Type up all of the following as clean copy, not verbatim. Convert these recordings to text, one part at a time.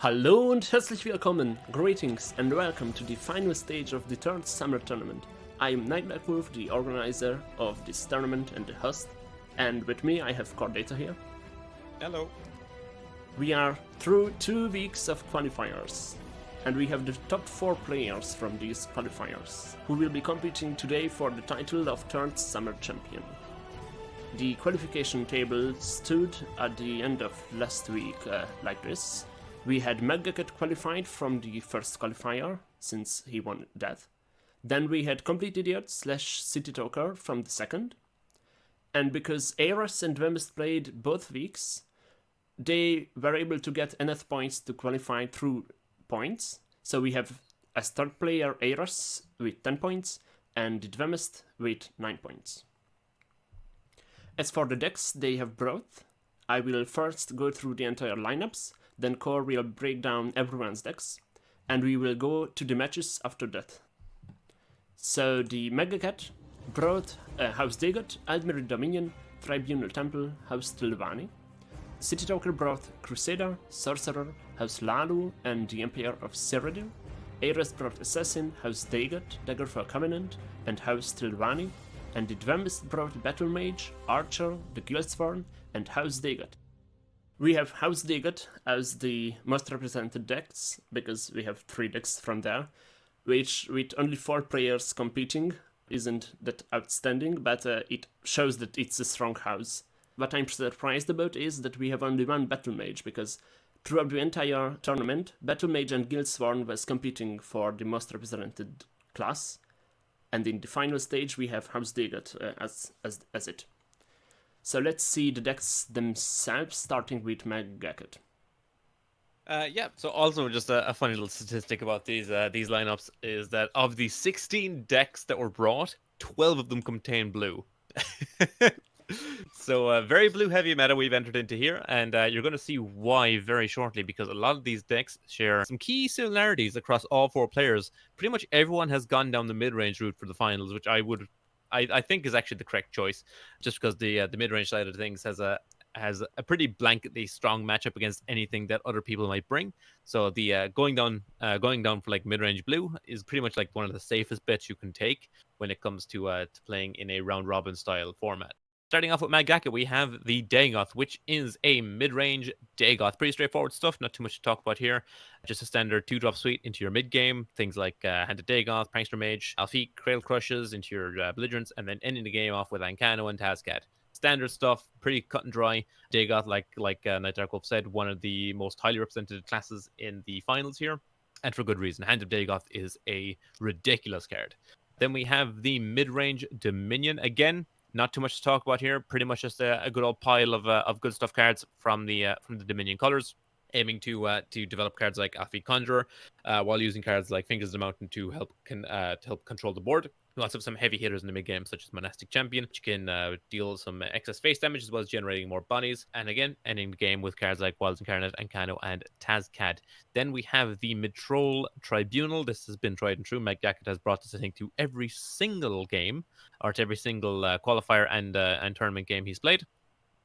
Hallo und herzlich willkommen, greetings and welcome to the final stage of the third summer tournament. I am NightDarkWolf, the organizer of this tournament and the host, and with me I have CoreData here. Hello. We are through 2 weeks of qualifiers, and we have the top 4 players from these qualifiers, who will be competing today for the title of third summer champion. The qualification table stood at the end of last week like this. We had Maggaket qualified from the first qualifier, since he won that. Then we had Complete Idiot / City Talker from the second. And because Eras and Vemist played both weeks, they were able to get enough points to qualify through points. So we have as third player Eras with 10 points and Dvemist with 9 points. As for the decks they have brought, I will first go through the entire lineups. Then Core will break down everyone's decks, and we will go to the matches after that. So the Megacat brought House Dagot, Aldmeri Dominion, Tribunal Temple, House Tilvani. City Talker brought Crusader, Sorcerer, House Lalu, and the Empire of Cyrodiil. Ares brought Assassin, House Dagot, Dagger for Covenant, and House Tilvani. And the Dvemist brought Battle Mage, Archer, the Guildsworn, and House Dagot. We have House Dagot as the most represented decks, because we have 3 decks from there, which with only 4 players competing isn't that outstanding, but it shows that it's a strong house. What I'm surprised about is that we have only 1 Battle Mage, because throughout the entire tournament, Battle Mage and Guildsworn was competing for the most represented class, and in the final stage we have House Dagot as it. So let's see the decks themselves, starting with Maggaket. So also just a funny little statistic about these lineups is that of the 16 decks that were brought, 12 of them contain blue. So very blue heavy meta we've entered into here, and you're going to see why very shortly, because a lot of these decks share some key similarities across all 4 players. Pretty much everyone has gone down the mid-range route for the finals, which I think is actually the correct choice, just because the mid-range side of things has a pretty blanketly strong matchup against anything that other people might bring. So the going down for like mid-range blue is pretty much like one of the safest bets you can take when it comes to playing in a round robin style format. Starting off with Maggaket, we have the Dagoth, which is a mid-range Dagoth. Pretty straightforward stuff, not too much to talk about here. Just a standard 2-drop suite into your mid-game. Things like Handed Dagoth, Prankster Mage, Alfiq, Crail Crushes into your belligerents, and then ending the game off with Ancano and Tazcat. Standard stuff, pretty cut and dry. Dagoth, like NightDarkWolf said, one of the most highly represented classes in the finals here, and for good reason. Hand of Dagoth is a ridiculous card. Then we have the mid-range Dominion. Again, not too much to talk about here. Pretty much just a good old pile of good stuff cards from the Dominion colors, aiming to develop cards like Alfiq Conjurer, while using cards like Fingers of the Mountain to help control the board. We also have some heavy hitters in the mid game, such as Monastic Champion, which can deal some excess face damage as well as generating more bodies. And again, ending the game with cards like Wilds Incarnate, Ancano, and Tazcad. Then we have the Mid-Troll Tribunal. This has been tried and true. Maggaket has brought this, I think, to every single game, or to every single qualifier and tournament game he's played.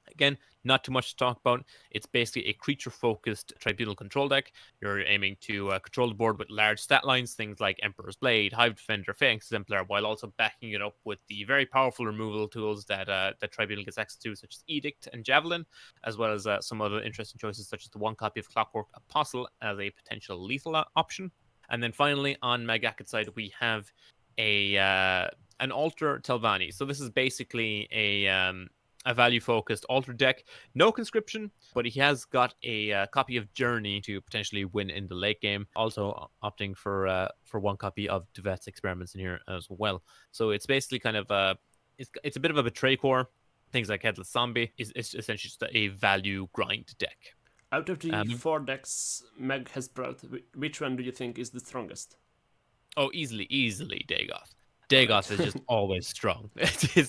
Again, not too much to talk about. It's basically a creature-focused Tribunal control deck. You're aiming to control the board with large stat lines, things like Emperor's Blade, Hive Defender, Phalanx Exemplar, while also backing it up with the very powerful removal tools that Tribunal gets access to, such as Edict and Javelin, as well as some other interesting choices, such as the 1 copy of Clockwork Apostle as a potential lethal option. And then finally, on Maggaket side, we have an Alter Telvanni. So this is basically a value-focused altar deck. No conscription, but he has got a copy of Journey to potentially win in the late game. Also opting for 1 copy of Devet's Experiments in here as well. So it's basically kind of it's a bit of a Betray Core. Things like Headless Zombie. It's essentially just a value grind deck. Out of the 4 decks Meg has brought, which one do you think is the strongest? Oh, easily Dagoth. Dagoth is just always strong.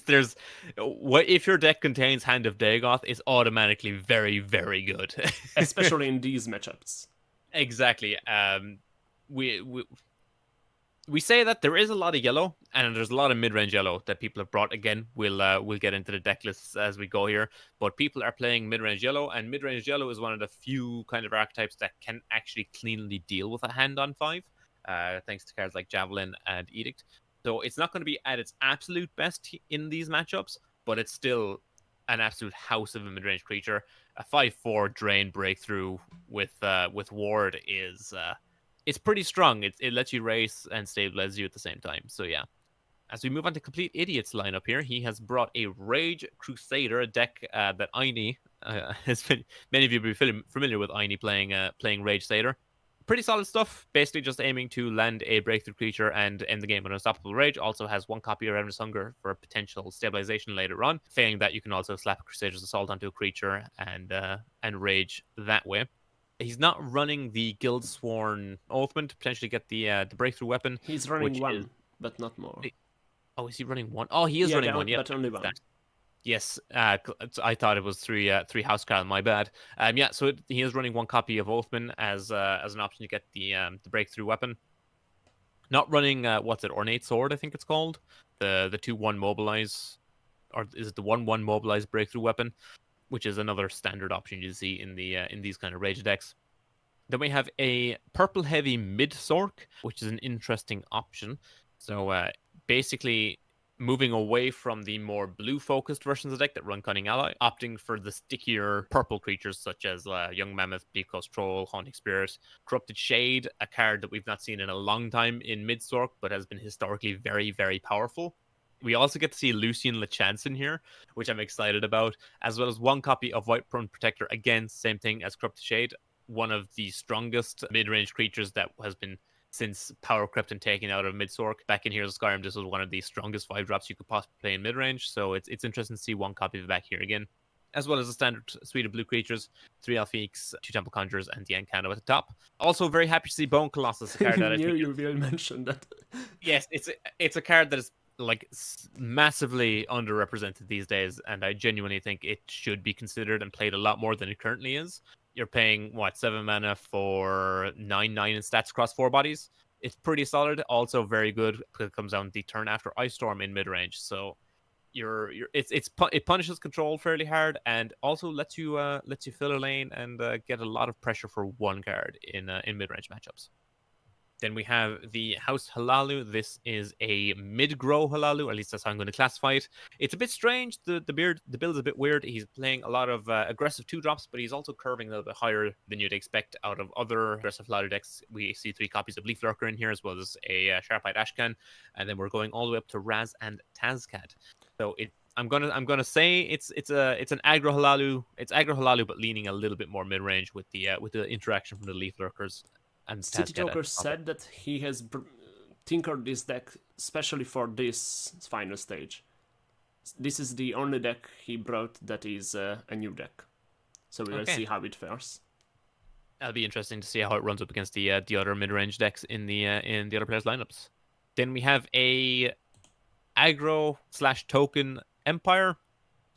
There's what if your deck contains Hand of Dagoth, it's automatically very, very good, especially in these matchups. Exactly. we say that there is a lot of yellow, and there's a lot of mid-range yellow that people have brought. Again, we'll get into the deck lists as we go here, but people are playing mid-range yellow, and mid-range yellow is one of the few kind of archetypes that can actually cleanly deal with a hand on 5, thanks to cards like Javelin and Edict. So it's not going to be at its absolute best in these matchups, but it's still an absolute house of a mid-range creature. A 5/4 drain breakthrough with ward is it's pretty strong. It lets you race and stabilize you at the same time. So yeah. As we move on to Complete Idiot's lineup here, he has brought a Rage Crusader, a deck that Aini has been. Many of you will be familiar with Aini playing Rage Satyr. Pretty solid stuff. Basically, just aiming to land a breakthrough creature and end the game with Unstoppable Rage. Also has one copy of Revenant's Hunger for potential stabilization later on. Failing that, you can also slap a Crusader's Assault onto a creature and rage that way. He's not running the Guildsworn Oathman to potentially get the breakthrough weapon. He's running which is one, but not more. Oh, is he running one? Oh, he is running one. Yeah, but only one. Yes, I thought it was three Housecarl. My bad. Yeah, so he is running one copy of Oathman as an option to get the breakthrough weapon. Not running what's it? Ornate Sword, I think it's called. The 2/1 mobilize, or is it the 1/1 mobilize breakthrough weapon, which is another standard option you see in these kind of rage decks. Then we have a purple heavy mid Sork, which is an interesting option. So basically, moving away from the more blue focused versions of the deck that run Cunning Ally, opting for the stickier purple creatures such as Young Mammoth, Bleak Coast Troll, Haunting Spirit, Corrupted Shade, a card that we've not seen in a long time in mid Sork, but has been historically very, very powerful. We also get to see Lucian Lechance in here, which I'm excited about, as well as one copy of White Prone Protector. Again, same thing as Corrupted Shade, one of the strongest mid-range creatures that has been since Power Krypton taken out of Mid-Sork. Back in Heroes of Skyrim, this was one of the strongest 5-drops you could possibly play in mid-range, so it's interesting to see one copy of it back here again. As well as a standard suite of blue creatures, 3 Elfiques, 2 Temple Conjurers, and the Encanto at the top. Also, very happy to see Bone Colossus, a card that I knew think you will mention that. Yes, it's a card that is like massively underrepresented these days, and I genuinely think it should be considered and played a lot more than it currently is. You're paying 7 mana for 9/9 in stats across 4 bodies. It's pretty solid. Also very good because it comes down the turn after Ice Storm in mid range. So it punishes control fairly hard and also lets you fill a lane and get a lot of pressure for one card in mid range matchups. Then we have the House Halalu. This is a mid-grow Halalu, or at least that's how I'm going to classify it. It's a bit strange. The build is a bit weird. He's playing a lot of aggressive 2-drops, but he's also curving a little bit higher than you'd expect out of other aggressive Halalu decks. We see 3 copies of Leaf Lurker in here, as well as a Sharp-Eyed Ashcan, and then we're going all the way up to Raz and Tazcat. So I'm gonna say it's an aggro Halalu. It's aggro Halalu, but leaning a little bit more mid-range with the interaction from the Leaf Lurkers. And City Talker said that he has tinkered this deck especially for this final stage. This is the only deck he brought that is a new deck. So we will see how it fares. That'll be interesting to see how it runs up against the other mid-range decks in the other players' lineups. Then we have a aggro/token Empire.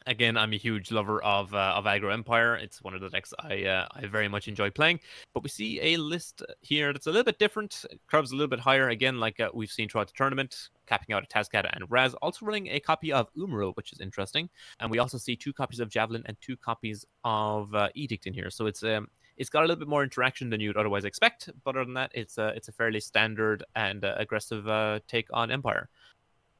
Again, I'm a huge lover of Aggro Empire. It's one of the decks I very much enjoy playing. But we see a list here that's a little bit different. Curves a little bit higher, again, like we've seen throughout the tournament, capping out at Tazcat and Raz. Also running a copy of Umaril, which is interesting. And we also see 2 copies of Javelin and 2 copies of Edict in here. So it's got a little bit more interaction than you'd otherwise expect. But other than that, it's a fairly standard and aggressive take on Empire.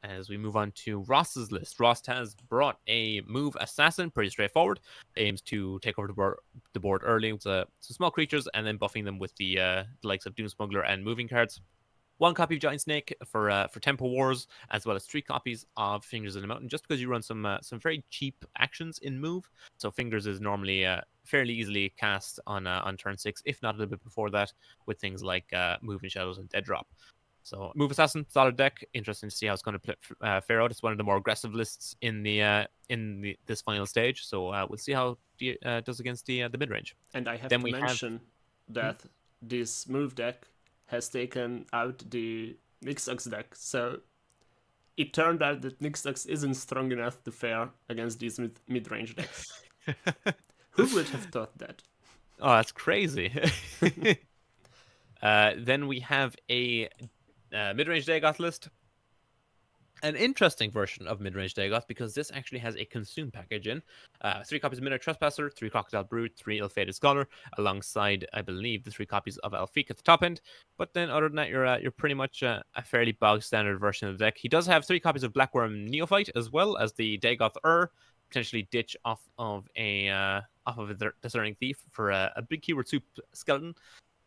As we move on to Ross's list, Ross has brought a move assassin, pretty straightforward. Aims to take over the board early with some small creatures and then buffing them with the likes of Doom Smuggler and moving cards. 1 copy of Giant Snake for Tempo Wars, as well as 3 copies of Fingers in the Mountain, just because you run some very cheap actions in move. So Fingers is normally fairly easily cast on turn 6, if not a little bit before that, with things like Move in Shadows and Dead Drop. So Move Assassin, solid deck. Interesting to see how it's going to fare out. It's one of the more aggressive lists in this final stage. So we'll see how it does against the mid range. And I have to mention that this move deck has taken out the Nixox deck. So it turned out that Nixox isn't strong enough to fare against these mid-range decks. Who would have thought that? Oh, that's crazy. Then we have a mid-range Dagoth list. An interesting version of mid-range Dagoth because this actually has a consume package in. 3 copies of Midnight Trespasser, 3 Crocodile Brute, 3 Ill-Fated Scholar, alongside, I believe, the 3 copies of Elfique at the top end. But then other than that, you're pretty much a fairly bog standard version of the deck. He does have 3 copies of Blackworm Neophyte as well as the Dagoth potentially ditch off of a Discerning Thief for a big keyword soup skeleton.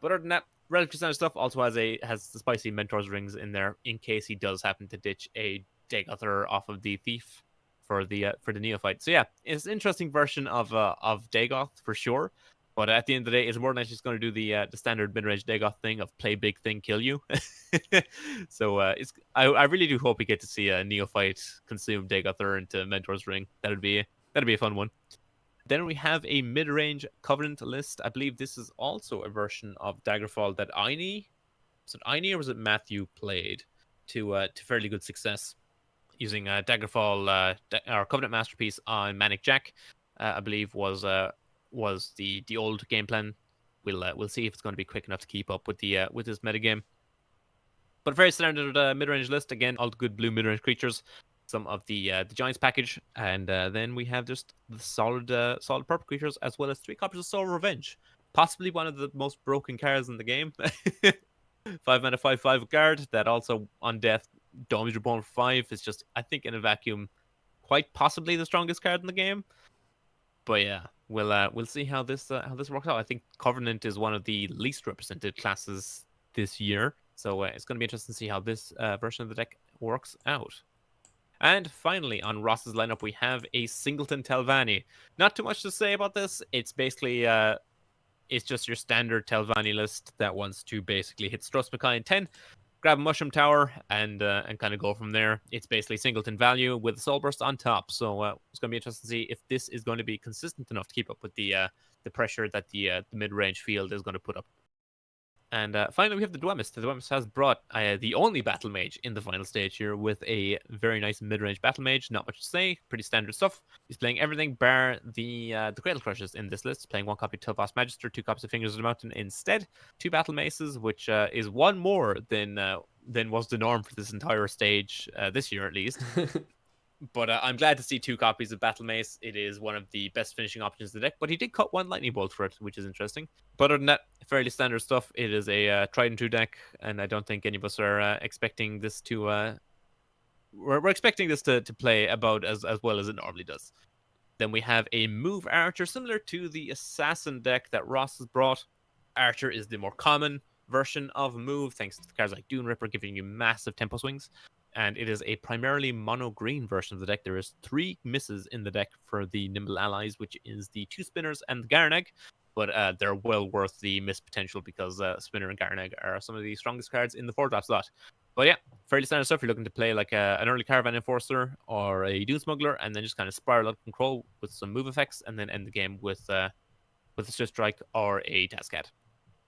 But other than that, relatively standard stuff. Also has the spicy Mentor's Rings in there in case he does happen to ditch a Dagother off of the Thief for the Neophyte. So yeah, it's an interesting version of Dagoth for sure. But at the end of the day, it's more than just going to do the standard mid-range Dagoth thing of play big thing, kill you. So I really do hope we get to see a Neophyte consume Dagother into Mentor's Ring. That'd be a fun one. Then we have a mid-range Covenant list. I believe this is also a version of Daggerfall that was it or was it Matthew played to fairly good success using Daggerfall or Covenant Masterpiece on Manic Jack. I believe was the old game plan. We'll see if it's going to be quick enough to keep up with this metagame. But very standard mid-range list again. All the good blue mid-range creatures. Some of the Giants package, and then we have just the solid purple creatures, as well as 3 copies of Soul Revenge, possibly one of the most broken cards in the game. 5 mana, 5/5 guard that also on death domes your opponent for 5. It's just, I think, in a vacuum, quite possibly the strongest card in the game. But yeah, we'll see how this works out. I think Covenant is one of the least represented classes this year, so it's going to be interesting to see how this version of the deck works out. And finally, on Ross's lineup, we have a Singleton Telvanni. Not too much to say about this. It's basically, it's just your standard Telvanni list that wants to basically hit Strussmakai in 10, grab a Mushroom Tower, and kind of go from there. It's basically Singleton value with Soul Burst on top. So it's going to be interesting to see if this is going to be consistent enough to keep up with the pressure that the mid-range field is going to put up. And finally, we have the Dwemist. The Dwemist has brought the only Battle Mage in the final stage here with a very nice mid-range Battle Mage. Not much to say. Pretty standard stuff. He's playing everything bar the Cradle Crushers in this list. He's playing 1 copy of Tilvas Magister, 2 copies of Fingers of the Mountain instead. 2 Battle Maces, which is 1 more than was the norm for this entire stage this year, at least. But I'm glad to see 2 copies of Battle Mace. It is one of the best finishing options in the deck, but he did cut 1 Lightning Bolt for it, which is interesting. But other than that, fairly standard stuff. It is a tried and true deck, and I don't think any of us are expecting this to... we're expecting this to play about as well as it normally does. Then we have a Move Archer, similar to the Assassin deck that Ross has brought. Archer is the more common version of Move, thanks to cards like Dune Ripper giving you massive tempo swings. And it is a primarily mono-green version of the deck. There is 3 misses in the deck for the Nimble Allies, which is the 2 Spinners and the Garnag. But they're well worth the miss potential because Spinner and Garnag are some of the strongest cards in the 4-drop slot. But yeah, fairly standard stuff. You're looking to play like an early Caravan Enforcer or a Dune Smuggler, and then just kind of spiral out control with some move effects, and then end the game with a Swift Strike or a Tascat.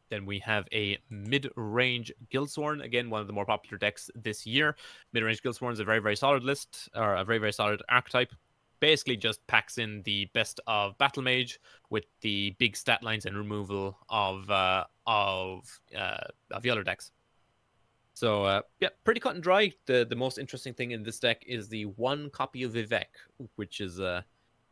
Then we have a mid-range Guildsworn, again, one of the more popular decks this year. Mid-range Guildsworn is a very, very solid list, or a very, very solid archetype. Basically just packs in the best of Battle Mage with the big stat lines and removal of the other decks. So, yeah, pretty cut and dry. The most interesting thing in this deck is the 1 copy of Vivek, which is...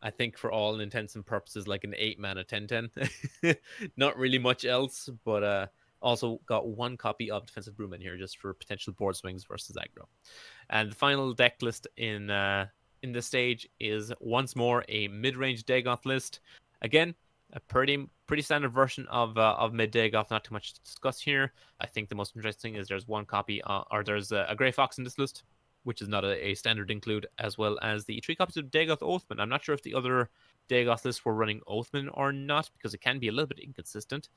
I think for all intents and purposes, like an 8 mana 10/10. Not really much else, but also got 1 copy of Defensive Broom in here just for potential board swings versus aggro. And the final deck list in this stage is once more a mid-range Dagoth list. Again, a pretty standard version of mid Dagoth. Not too much to discuss here. I think the most interesting is there's 1 copy, or there's a Grey Fox in this list, which is not a standard include, as well as the 3 copies of Dagoth Oathman. I'm not sure if the other Dagoth lists were running Oathman or not, because it can be a little bit inconsistent,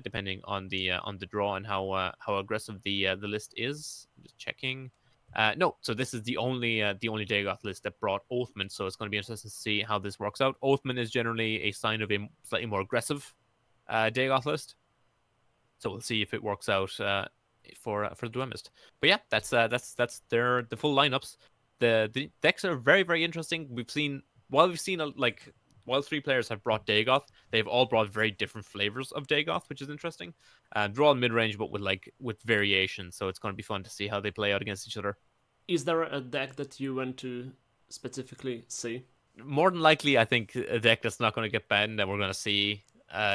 depending on the draw and how aggressive the list is. I'm just checking. No, so this is the only Dagoth list that brought Oathman, so it's going to be interesting to see how this works out. Oathman is generally a sign of a slightly more aggressive Dagoth list, so we'll see if it works out for the Dwemist. But yeah, that's the full lineups. The decks are very, very interesting. We've seen while 3 players have brought Dagoth, they've all brought very different flavors of Dagoth, which is interesting. They're all mid-range, but with variation, so it's going to be fun to see how they play out against each other. Is there a deck that you want to specifically see? More than likely, I think a deck that's not going to get banned that we're going to see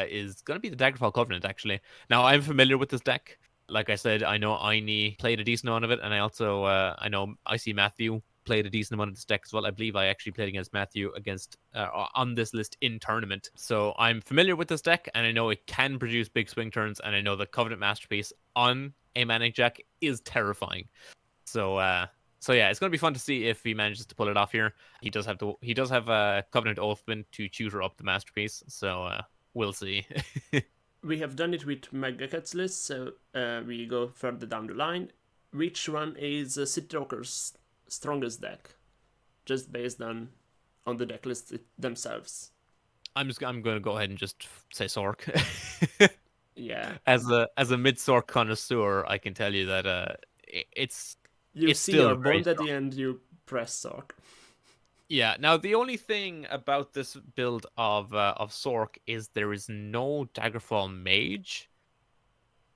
is going to be the Daggerfall Covenant, actually. Now, I'm familiar with this deck. Like I said, I know Aini played a decent amount of it, and I know I see Matthew played a decent amount of this deck as well. I believe I actually played against Matthew on this list in tournament. So I'm familiar with this deck, and I know it can produce big swing turns, and I know the Covenant Masterpiece on a Manic Jack is terrifying. So yeah, it's going to be fun to see if he manages to pull it off here. He does have a Covenant Oathman to tutor up the Masterpiece, so we'll see. We have done it with Megacat's list, so we go further down the line. Which one is City Talker's strongest deck? Just based on the deck list themselves. I'm going to go ahead and just say Sork. Yeah. As a mid Sork connoisseur, I can tell you that it's You it's see still your very bond at strong. the end, you press Sork. Yeah. Now the only thing about this build of Sork is there is no Daggerfall Mage.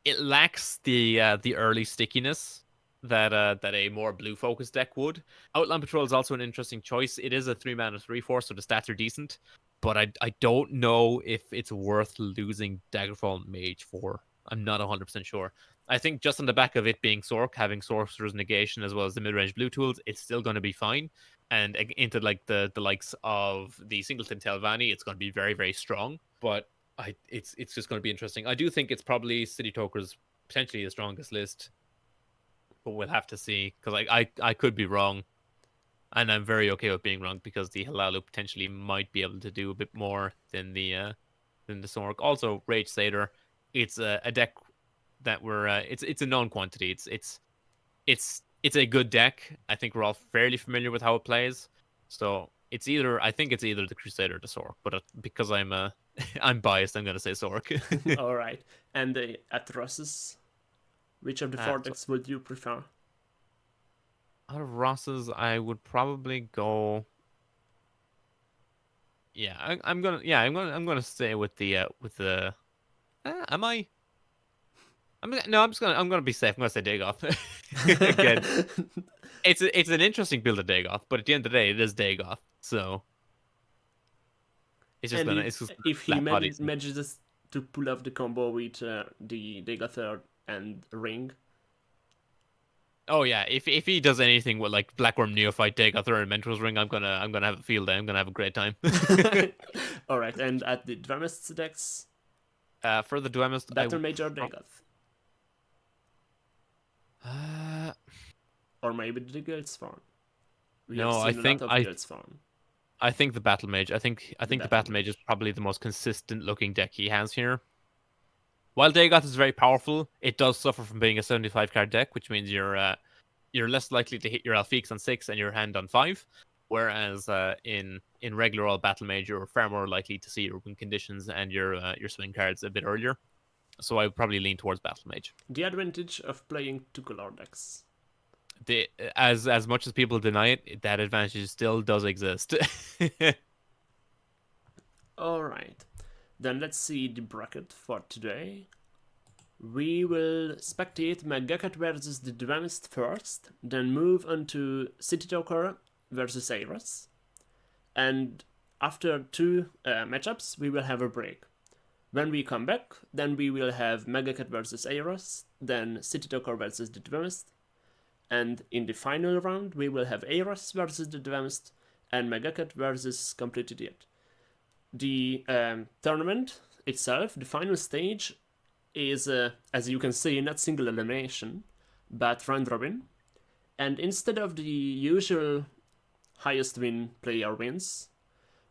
It lacks the early stickiness that a more blue focused deck would. Outland Patrol is also an interesting choice. It is a 3-mana 3/4, so the stats are decent, but I don't know if it's worth losing Daggerfall Mage for. I'm not 100% sure. I think just on the back of it being Sork, having Sorcerer's Negation as well as the mid-range blue tools, it's still going to be fine. And into like the likes of the Singleton Telvanni, it's going to be very, very strong. But it's just going to be interesting. I do think it's probably City Toker's potentially the strongest list, but we'll have to see because I could be wrong, and I'm very okay with being wrong because the Halalu potentially might be able to do a bit more than the Sork. Also, Rage Satyr, it's a deck that it's a known quantity. It's a good deck. I think we're all fairly familiar with how it plays. So I think it's either the Crusader or the Sork. But because I'm biased, I'm gonna say Sork. All right. And the Atrocious. Which of the four So decks would you prefer? out of Ross's, I would probably go. Yeah, I'm gonna stay with the. Am I? No, I'm gonna be safe. I'm gonna say Dagoth again. It's an interesting build of Dagoth, but at the end of the day, it is Dagoth, so And it's just if he flat bodies. manages to pull off the combo with the Dagother and Ring. Oh yeah, if he does anything with like Blackworm Neophyte, Dagoth, and Mentor's Ring, I'm gonna have a field day. I'm gonna have a great time. All right, and at the Dramist decks, For the Duelist, Battle Mage or Dagoth? Uh, Or maybe the Guildspawn. We have no, seen a lot of Guildspawn. I think the Battle Mage. I think the Battle Battle Mage is probably the most consistent looking deck he has here. While Dagoth is very powerful, it does suffer from being a 75 card deck, which means you're less likely to hit your Alfiks on 6 and your hand on 5. Whereas in regular old Battle Mage, you're far more likely to see your win conditions and your swing cards a bit earlier. So I would probably lean towards Battle Mage. The advantage of playing two color decks. As much as people deny it, that advantage still does exist. Alright, then let's see the bracket for today. We will spectate Magakat versus the Dramist first, then move on to City Talker versus Ares. And after two matchups, we will have a break. When we come back, then we will have Magakat versus Ares, then City Talker versus the Dramist. And in the final round, we will have Ares versus the Dramist and Magakat versus Complete Idiot. The tournament itself, the final stage, is, as you can see, not single elimination, but round robin. And instead of the usual highest win player wins,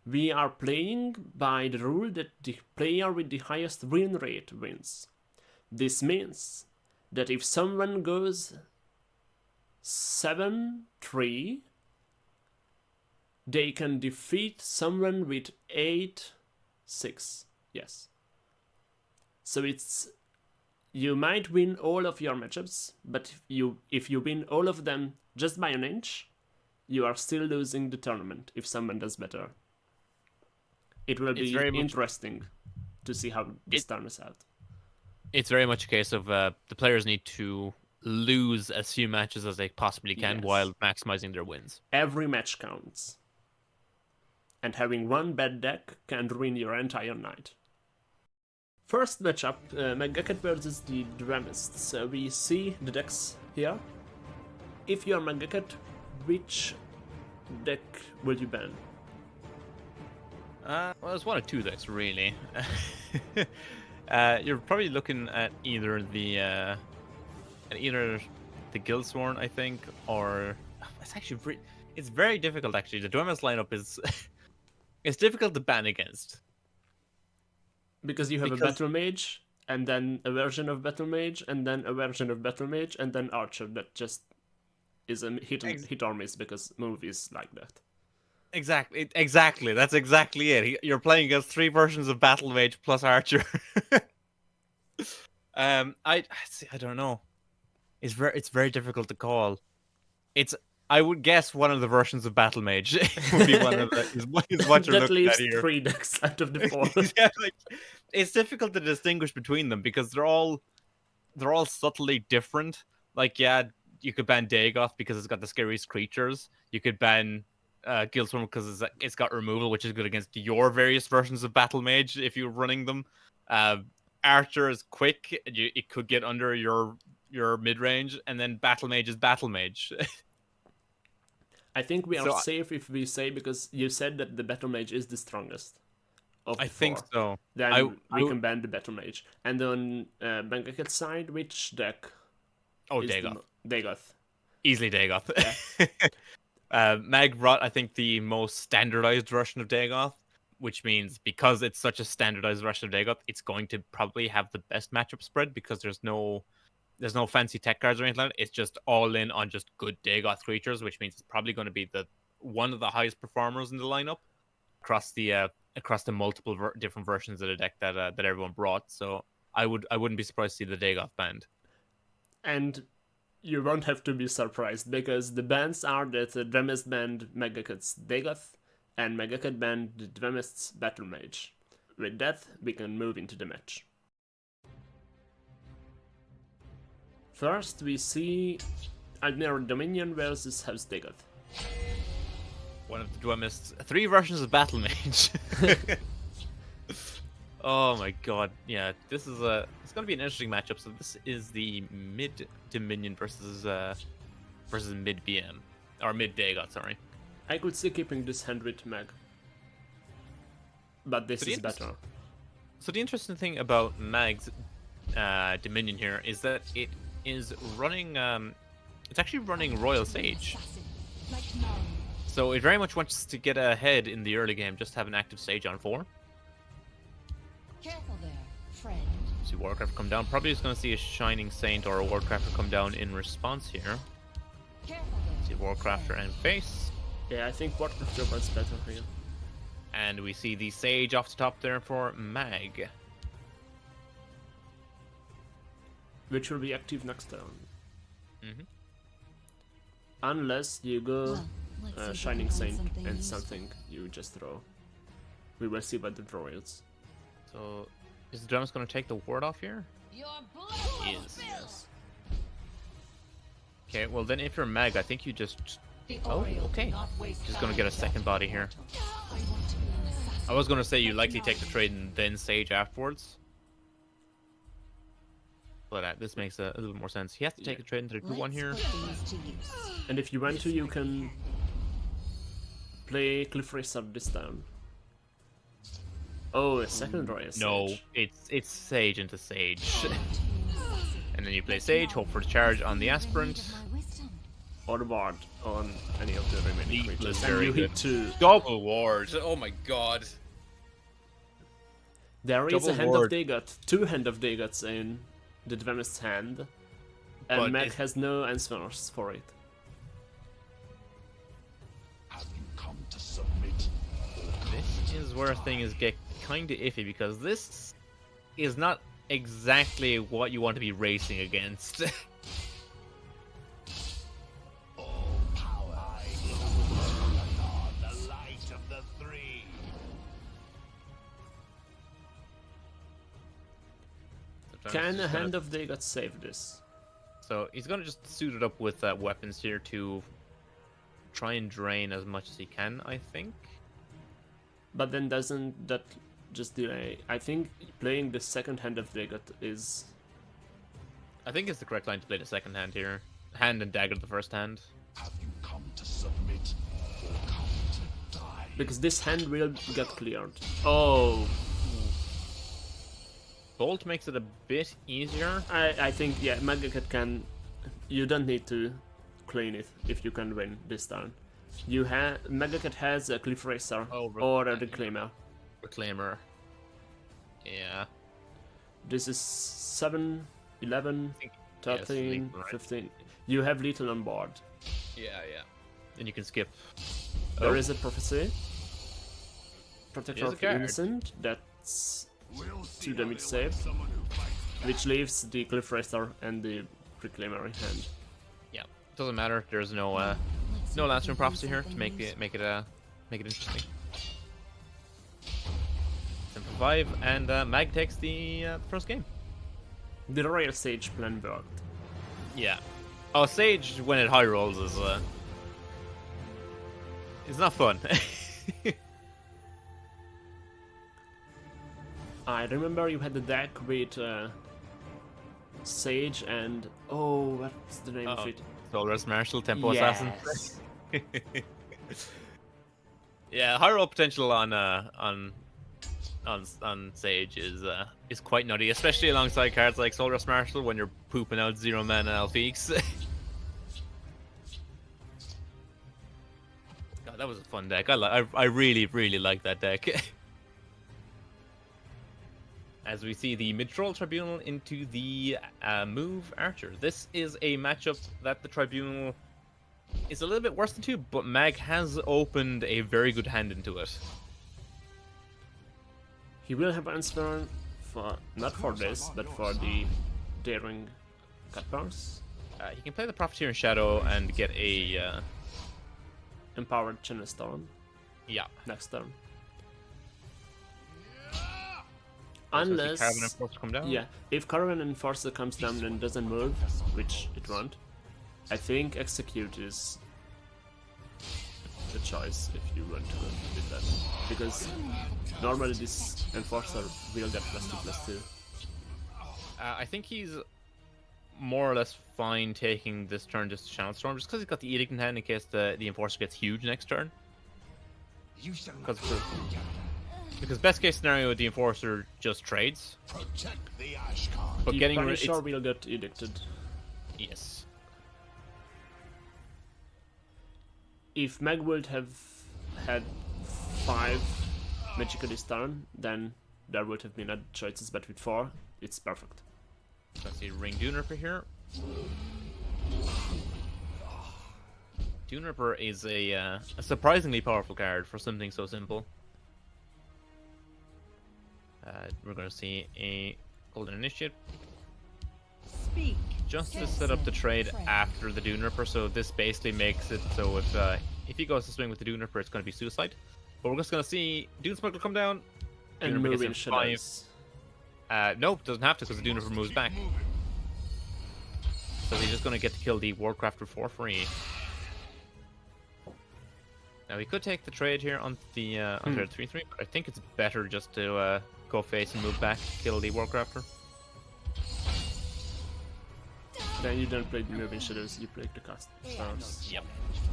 we are playing by the rule that the player with the highest win rate wins. This means that if someone goes 7-3, they can defeat someone with 8-6. Yes. So you might win all of your matchups, but if you win all of them just by an inch, you are still losing the tournament if someone does better. It will It's be very much interesting to see how this turns out. it's very much a case of the players need to lose as few matches as they possibly can Yes. while maximizing their wins. Every match counts. And having one bad deck can ruin your entire night. First matchup, McGucket versus the Dramists. We see the decks here. If you're McGucket, which deck will you ban? Well, it's one of two decks, really. You're probably looking at either the Guildsworn, I think, or it's actually it's very difficult. Actually, the Dwemer's lineup is it's difficult to ban against Because you have a Battle Mage, and then a version of Battle Mage, and then a version of Battle Mage, and then Archer that just is a hit or miss because movies like that. Exactly. That's exactly it. You're playing against 3 versions of Battle Mage plus Archer. I don't know. It's very difficult to call. I would guess one of the versions of Battle Mage would be one of is what you're That looking leaves at here. 3 decks out of the 4. Yeah, like, it's difficult to distinguish between them because they're all subtly different. Like, yeah, you could ban Dagoth because it's got the scariest creatures. You could ban Guildsworn because it's got removal, which is good against your various versions of Battle Mage if you're running them. Archer is quick; it could get under your mid range, and then Battle Mage is Battle Mage. I think we are safe if we say, because you said that the Battle Mage is the strongest of the 4. Think so. Then we can ban the Battle Mage. And on Bangaket's side, which deck? Oh, Dagoth. Dagoth. Easily Dagoth. Yeah. Mag brought, I think, the most standardized version of Dagoth, which means because it's such a standardized version of Dagoth, it's going to probably have the best matchup spread because there's no fancy tech cards or anything like that. It's just all in on just good Dagoth creatures, which means it's probably going to be one of the highest performers in the lineup across the multiple different versions of the deck that everyone brought. So I wouldn't be surprised to see the Dagoth banned. And you won't have to be surprised because the bans are that Dramist banned Megaket's Dagoth and Megaket banned the Dramist's Battle Mage. With that, we can move into the match. First, we see Admiral Dominion versus House Dagoth. One of the Dwemists, 3 versions of Battle Mage. Oh my god, yeah, this is it's gonna be an interesting matchup. So this is the mid Dominion versus mid BM or mid Dagoth, sorry. I could see keeping this hand with Meg, but this is better. So the interesting thing about Mag's Dominion here is that it is running it's actually running Royal Sage. So it very much wants to get ahead in the early game, just have an active Sage on 4. Careful there, friend. See Warcraft come down. Probably just going to see a Shining Saint or a Warcrafter come down in response here. Careful there. See Warcrafter and face. Yeah, I think Warcrafter was better here. And we see the Sage off the top there for Mag. Which will be active next turn. Mm-hmm. Unless you go Well, Shining Saint and something you just throw. We will see what the draw is. So, is the Drums going to take the ward off here? Your blood Yes. Okay, well then if you're Mag, I think you just... Oh, okay. Just going to get a second body here. I was going to say you likely take the trade and then Sage afterwards. But this makes a little more sense. He has to take a trade into the 2-1 here. And if you want to, you can play Cliff Racer this turn. Oh, a second Royal Sage. No, it's Sage into Sage. And then you play Sage, hope for the charge on the Aspirant. Or the Ward on any of the remaining Equal creatures. is And very you good. hit 2. Double ward. Oh my god. There is Double a Hand ward. of Dagoth. 2 Hand of Dagoths in the Dvemist's hand. And But Meg has no answers for it. Have you come to submit? This is where things get kind of iffy because this is not exactly what you want to be racing against. All power. The light of the 3. sometimes. Can a Just Hand gonna- of Dagon save this? So he's gonna just suit it up with weapons here to try and drain as much as he can, I think. But then doesn't that just delay? I think playing the second Hand of Dagon is... I think it's the correct line to play the second hand here. Hand and dagger the first hand. Have you come to submit or come to die? Because this hand will get cleared. Oh, Bolt makes it a bit easier. I think, yeah, Magaket can... You don't need to clean it if you can win this turn. You have Magaket has a Cliff Racer Oh, or a Reclaimer. Reclaimer. Yeah. This is 7, 11, think- 13, lethal, right? 15. You have lethal on board. Yeah. And you can skip. There is a prophecy. Protector Here's a of card. Innocent. That's We'll see 2 damage how they save. like someone who fights back. Which leaves the Cliff Racer and the Reclaimer in hand. Yeah. Doesn't matter. There's no Let's see no if last we room can prophecy do here to something make useful. it interesting. Simple 5 and Mag takes the first game. The Royal Sage plan worked. Yeah. Oh, Sage when it high rolls is it's not fun. I remember you had the deck with Sage and... Oh, what's the name of Uh-oh. it? Solrus Marshal, Tempo Assassin. Yes. Yeah, high roll potential on Sage is quite nutty, especially alongside cards like Solrus Marshal when you're pooping out 0 mana Alphix. God, that was a fun deck. I really like that deck. As we see the mid-troll Tribunal into the move Archer. This is a matchup that the Tribunal is a little bit worse than 2, but Mag has opened a very good hand into it. He will have answer for... Not for this, but for the Daring Cutbars. He can play the Profiteer in Shadow and get a... Empowered Channel Storm yeah. next turn. So the Unless... Caravan Enforcer come down? Yeah, if Caravan Enforcer comes down and doesn't move, which it won't, I think Execute is the choice if you want to with that. Because normally this Enforcer will get +2/+2. I think he's more or less fine taking this turn just to Channel Storm, just because he's got the Edict in hand in case the Enforcer gets huge next turn. You shall Because not forget. Because best case scenario, the Enforcer just trades. Protect the ash card. But The getting rid Punisher will get Edicted. yes. If Meg would have had 5 Magica this turn, then there would have been other choices, but with 4, it's perfect. Let's see, Ring Doomripper here. Doomripper is a surprisingly powerful card for something so simple. We're going to see a Golden Initiate. Speak. Just to set up the trade after the Doomripper, so this basically makes it so if he goes to swing with the Doomripper, it's going to be suicide. But we're just going to see Dune Smuggler come down. And Doomripper move gets in in shadows. Nope, doesn't have to because the Doomripper moves back. So he's just going to get to kill the Warcrafter for free. Now he could take the trade here on the 3/3, but I think it's better just to go face and move back, kill the Warcrafter. Then you don't play the moving shadows, you play the cast stars. Yep,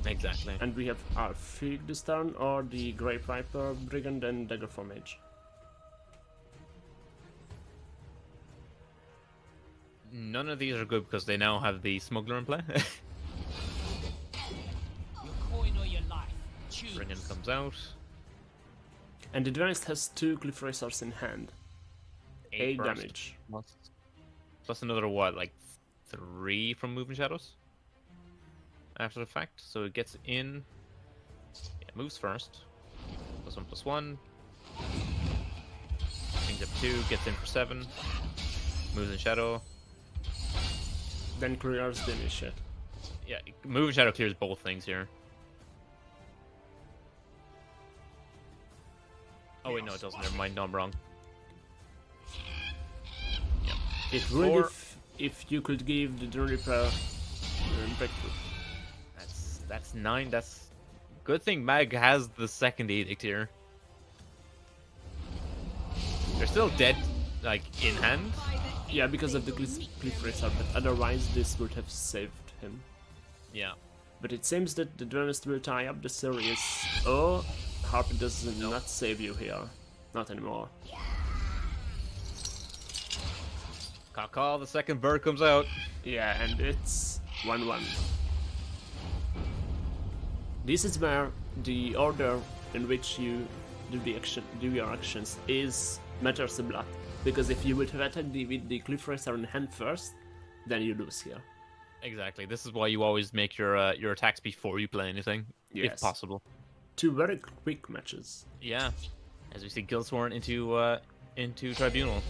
exactly. And we have our Fig this turn, or the Grey Viper, Brigand, and Daggerfall Mage. None of these are good because they now have the Smuggler in play. Your coin or your life. Choose. Brigand comes out. And the Advanced has 2 Cliff Racers in hand. 8 burst. damage. Plus another what, like 3 from Moving Shadows? After the fact, so it gets in. Yeah, moves first. +1/+1. Brings up 2, gets in for 7. Moves in Shadow. Then clears the initiate. Yeah, Moving Shadow clears both things here. Oh wait, no it doesn't, never mind, no I'm wrong. Yep. It would Or- if you could give the Dream Reaper breakthrough. That's 9. That's good thing Mag has the second edict here. They're still dead, like in hand. Yeah, because of the Cliff Racer, but otherwise this would have saved him. Yeah. But it seems that the Duelist will tie up the series. Oh, Harpy does not save you here. Not anymore. Caw, the second bird comes out. Yeah, and it's 1-1. This is where the order in which you do your actions matters a lot. Because if you would have attacked with the Cliff Racer in hand first, then you lose here. Exactly. This is why you always make your attacks before you play anything, Yes. if possible. 2 very quick matches. Yeah. As we see Guildsworn into Tribunal.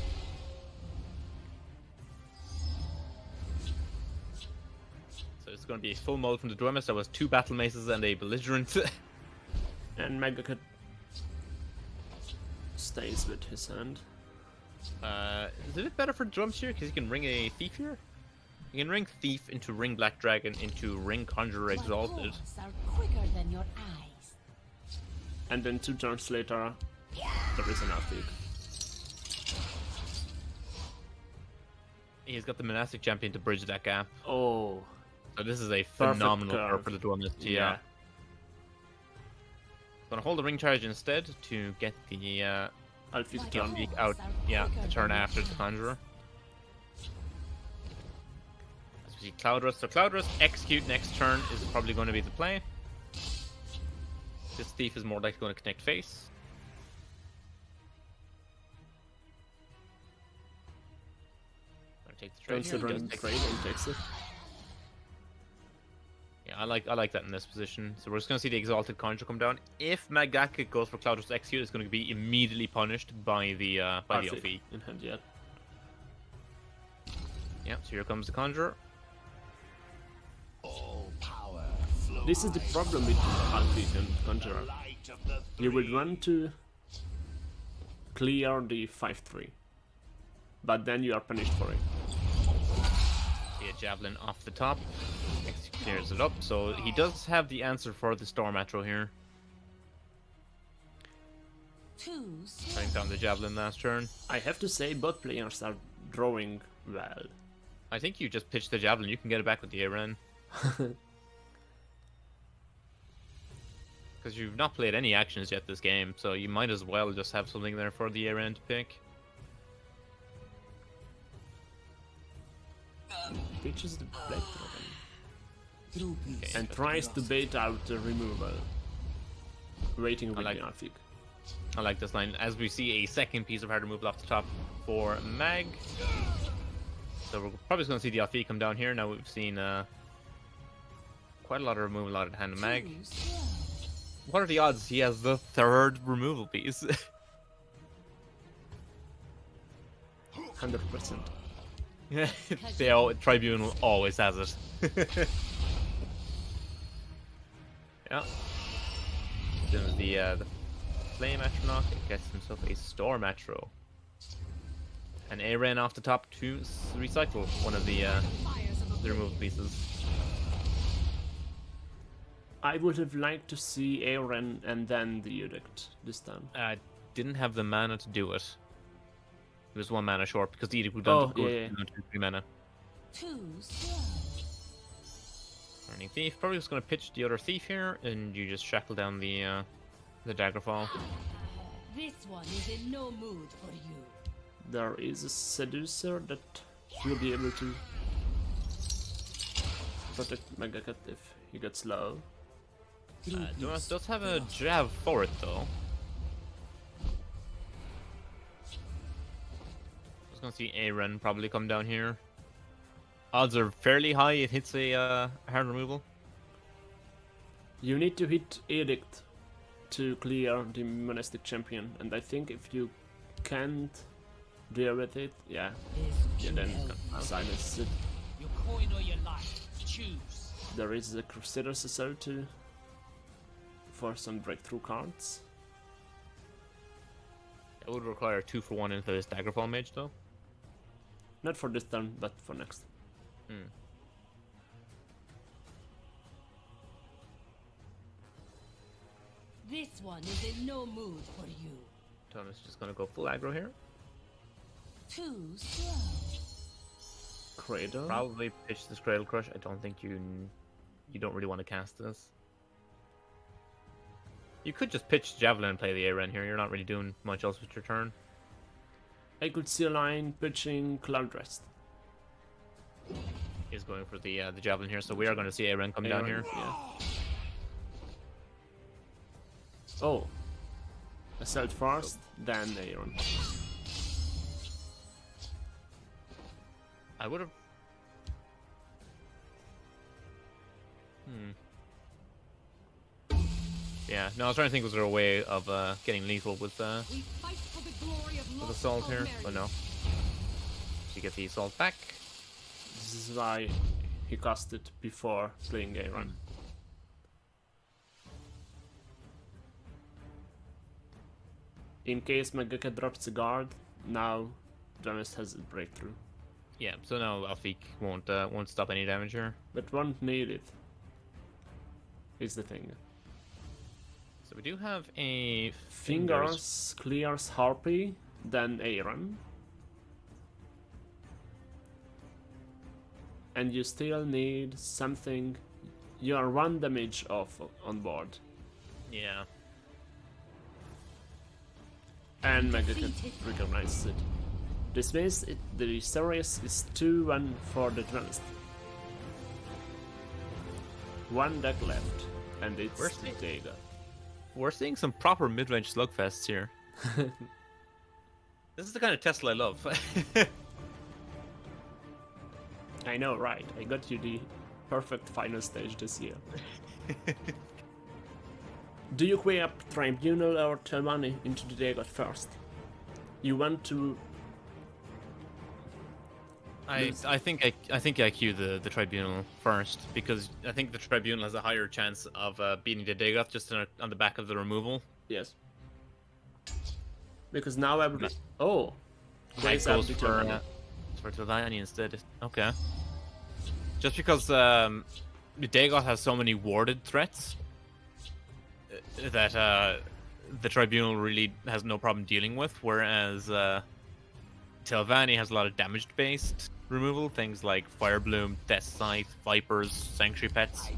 So it's going to be a full mode from the Dwemis. There was 2 battle maces and a belligerent. And Megacut stays with his hand. Is it a bit better for drums here because you can ring a thief here? You can ring thief into ring black dragon into ring conjurer exalted. My paws are quicker than your eyes. And then 2 turns later, there is an Arctic. He's got the monastic champion to bridge that gap. Oh, So this is a phenomenal curve. curve for the Dwemis. Yeah. Gonna hold the ring charge instead to get the Alfie My turn. Geek paws out. are Yeah, quicker the turn than your after the eyes. conjurer. As we see Cloud Rust. So Cloud Rust execute next turn is probably going to be the play. This thief is more likely going to connect face. Gonna take the trade here. He does Considering take- trade and takes it. Yeah, I like that in this position. So we're just gonna see the exalted conjure come down. If Magaka goes for Cloud Rust execute, it's going to be immediately punished by the Arctic LV. in hand yet. Yeah, so here comes the conjurer. All power flows. This is the problem with Alfie and Conjurer. Light of the You would three. want to clear the 5-3. But then you are punished for it. See a javelin off the top. Next clears it up. So he does have the answer for the Storm Atro here. Too slow. Cutting down the javelin last turn. I have to say, both players are drawing well. I think you just pitch the javelin. You can get it back with the Aren. Because you've not played any actions yet this game, so you might as well just have something there for the Aren to pick. Pitches the Black Dragon. Okay, And but tries to bait out the removal. Waiting with like- the Alfie. I like this line. As we see a second piece of hard removal off the top for Mag. So we're probably going to see the Alfie come down here. Now we've seen quite a lot of removal out of the hand of Mag. Too slow. What are the odds he has the third removal piece? 100%. Tribunal always has it. Yeah. Doing the Flame Astronaut gets himself a Storm Atro. And Aren off the top to recycle one of the Fires of removal pieces. I would have liked to see Aaron and then the Edict this time. Didn't have the mana to do it. It was 1 mana short because the Edict would Oh, go yeah. down to 3 mana. Too slow. Burning Thief. Probably just going to pitch the other Thief here, and you just shackle down the Daggerfall. This one is in no mood for you. There is a Seducer that will be able to protect Megacat if he gets low. Dumas does have a jab for it though. Just gonna see Aren probably come down here. Odds are fairly high it hits a hard removal. You need to hit Edict to clear the Monastic Champion, and I think if you can't deal with it, yeah, then silence it. Your coin or your life. Choose. There is a Crusader's Assault too, for some breakthrough cards. It would require 2-for-1 into this Daggerfall mage though. Not for this turn, but for next. This one is in no mood for you. Thomas just gonna go full aggro here. Too slow. Cradle. Probably pitch this Cradle Crush. I don't think you don't really want to cast this. You could just pitch Javelin and play the A-Ren here. You're not really doing much else with your turn. I could see a line pitching Cloud Rest. He's going for the Javelin here, so we are going to see A-Ren come down here. Yeah. Oh. Assault first, then Aaron. I would have... Yeah, no, I was trying to think, was there a way of getting lethal with We fight for the glory of Assault here? But no. You get the Assault back. This is why he cast it before playing Aaron. In case Magaka drops a guard, now Dramis has a breakthrough. Yeah, so now Alfik won't stop any damage here. But won't need it. Is the thing. So we do have a Fingers clears Harpy, then Aaron. And you still need something. You are 1 damage off on board. Yeah. And Magaka recognizes it. This means the series is 2-1 for the Advanced. 1 deck left, and it's the Dagger. We're seeing some proper mid-range slugfests here. This is the kind of Tesla I love. I know, right? I got you the perfect final stage this year. Do you queue up Tribunal or Telvanni into the Dagger first? You want to... I think I queue the Tribunal first, because I think the Tribunal has a higher chance of beating the Dagoth just on the back of the removal. Yes. Because now everybody... Oh! Mike goes for Telvanni instead. Okay. Just because the Dagoth has so many warded threats that the Tribunal really has no problem dealing with, whereas Telvanni has a lot of damage-based removal, things like Fire Bloom, Death Scythe, Vipers, Sanctuary Pets,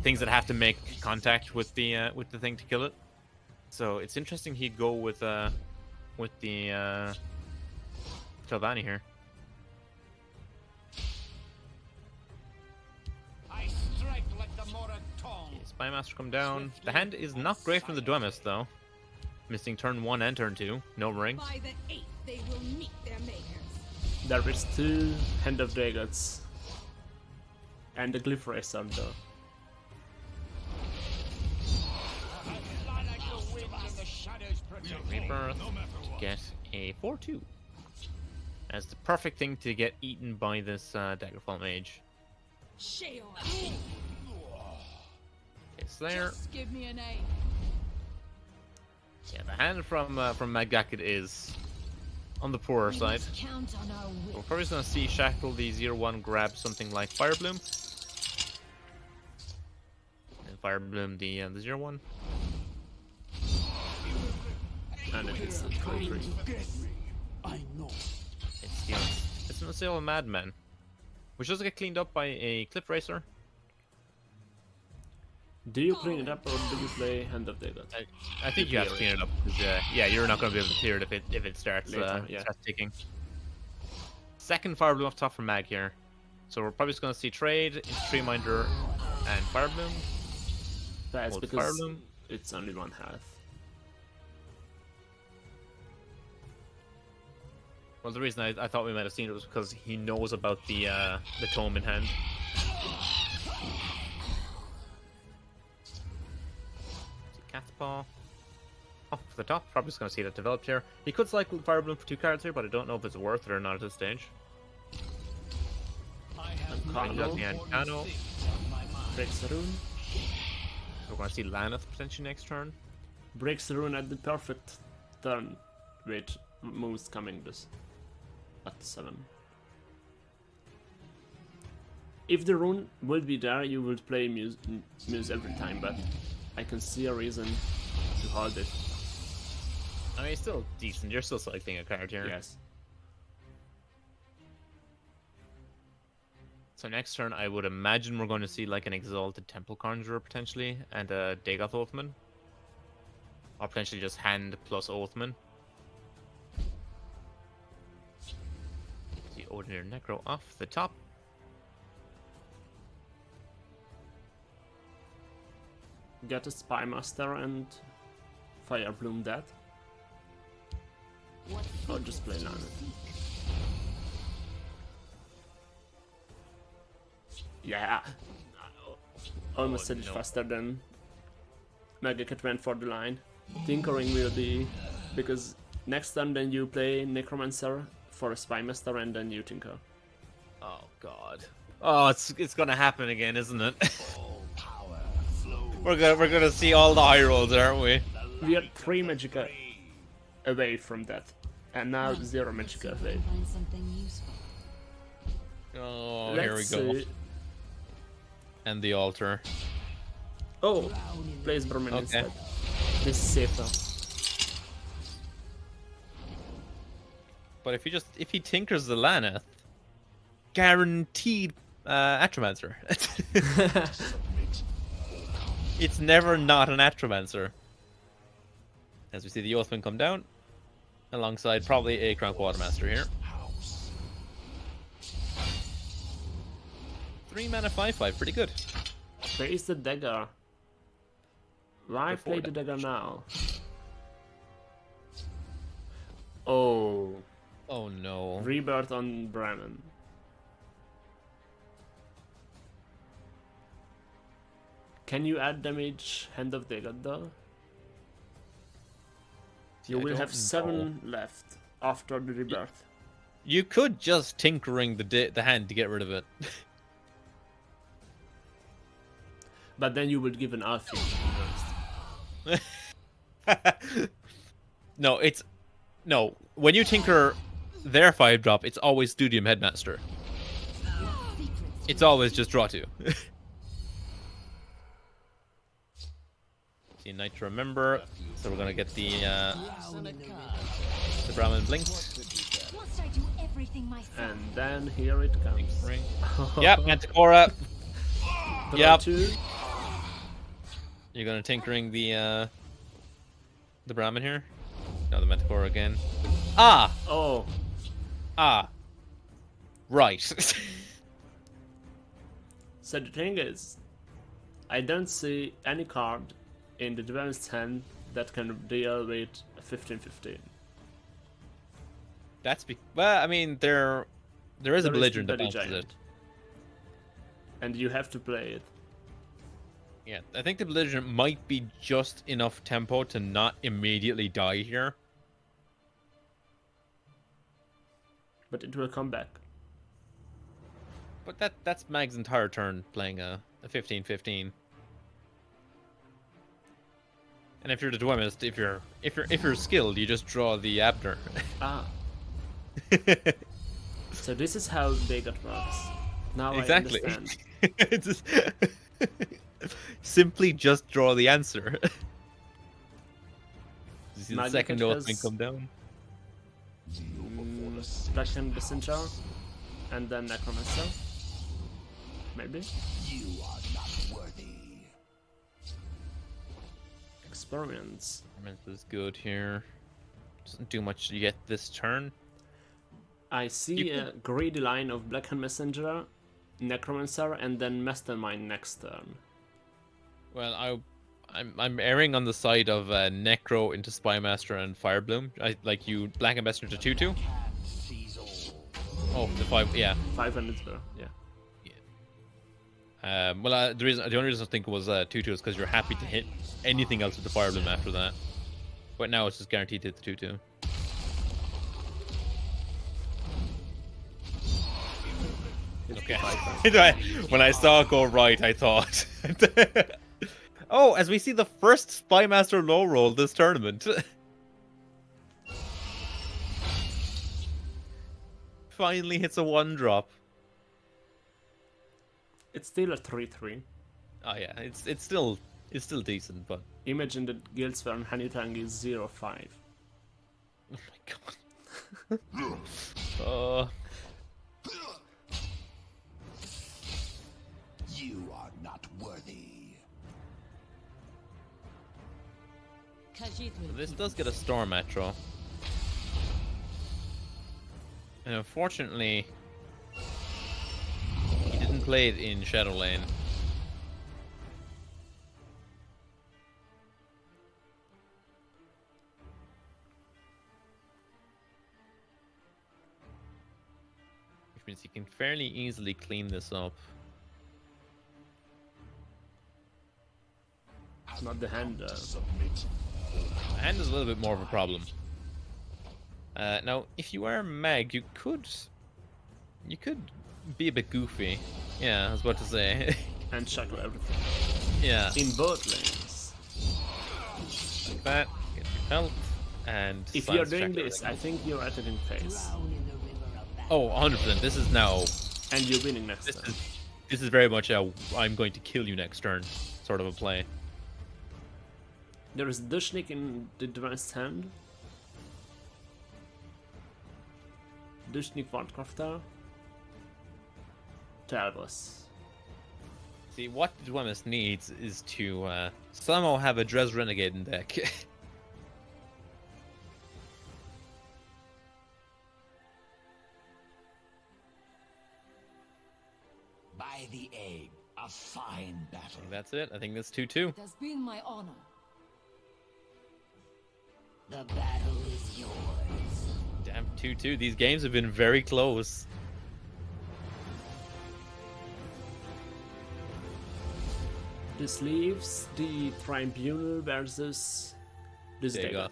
things that have to make contact with the thing to kill it. So it's interesting he'd go with the Telvanni here. I strike like the Moraton. Spymaster come down. The hand is not great from the Dwemis though. Missing turn 1 and turn 2. No ring. By the 8th, they will meet their makers. There is 2 Hand of Daggers. And the Glyph Racer though. Rebirth to get a 4-2. As the perfect thing to get eaten by this Daggerfall Mage. Sheol. Okay, Slayer. Just give me an A. Yeah, the hand from Magakit is on the poorer side. Count on our We're will. probably going to see Shackle, the 0-1, grab something like Fire Bloom. And Fire Bloom, the 0-1. And it is a 3-3. I know. It's an Assail Madman, which does get cleaned up by a Cliff Racer. Do you clean it up or do you play Hand of Daggers? I think you have to clean it up because yeah, you're not going to be able to clear it if it starts Later, yeah. starts ticking. Second Fire Bloom off top for Mag here, so we're probably just going to see trade into Tree Minder and Fire Bloom. That's Hold because Fire Bloom. it's only 1/2. Well, the reason I thought we might have seen it was because he knows about the tome in hand. Cat's Paw. Off the top, probably just going to see that developed here. He could cycle Fire Bloom for 2 cards here, but I don't know if it's worth it or not at this stage. Kano Kano. breaks the rune. We're going to see Laneth potentially next turn. Breaks the rune at the perfect turn with moves coming this at 7. If the rune would be there, you would play Muse every time, but I can see a reason to hold it. I mean, it's still decent. You're still selecting a card here. Yes. So next turn, I would imagine we're going to see like an Exalted Temple Conjurer potentially, and a Dagoth Oathman. Or potentially just Hand plus Oathman. The Ordinary Necro off the top. Get a Spy Master and Fire Bloom that. Or just play Lana. Yeah! Almost said it faster than Magaket went for the line. Tinkering will be... because next turn then you play Necromancer for a Spy Master and then you tinker. Oh god. Oh, it's gonna happen again, isn't it? All power flows. we're gonna see all the high rolls, aren't we? We are 3 Magicka away from that. And now 0 Magicka away. Find something useful. Oh, Let's here we go. see. And the altar. Oh! Plays Brahmin Okay. instead. This is safer. But if he tinkers the Lana, guaranteed Atromancer. Submit. It's never not an Atromancer. As we see the Oathman come down, alongside probably a Crown Quartermaster here. House. 3 mana 5/5, pretty good. Plays the dagger. Why Before play the that. dagger now? Oh. Oh no. Rebirth on Brahmin. Can you add damage Hand of Dagger though? You I will don't have 7 left after the rebirth. You could just tinkering the hand to get rid of it. But then you would give an Alfie. No. When you tinker their 5-drop, it's always Studium Headmaster. It's always just draw 2. See, Night to Remember. So we're gonna get the Brahmin Blink. Must I do everything myself? And then here it comes. Ring. Yep, Manticora. Draw Yep. 2. You're gonna tinkering the Brahmin here. No, the Manticora again. Ah! Oh. Right. So the thing is, I don't see any card in the devil's hand that can deal with 15-15. Well, I mean, there is a There is belligerent the that bounces Belligerent. it. And you have to play it. Yeah, I think the belligerent might be just enough tempo to not immediately die here. But it will come back. But that's Mag's entire turn playing a 15-15. And if you're the duelist, if you're skilled, you just draw the Abner. Ah. So this is how Dagot works. Now Exactly. I understand. It's just- Simply just draw the answer. You see the Magic second has- Oathman come down. Black and Messenger. And then Necromancer. Maybe. You are not worthy. Experiments. This is good here. Doesn't do much yet this turn. I see a greedy line of Black Hand Messenger, Necromancer, and then Mastermind next turn. Well, I'm erring on the side of Necro into Spymaster and Firebloom. I like you Black and Messenger to 2/2. Can seize all. Oh, the 5, yeah. 500 better, yeah. Well, the only reason I think it was 2/2 is because you're happy to hit anything else with the Firebloom after that. But now it's just guaranteed to hit the 2/2. Okay. When I saw it go right, I thought. Oh, as we see the first Spymaster low roll this tournament. Finally hits a 1-drop. It's still a 3-3. Oh yeah, it's still decent, but Imagine that Guildsworn Hanitang is 0-5. oh my god. Oh, You are not worthy. Khajiit will this keep does get a storm metro, and unfortunately, he didn't play it in Shadow Lane. Which means he can fairly easily clean this up. Not the hand. Submit. Hand is a little bit more of a problem. Now, if you are Meg, you could be a bit goofy. Yeah, I was about to say. And shackle everything. Yeah, In both lanes. like that. Get your health and. If silence you're doing check this, everything. I think you're at it in phase. drown in the river of battle. Oh, 100%. This is now. And you're winning next This turn. this is very much a I'm going to kill you next turn sort of a play. There is Dushnik in the advanced hand. Dushnik Wardcrafter. Talbos. See, what Dwemus needs is to somehow have a Dres Renegade in deck. By the aim, a fine battle. That's it. I think that's 2-2. It has been my honor. The battle is yours. Damn, 2-2. These games have been very close. This leaves the Tribunal versus this Dagoth. Dagoth.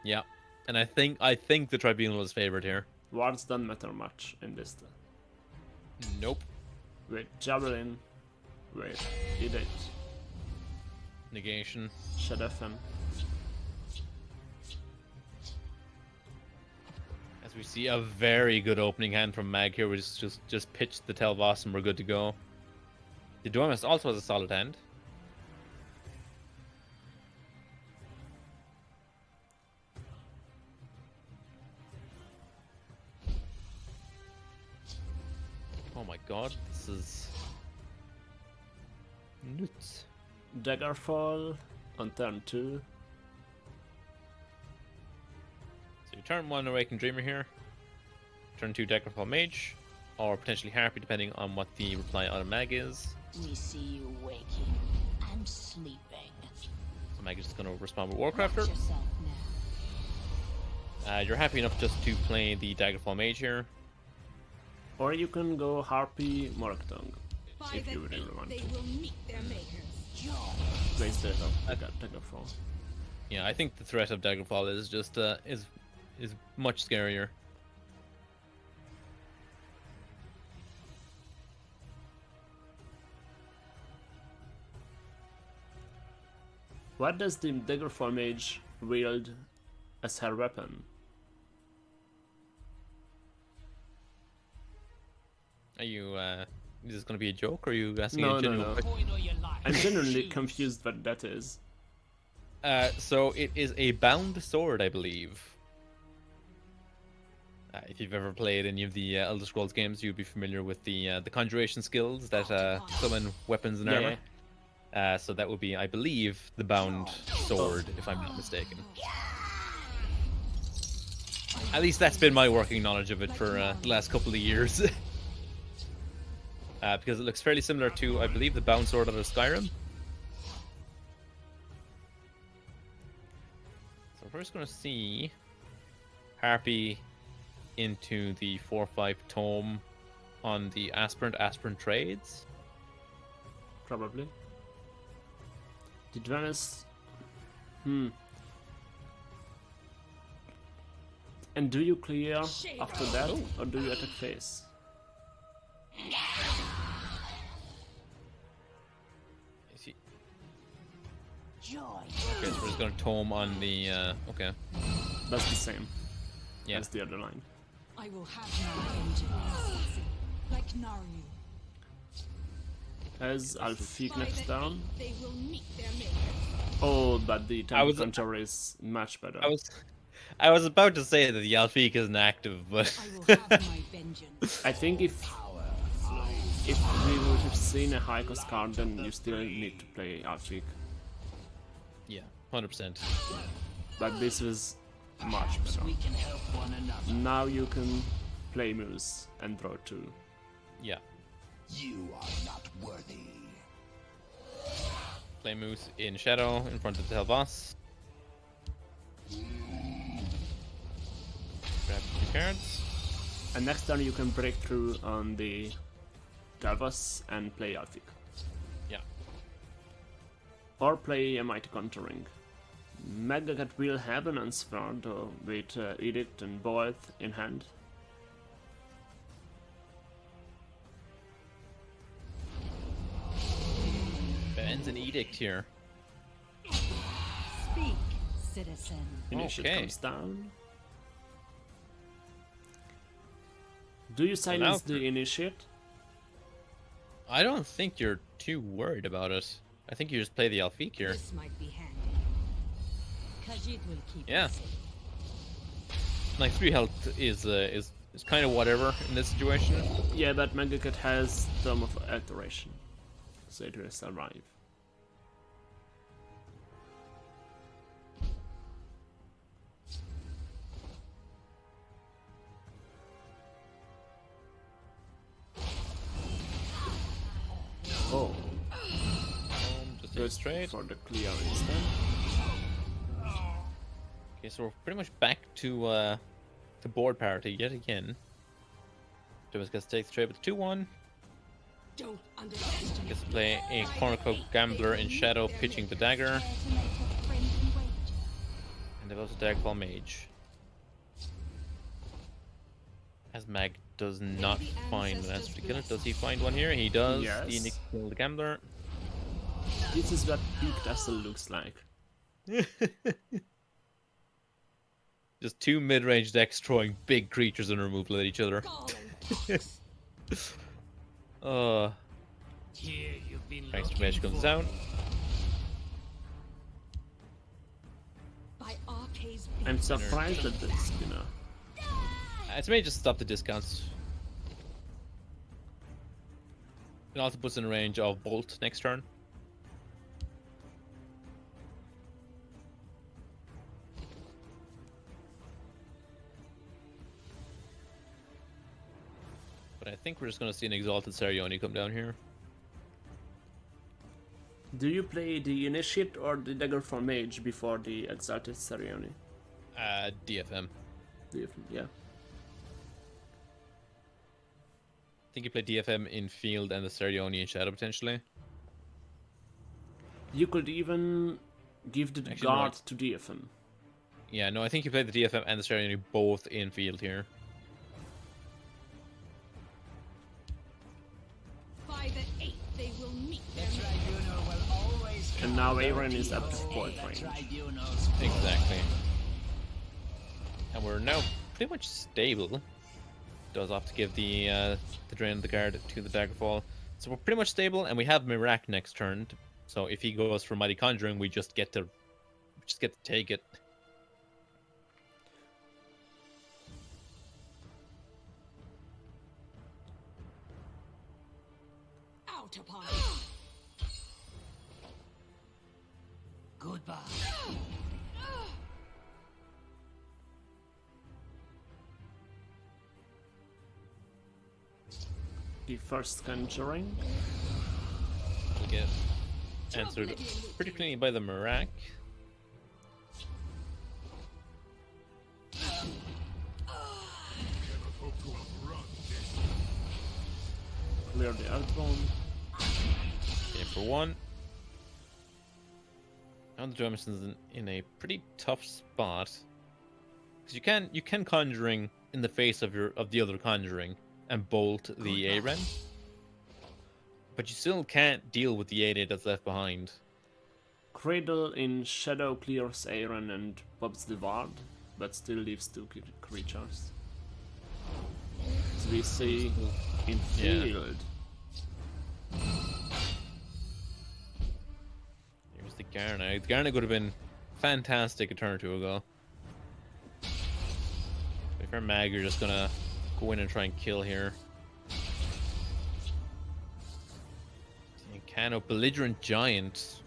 Yeah, and I think the Tribunal is favored here. Wards don't matter much in this. Nope. Wait, Javelin. Wait, Edict. Negation. Shadafan. As we see a very good opening hand from Mag here. We just pitched the Telvos and we're good to go. The Dormus also has a solid hand. Oh my god, this is nuts. Daggerfall on turn 2. So you turn 1 Awakened Dreamer here. Turn 2 Daggerfall Mage. Or potentially Harpy, depending on what the reply on Mag is. We see you waking and sleeping. So Mag is just going to respond with Warcrafter. Watch yourself now. You're happy enough just to play the Daggerfall Mage here. Or you can go Harpy Morgtung. By If the you really fate want they to. will meet their makers. Place Daggerfall. Yeah, I think the threat of Daggerfall is just is much scarier. What does the Daggerfall Mage wield as her weapon? Are you is this gonna be a joke or are you asking No, a genuine no. question? I'm genuinely confused what that is. So it is a bound sword, I believe. If you've ever played any of the Elder Scrolls games, you'd be familiar with the conjuration skills that summon weapons and armor. So that would be, I believe, the bound sword, if I'm not mistaken. At least that's been my working knowledge of it for the last couple of years. Because it looks fairly similar to, I believe, the bound sword out of Skyrim. So we're just going to see Harpy into the 4-5 tome on the Aspirant trades. Probably. Did Venice... And do you clear after that, or do you attack face? Is he... Joy. Okay, so we're just going to tome on the... okay. That's the same Yeah. as the other line. I will have no vengeance. Like Naru. has Alfik next down. They will meet their maker. Oh, but the tempo was- control is much better. I was about to say that the Alfik isn't active, but I will have my vengeance. I think if we would have seen a high cost card, then you still need to play Alfik. yeah, 100%. But this was much better. We can help one another. Now you can play Moose and draw 2. Yeah, You are not worthy. play Moose in Shadow in front of the Hell Boss. Grab 2 cards. And next turn you can break through on the Galvas and play Alfik. Yeah. Or play a Mighty Contouring. Megacat will have an Unsparred with Edict and Boeth in hand. Bans an Edict here. Speak, citizen. Initiate Okay. comes down. Do you now silence for- the Initiate? I don't think you're too worried about it. I think you just play the Alfik here. This might be handy. Khajiit will keep Yeah. us safe. Like 3 health is kind of whatever in this situation. Yeah, but Megacat has Tome of Alteration, so it will survive. Oh, Just good goes straight. for the clear instead. Okay, so we're pretty much back to board parity yet again. Thomas gets to take the trade with 2-1. Don't underestimate. Gets to play a Cornucopia Gambler in Shadow, pitching the dagger, Dare to make a friendly wager. and develops a Dagfall Mage. As Mag does not find an answer to kill it. Does he find one here? He does. Yes. The Nick kill the Gambler. This is what Peak Castle looks like. Just 2 mid-range decks throwing big creatures and removal at each other. Galling pox. Here you've been Transformation comes down. By Arcade's I'm blade. surprised at this spinner. It's may just stop the discounts. It also puts in range of Bolt next turn. But I think we're just going to see an Exalted Serioni come down here. Do you play the Initiate or the Dagger for Mage before the Exalted Serioni? DFM. Yeah. I think you play DFM in field and the Serioni in shadow potentially. You could even give the Actually, guard no. to DFM. Yeah, no, I think you play the DFM and the Serioni both in field here. By the 8th, they will meet The their maker. tribunal will always And now counter Aaron is up to appeals. point The range. tribunal's Exactly. And we're now pretty much stable. Does have to give the drain of the guard to the Daggerfall. So we're pretty much stable, and we have Mirac next turn. So if he goes for Mighty Conjuring, we just get to take it. Out upon it. goodbye. The first Conjuring. We'll get answered pretty cleanly by the Mirac. Clear the Outbound. Game for 1. Now the Jamison's in a pretty tough spot. Because you can Conjuring in the face of the other Conjuring and bolt the Aren. But you still can't deal with the 8/8 that's left behind. Cradle in Shadow clears Aaron and pops the Ward, but still leaves two creatures. So we see in Yeah. field. Garnet. Garnet could have been fantastic a turn or two ago. If you're Mag, you're just gonna go in and try and kill here. Cano, Belligerent Giant.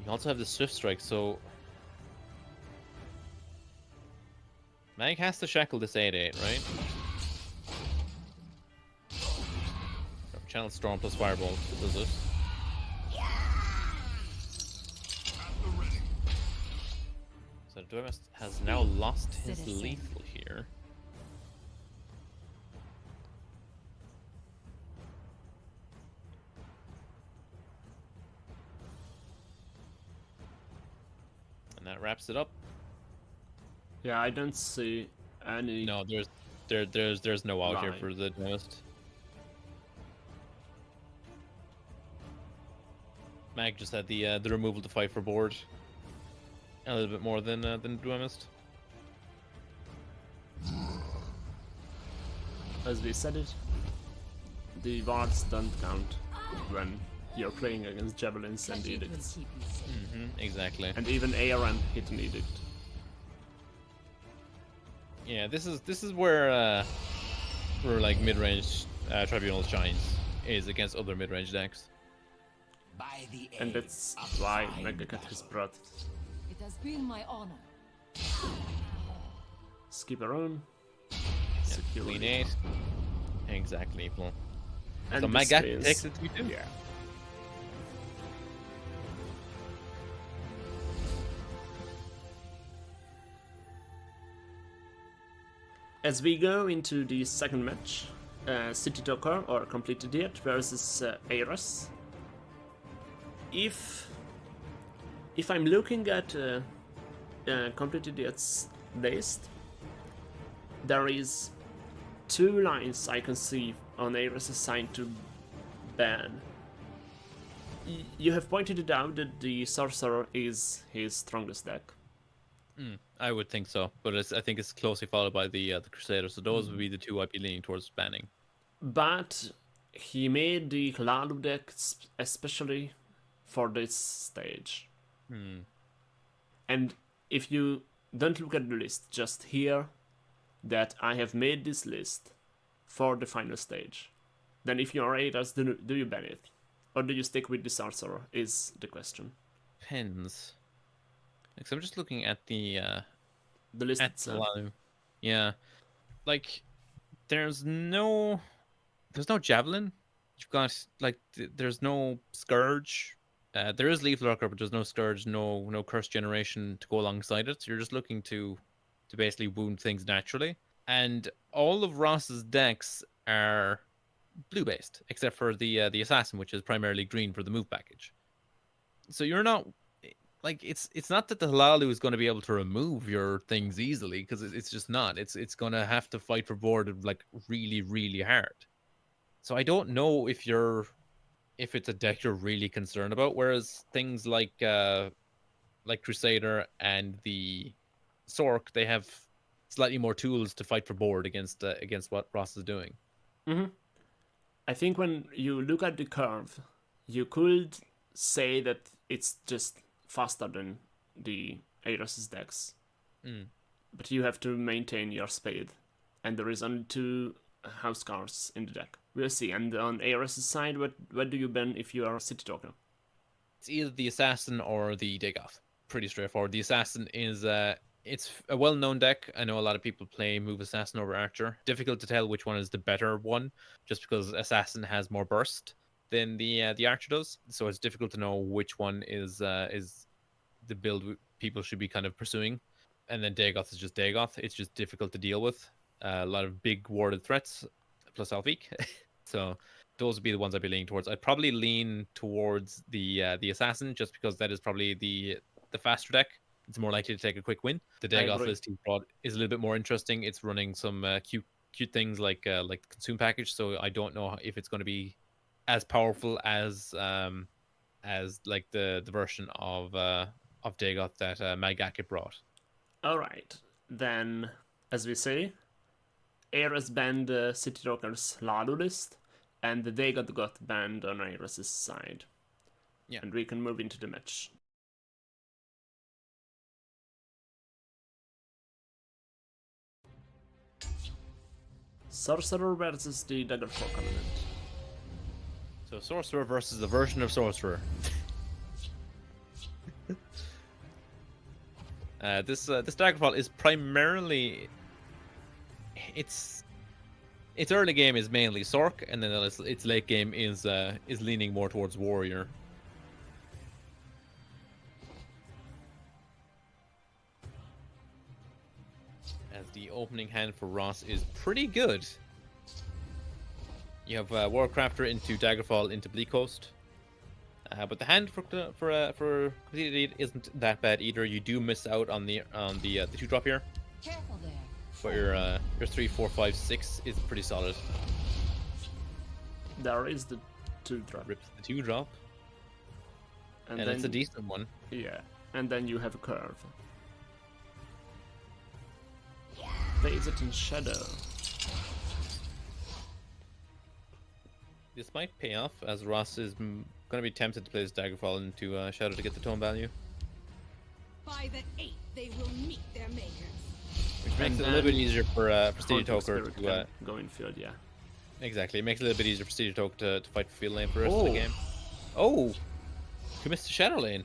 You also have the Swift Strike, so Mag has to shackle this 8-8, right? Channel Storm plus Fireball does this. So Duemas has now lost his Citizen. lethal here. And that wraps it up. Yeah, I don't see any. No, there's no out here Right. for the Duelist. Mag just had the removal to fight for board. A little bit more than Duemist. As we said it, the wards don't count when you're playing against javelins and That it will edicts, keep you safe. Exactly. and even ARM hit an edict. Yeah, this is where like mid-range Tribunal shines, is against other mid-range decks. By the And aid that's of why fine Megacat has battle. brought It has been my honor. Skipperon, Queen security, 8. Exactly, people. and So this Magat is- takes it 3-2. Yeah. As we go into the second match, City Talker or Complete Idiot versus Ares. If I'm looking at Complete Idiot's list, there is 2 lines I can see on Ares assigned to ban. You have pointed it out that the Sorcerer is his strongest deck. I would think so, but I think it's closely followed by the Crusader. So those would be the two I'd be leaning towards banning. But he made the Lalu deck especially for this stage. And if you don't look at the list, just hear that I have made this list for the final stage. Then if you are Ares, do you ban it? Or do you stick with the Sorcerer, is the question. Depends. Because I'm just looking at the The list at itself. Lalu. Yeah, like there's no javelin. You've got like there's no scourge. There is Leaf Lurker, but there's no scourge, no curse generation to go alongside it. So you're just looking to basically wound things naturally. And all of Ross's decks are blue based, except for the assassin, which is primarily green for the move package. So you're not like it's not that the Halalu is going to be able to remove your things easily, because it's just not. It's going to have to fight for board like really really hard. So I don't know if it's a deck you're really concerned about. Whereas things like Crusader and the Sork, they have slightly more tools to fight for board against what Ross is doing. I think when you look at the curve, you could say that it's just faster than the Ares' decks. But you have to maintain your spade. And there is only 2 house cards in the deck. We'll see. And on Ares' side, what do you ban if you are a City Talker? It's either the Assassin or the Dagoth. Pretty straightforward. The Assassin is it's a well-known deck. I know a lot of people play move Assassin over Archer. Difficult to tell which one is the better one, just because Assassin has more burst than the Archer does. So it's difficult to know which one is the build people should be kind of pursuing. And then Dagoth is just Dagoth. It's just difficult to deal with. A lot of big warded threats plus Alfiq. So those would be the ones I'd be leaning towards. I'd probably lean towards the Assassin, just because that is probably the faster deck. It's more likely to take a quick win. The Dagoth agree. list he brought is a little bit more interesting. It's running some cute things like the consume package. So I don't know if it's going to be as powerful as like the version of Dagoth that Magak brought. Alright. Then, as we say, Ares banned City Talker's Lalu list, and the Dagot got banned on Ares' side. Yeah. And we can move into the match. Sorcerer versus the Daggerfall Covenant. So Sorcerer versus a version of Sorcerer. This Daggerfall is primarily its early game is mainly Sorc, and then its late game is leaning more towards Warrior. As the opening hand for Ross is pretty good. You have Warcrafter into Daggerfall into Bleak Coast. But the hand for Complete Elite isn't that bad either. You do miss out on the 2-drop here. Careful there. But your 3, 4, 5, 6 is pretty solid. There is the 2-drop. Rips the 2-drop. And then, it's a decent one. Yeah, and then you have a curve. Place it in shadow. This might pay off, as Ross is going to be tempted to play his Daggerfall into Shadow to get the tome value. By the 8th, they will meet their makers. Which makes it a little bit easier for Prestige Toker to go in field, yeah. Exactly, it makes it a little bit easier for Prestige Toker to fight for field lane for the rest of Oh. the game. Oh! Who missed the Shadow lane?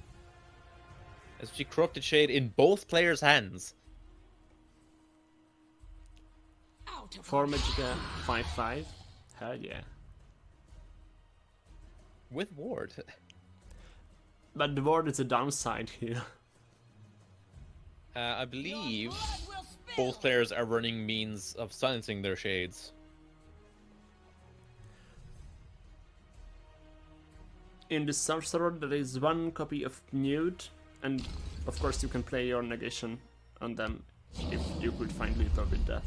As she Corrupted Shade in both players' hands. Out of 4 Magicka, 5/5. Hell yeah. With Ward. But the ward is a downside here. I believe blood will spill. both players are running means of silencing their shades. In the Sorcerer, there is 1 copy of Mute, and of course you can play your negation on them if you could find lethal with that.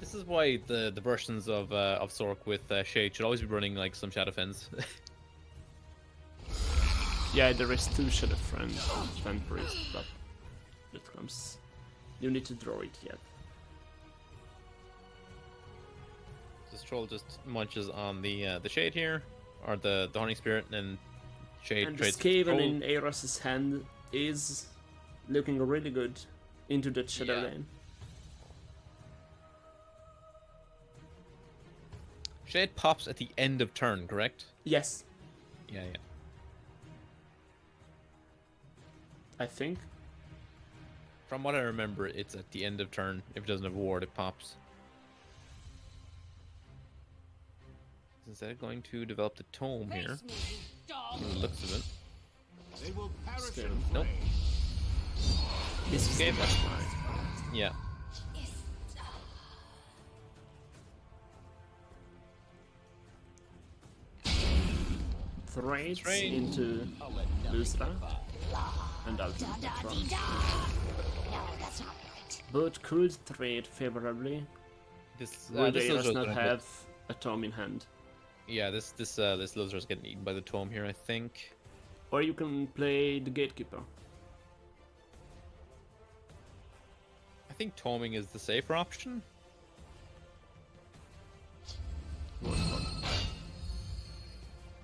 This is why the versions of Sorc with Shade should always be running like some Shadow Fens. Yeah, there is 2 Shadow Fan Priest, but it comes. You need to draw it yet. This troll just munches on the Shade here, or the Hunting Spirit, and Shade And the trades Skaven troll. in Eros' hand is looking really good into that Shadow Yeah. lane. Shade pops at the end of turn, correct? Yes, Yeah. I think. From what I remember, it's at the end of turn. If it doesn't have ward, it pops. Is that going to develop the tome here? Face me, you dog. From the looks of it. They will perish Still, in nope. flame. This is the Game. best part. Yeah. Trades Trade. into Lustra and ultimate control. Both could trade favorably. This Would this Eros Lizard's not gonna have a tome in hand? Yeah, this Lizard's getting eaten by the tome here, I think. Or you can play the Gatekeeper. I think toming is the safer option.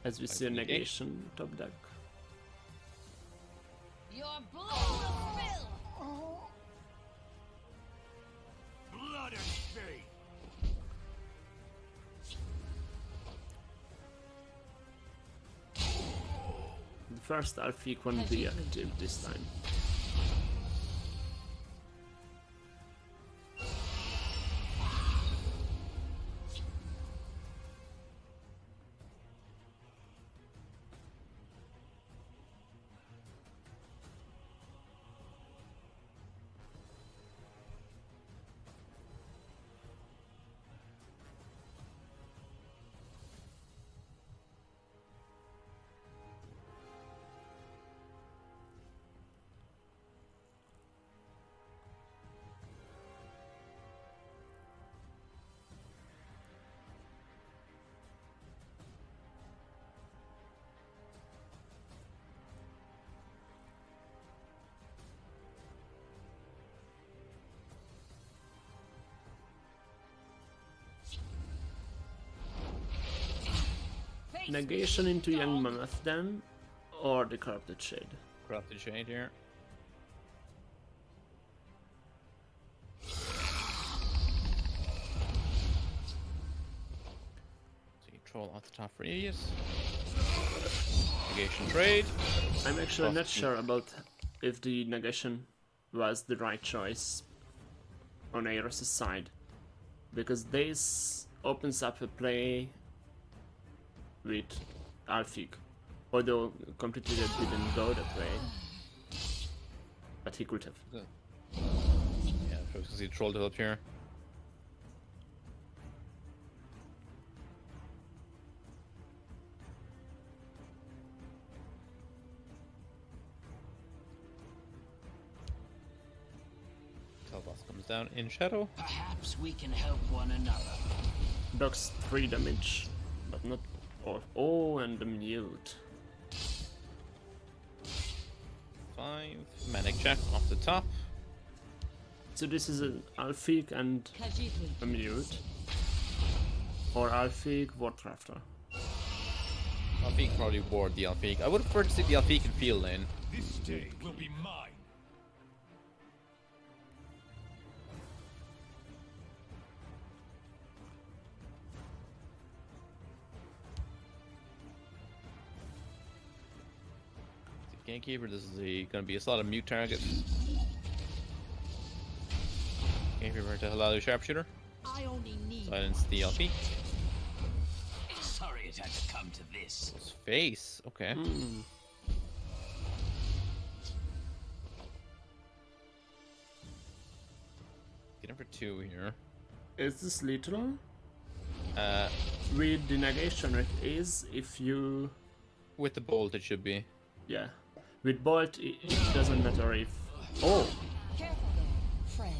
As we see a Negate. negation top deck. Your blood will spill. Blood and faith. The first Alfiq won't be active this time. Face Negation me, into you Young dog. Mammoth then, or the Corrupted Shade. Corrupted Shade here. control off the top for idiots. Negation trade. I'm actually not sure about if the negation was the right choice on Ares' side, because this opens up a play with Alfik, although completely didn't go that way, but he could have. Yeah, I was gonna see the troll develop here. Telboss comes down in shadow. Perhaps we can help one another. Docs 3 damage, but not all. Oh, and the mute. 5. Manic check off the top. So this is an Alfik and a mute, or Alfik Wardcrafter. Alfik probably ward the Alfik. I would have preferred to see the Alfik in field lane. This day will be mine. Gamekeeper, this is going to be a solid mute target. Gamekeeper to allow the sharpshooter. I only need Silence the Alfik. Sorry it had to come to this. His face, okay. Get him for 2 here. Is this literal? Uh, With the negation, it is if you. with the bolt, it should be. Yeah. With Bolt, it doesn't matter if. Oh! careful there, friend.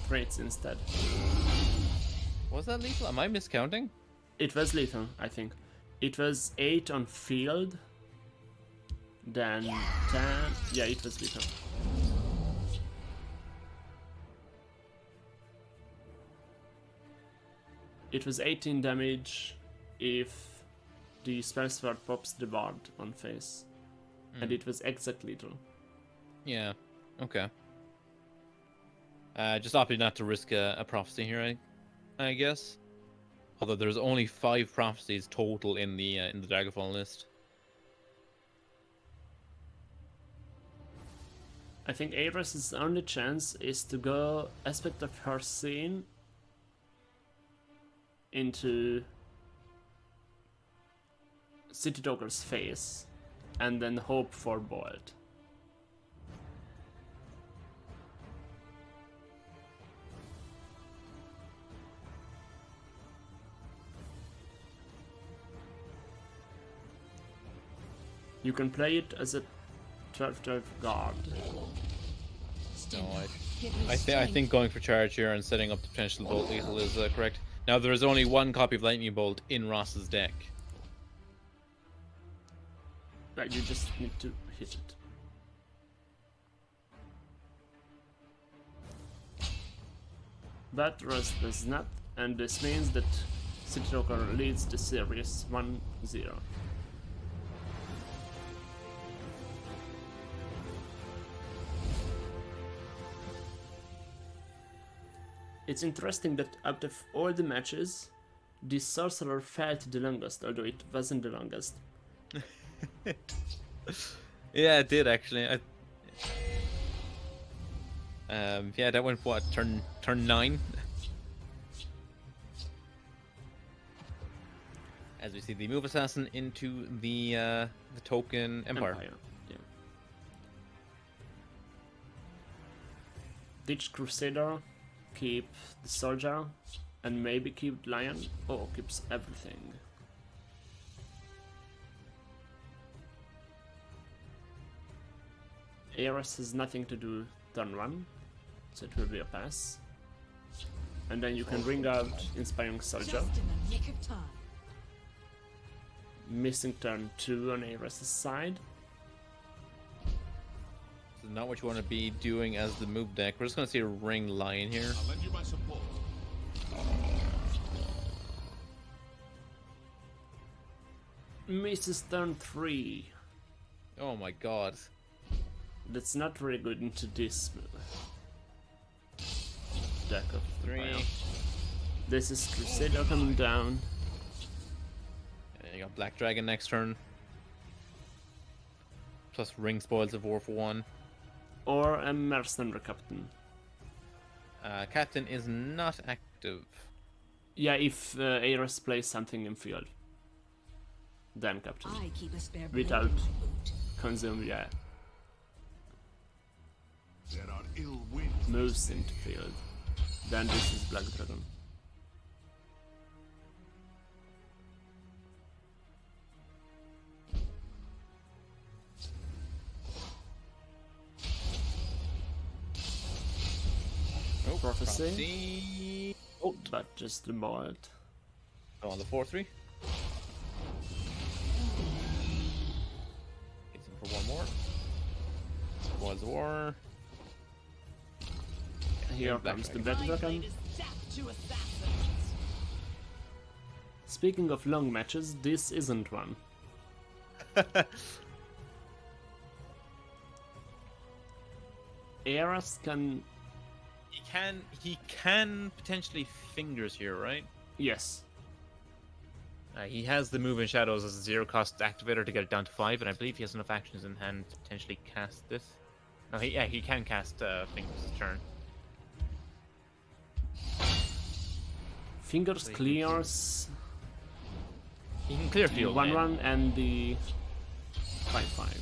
Traits instead. Was that lethal? Am I miscounting? It was lethal, I think. It was 8 on field. Then 10. Yeah, it was lethal. It was 18 damage if the spell sword pops the bard on face. And it was exact lethal. Yeah, okay. Just opted not to risk a prophecy here, I guess. Although there's only 5 prophecies total in the Daggerfall list. I think Ares' only chance is to go Aspect of Her Scene into City Talker's face and then hope for Bolt. You can play it as a 12/12 guard. No, I think going for charge here and setting up the potential bolt lethal is correct. Now there is only 1 copy of Lightning Bolt in Ross's deck. Right, you just need to hit it. But Ross does not, and this means that City Talker leads the series 1-0. It's interesting that out of all the matches, the Sorcerer felt the longest, although it wasn't the longest. Yeah, it did actually. Yeah, that went what, turn 9. As we see the move assassin into the token Empire. Yeah. Ditch Crusader, keep the soldier, and maybe keep Lion. Oh, keeps everything. Ares has nothing to do turn 1, so it will be a pass. And then you can bring out Inspiring Soldier. Just in the nick of time. Missing turn 2 on Ares' side. This is not what you want to be doing as the move deck. We're just going to see a ring lion here. I'll lend you my support. Misses turn 3. Oh my god. That's not very good into this deck of 3. Empire. This is Crusader coming down. you got Black Dragon next turn. Plus Ring Spoils of War for 1. Or a mercenary captain. Captain is not active. Yeah, if Ares plays something in field. Then captain. I keep a spare blade Without in my boot. consume, yeah. There are ill winds. Moves into field. Then this is Black Dragon. Oh, Prophecy. Oh, But just the bolt. on the 4-3. Gets him for 1 more. Spoils of War. Here Black comes the Dragon. Black Dragon. Death to assassins. Speaking of long matches, this isn't one. Ares can... He can potentially fingers here, right? Yes. He has the move in shadows as a 0-cost activator to get it down to 5, and I believe he has enough actions in hand to potentially cast this. No, he can cast fingers this turn. Fingers Wait, clears He can clear the field. 1-1 and the 5-5.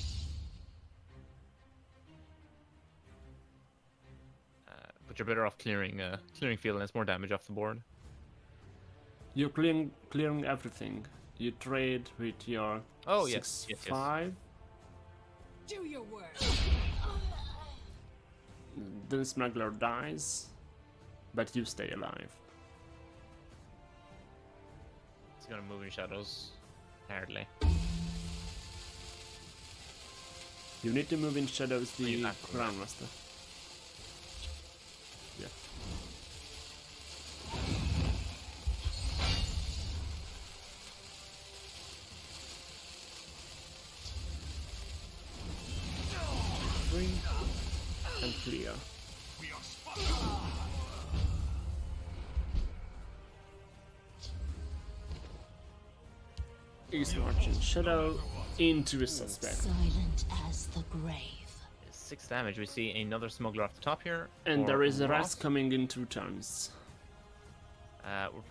But you're better off clearing field, and it's more damage off the board. You're clearing everything. You trade with your Oh, yes, 6-5. Do your work. The smuggler dies, but you stay alive. He's gonna move in shadows. Hardly. You need to move in shadows the you have to. Crown Master. Yeah. Three and clear. We are spotted. Is marching shadow into a suspect. Silent as the grave. 6 damage. We see another smuggler off the top here. And for there is a Ross. rest coming in 2 turns. We're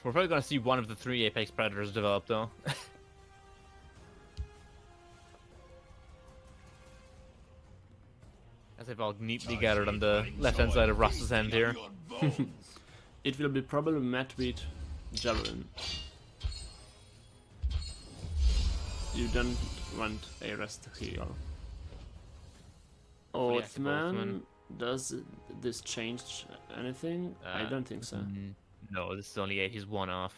probably going to see one of the 3 Apex Predators develop, though. As they've all neatly gathered on the left-hand side of Ross's end here. Your bones. It will be probably met with Javelin. You don't want a rest heal. Hopefully active Oathman, does this change anything? I don't think so. No, this is only 8. He's 1 off.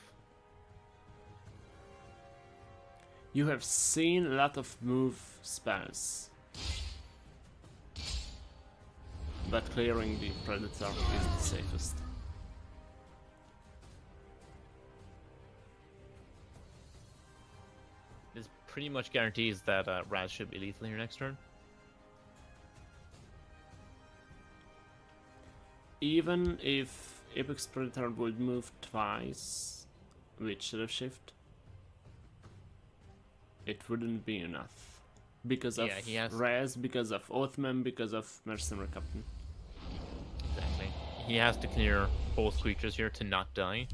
You have seen a lot of move spells. But clearing the Predator is the safest. This pretty much guarantees that Raz should be lethal here next turn. Even if Apex Predator would move twice with Shadow Shift, it wouldn't be enough. Because of Yeah, he has- Raz, because of Oathman, because of Mercenary Captain. Exactly. He has to clear both creatures here to not die.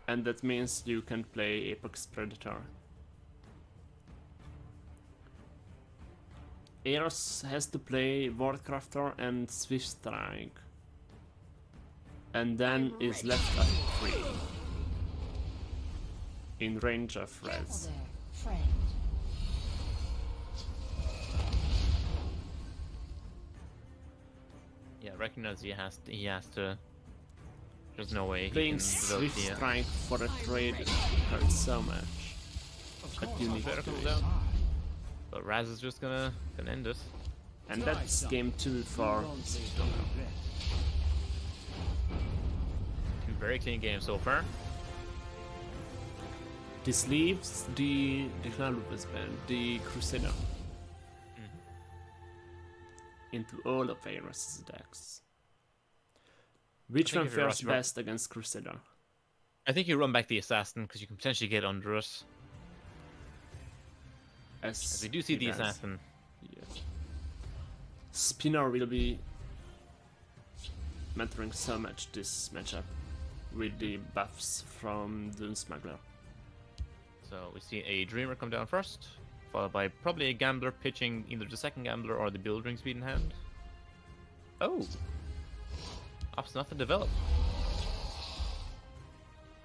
And that means you can play Apex Predator. Eros has to play Wardcrafter and Swift Strike. And then is left at 3. In range of Careful Raz. there, friend. Yeah, recognize he has to. There's no way he Playing can develop Swift the. Strike for a trade hurts so much. But you need to Better do comes it. out. But Raz is just gonna end it. And that's game 2 for Two very clean games so far. this leaves the Cloudwolf band, the Crusader. Into all of Eros' decks. Which I think one if you're fares Ross, best against Crusader? I think you run back the assassin because you can potentially get under it. As We do see he the does. assassin. Yeah. Spinner will be mattering so much this matchup with the buffs from Dune Smuggler. So we see a Dreamer come down first, followed by probably a Gambler pitching either the second Gambler or the Build Ring Speed in hand. Oh! Opts nothing develop.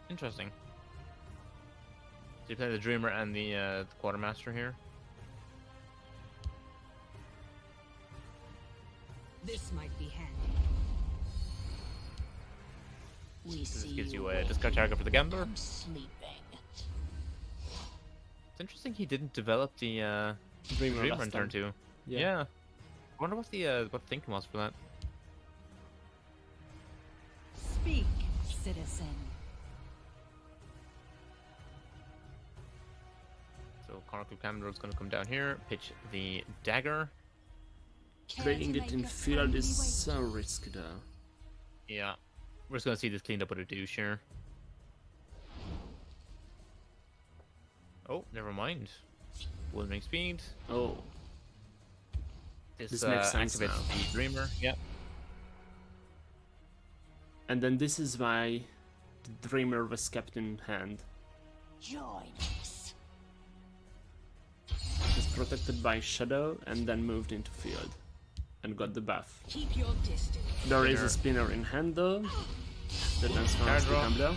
Interesting. So you play the Dreamer and the Quartermaster here. This might be handy. We This see gives you you a discard target for the Gambler. I'm sleeping. It's interesting he didn't develop the Dreamer Dreamer last in turn time. 2. Yeah. I wonder what the thinking was for that. Speak, citizen. So Chronicle Gambler is going to come down here, pitch the Dagger. Playing it in field is so risky though. Yeah. We're just going to see this cleaned up with a douche here. Oh, never mind. Build Ring Speed. Oh, This, This makes sense activates now. the Dreamer. Yeah. and then this is why the Dreamer was kept in hand. Join us. It's protected by Shadow and then moved into field. And got the buff. Keep your distance. There is Spinner. a spinner in hand though. That transforms Card the draw. Gambler.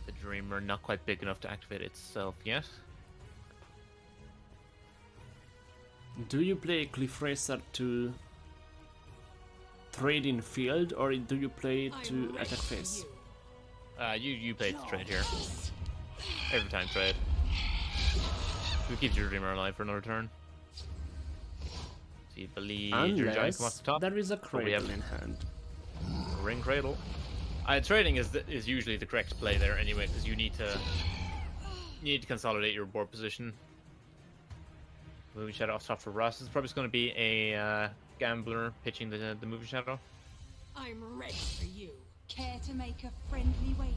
The Dreamer not quite big enough to activate itself yet. Do you play Cliff Racer to trade in field or do you play it to I'm ready attack for phase? You play the trade here. Every time trade. Who keeps your Dreamer alive for another turn? So you believe your giant come off the top? There is a we have- cradle in hand. Ring Cradle. Trading is usually the correct play there anyway, because you need to consolidate your board position. Moving Shadow off top for Ross. It's probably just going to be a Gambler pitching the Moving Shadow. I'm ready for you. Care to make a friendly wager?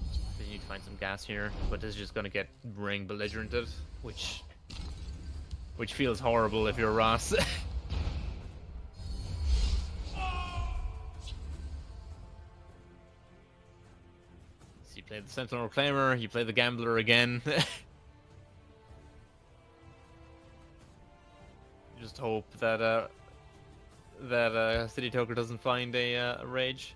You need to find some gas here, but this is just going to get Ring Belligerented, which feels horrible if you're Ross. So you play the Sentinel Reclaimer, you play the Gambler again. Just hope that City Toker doesn't find a Rage.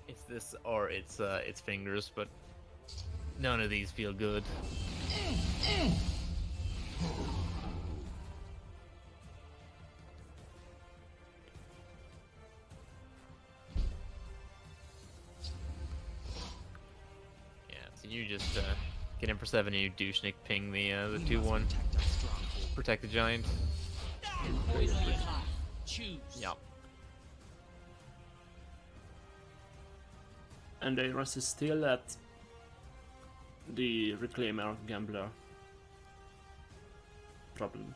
It's this or it's Fingers, but none of these feel good. Yeah, so you just get in for 7 and you douchenick ping the 2-1. Protect the giant. Choose. Yep. And Eros is still at the Reclaimer Gambler problem.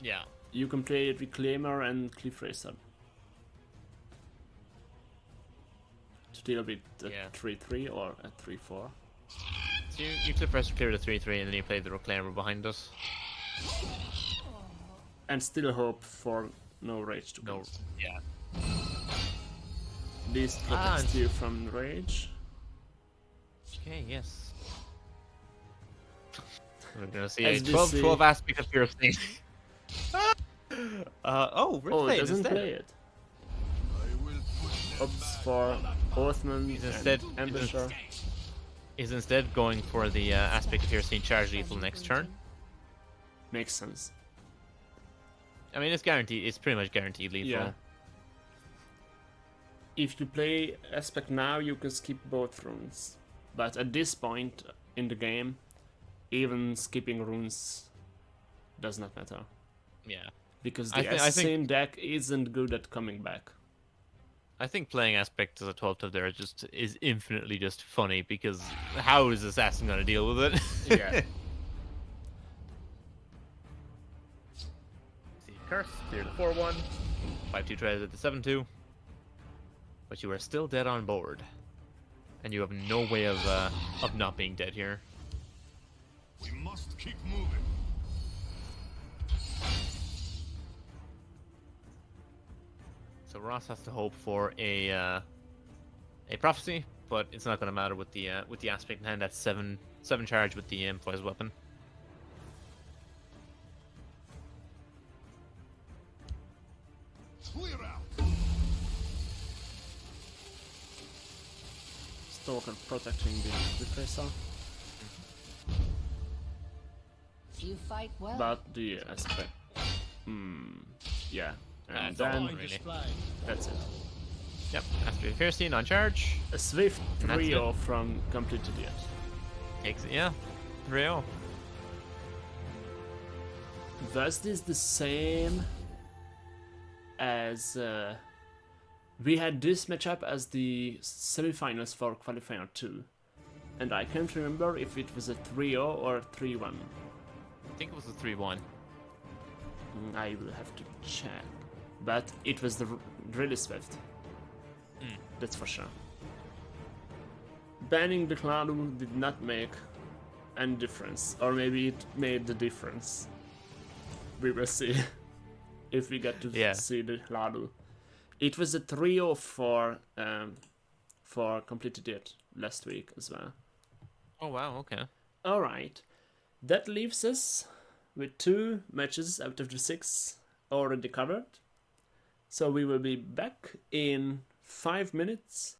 Yeah. You can play Reclaimer and Cliff Racer to deal with a Yeah. 3-3 or a 3-4. So you clip first clear the 3-3 and then you play the Reclaimer behind us. And still hope for no rage to No. come. Yeah. This protects you from rage. Okay, yes. We're gonna see As a we 12 see- aspect of Pyrrhus. Oh, we're Oh, it playing doesn't instead. play it. I will put them Oops for Oathman He's and instead- Ambusher. Is instead going for the aspect of Pyrrhus charge lethal next turn. Makes sense. I mean, it's guaranteed. It's pretty much guaranteed lethal. Yeah. If you play Aspect now, you can skip both runes. But at this point in the game, even skipping runes does not matter. Yeah. Because I the thi- I think- assassin deck isn't good at coming back. I think playing aspect as a 12 there is infinitely just funny because how is Assassin gonna deal with it? Yeah. See, curse, clear the 4-1, 5-2 tries at the 7-2. but you are still dead on board, and you have no way of not being dead here. We must keep moving. So Ross has to hope for a prophecy, but it's not going to matter with the aspect in hand. That's seven charge with the improvised weapon. Clear out. Stalker protecting the repressor, You fight well. but the aspect. Yeah, and That's all, then really. that's it. Yep, aspect of fiercely, non-charge. A swift And that's 3-0 from completed yet. Takes it, yeah. 3-0. Was this the same as we had this matchup as the semifinals for qualifier 2, and I can't remember if it was a 3-0 or a 3-1. I think it was a 3-1. I will have to check, but it was really swift. That's for sure. Banning the Cladu did not make any difference, or maybe it made the difference. We will see if we get to see the Cladu. It was a 3-0 for completed it last week as well. Oh wow, okay. All right, that leaves us with 2 matches out of the 6 already covered. So we will be back in 5 minutes.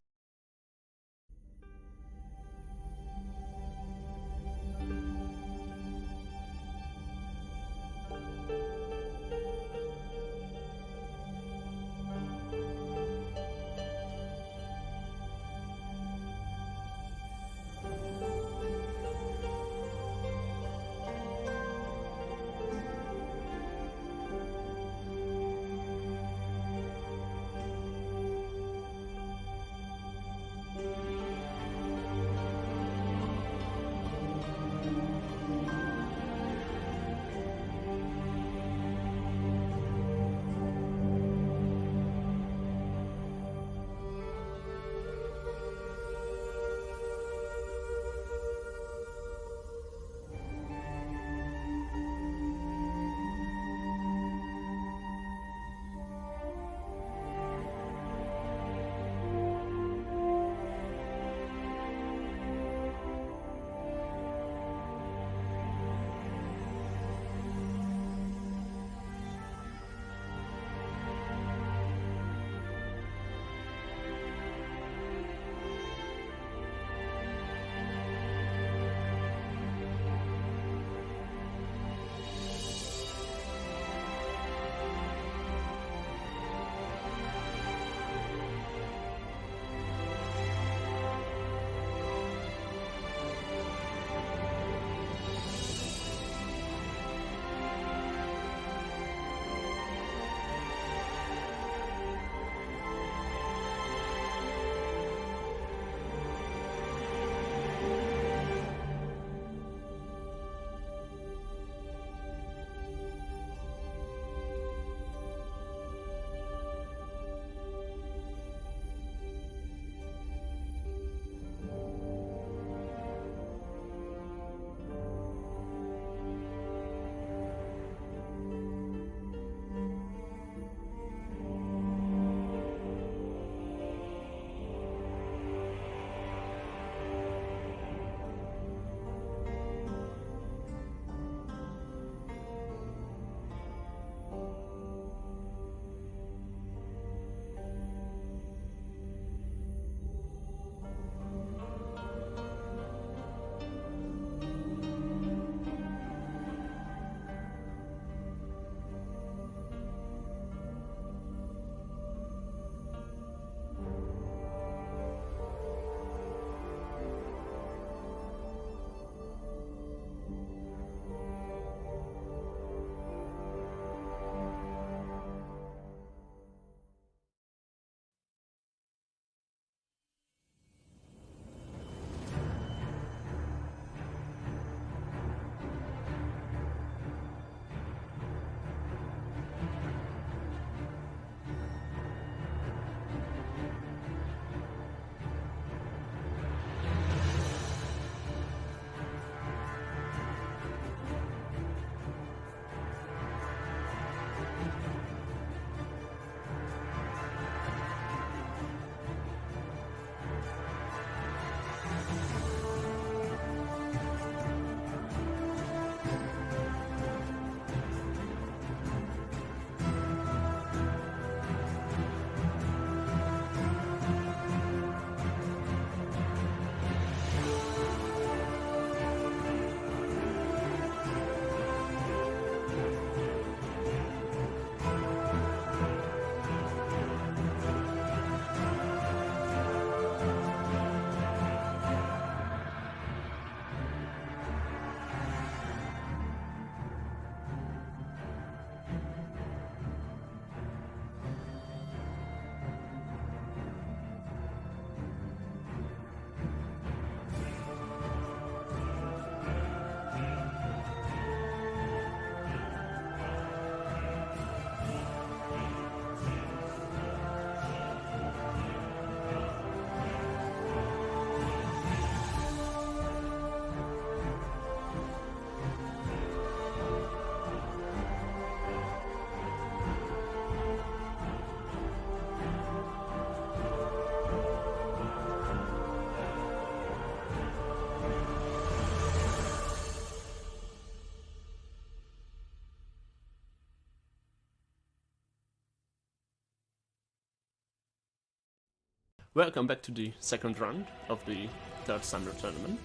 Welcome back to the second round of the third summer tournament.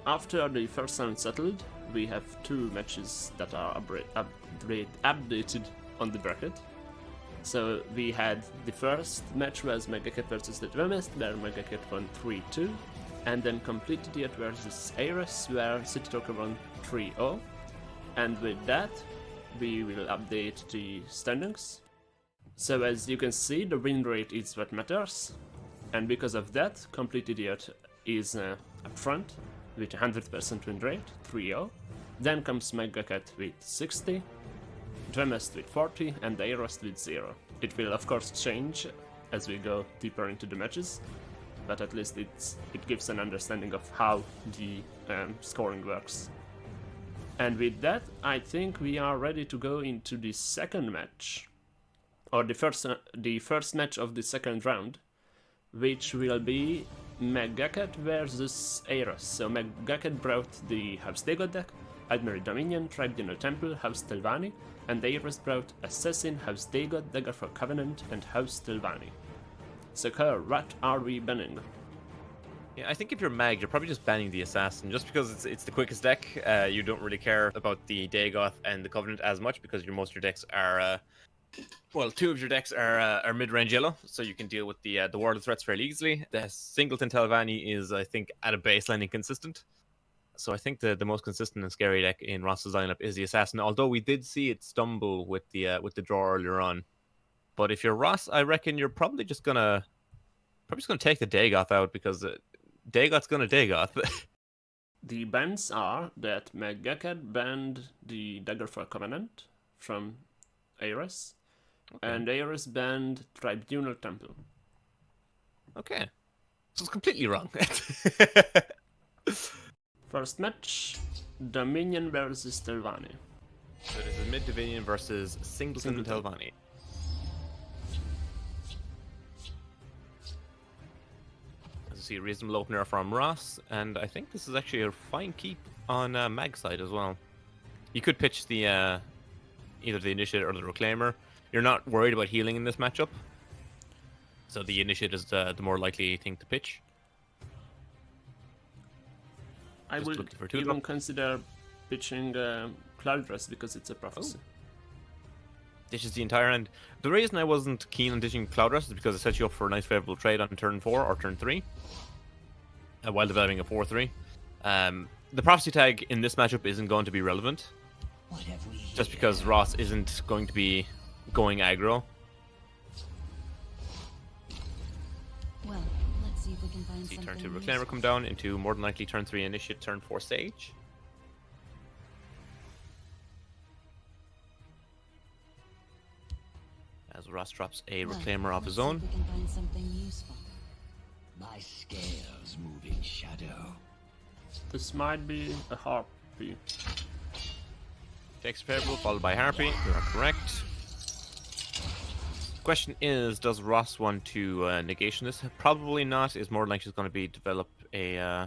After the first round settled, we have two matches that are updated on the bracket. So we had the first match was Megacat versus the Drumest, where Megacat won 3-2, and then Complete Idiot versus Ares, where City Talker won 3-0. And with that, we will update the standings. So as you can see, the win rate is what matters, and because of that, Complete Idiot is up front with 100% win rate, 3-0. Then comes Megacat with 60, Dremest with 40, and Aerost with 0. It will of course change as we go deeper into the matches, but at least it gives an understanding of how the scoring works. And with that, I think we are ready to go into the second match. Or the first match of the second round, which will be Megacat versus Aeros. So Megacat brought the House Dagon deck, Admiral Dominion, Tribunal Temple, House Telvanni, and Aeros brought Assassin, House Dagon, Dagger for Covenant, and House Telvanni. So Kerr, what are we banning? Yeah, I think if you're Mag, you're probably just banning the Assassin, just because it's the quickest deck. You don't really care about the Dagoth and the Covenant as much, because most of your decks are... well, two of your decks are mid-range yellow, so you can deal with the warded threats fairly easily. The Singleton Telvanni is, I think, at a baseline inconsistent. So I think the most consistent and scary deck in Ross's lineup is the Assassin, although we did see it stumble with the draw earlier on. But if you're Ross, I reckon you're probably just gonna take the Dagoth out, because Dagoth's gonna Dagoth. The bans are that Megacat banned the Dagger for Covenant from Ares, and Ares banned Tribunal Temple. Okay. So it's completely wrong. First match, Dominion versus Telvanni. So this is Mid-Dominion versus Singleton Telvanni. As you see, a reasonable opener from Ross, and I think this is actually a fine keep on Mag's side as well. You could pitch the either the Initiate or the Reclaimer. You're not worried about healing in this matchup, so the Initiate is the more likely thing to pitch. I Just would looking for two even drop. consider pitching Cloudress because it's a prophecy. Dishes the entire end. The reason I wasn't keen on ditching Cloudress is because it sets you up for a nice favorable trade on turn 4 or turn 3, while developing a 4-3. The prophecy tag in this matchup isn't going to be relevant, just because Ross isn't going to be going aggro. Well, let's see if we can find See something turn 2 Reclaimer useful. come down into more than likely turn 3 Initiate, turn 4 Sage. As Ross drops a Well, Reclaimer off let's his see if own. we can find something useful. My scales move in shadow. This might be a Harpy. Takes favorable, followed by Harpy. You are correct. Question is, does Ross want to negation this? Probably not. Is more likely going to be develop a...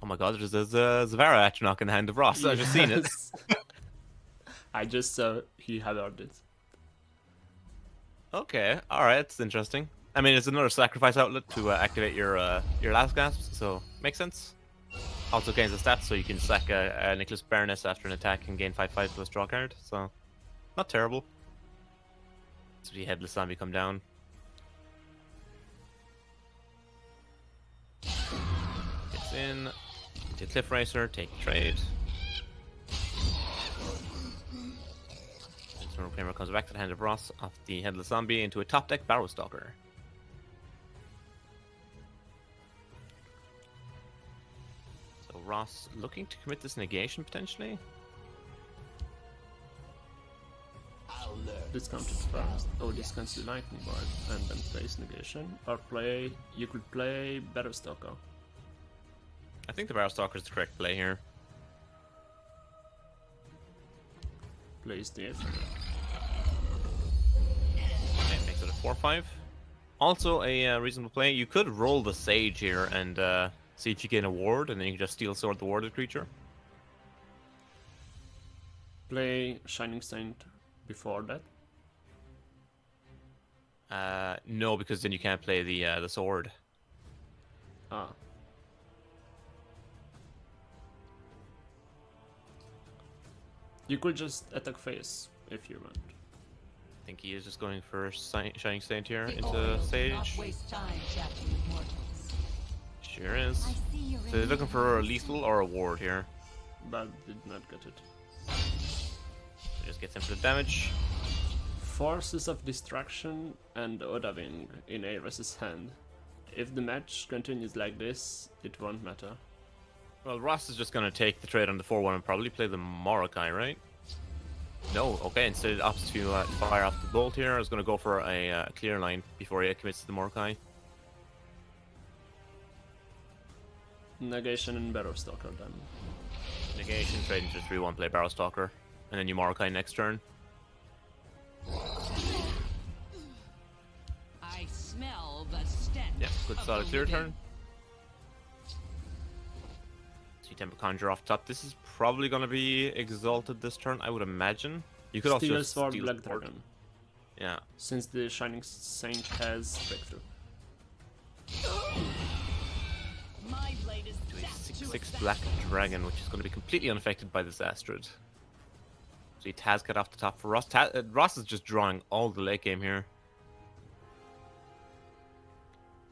Oh my god, there's a Zavara Atronach in the hand of Ross. I've just seen it. Yes. I just saw he had heard it. Okay, alright, that's interesting. I mean, it's another sacrifice outlet to activate your last gasps, so makes sense. Also gains the stats, so you can sack a Nicholas Baroness after an attack and gain 5/5 plus draw card, so not terrible. So we Headless Zombie come down. Gets in, into Cliff Racer, take the trade. So Reclaimer comes back to the hand of Ross off the Headless Zombie into a top deck Barrow Stalker. So Ross looking to commit this negation potentially. I'll learn. Discounted first. Oh, discounts the Lightning Bolt and then plays negation. Or you could play Battlestalker. I think the Barrow Stalker is the correct play here. Plays the F. Okay, makes it a 4/5. Also a reasonable play. You could roll the Sage here and see if you get a ward, and then you can just Steel Sword the warded creature. Play Shining Saint before that. No, because then you can't play the sword. Ah. You could just attack face if you want. I think he is just going for Shining Saint here The into Orioles do not stage. waste time chatting with mortals. Sure is. I see you're So they're looking for a lethal or a ward here. But did not get it. So just gets him for the damage. Forces of Destruction and Odahwing in Ares' hand. If the match continues like this, it won't matter. Well, Ross is just going to take the trade on the 4-1 and probably play the Morokai, right? No, okay, instead it opts to fire off the bolt here. I was going to go for a clear line before he commits to the Morokai. Negation and Barrowstalker then. Negation, trade into 3-1, play Barrowstalker. And then you Morokai next turn. I smell the stench. Yeah, good of solid the clear living. turn. See Temper Conjure off top. This is probably going to be Exalted this turn, I would imagine. You could also Steel just Sword, Steel Black Sword. Dragon. Yeah. Since the Shining Saint has breakthrough. My blade is To a death to 6/6 assassin. Black Dragon, which is going to be completely unaffected by this Astrid. So he Tazcat off the top for Ross. Ross is just drawing all the late game here.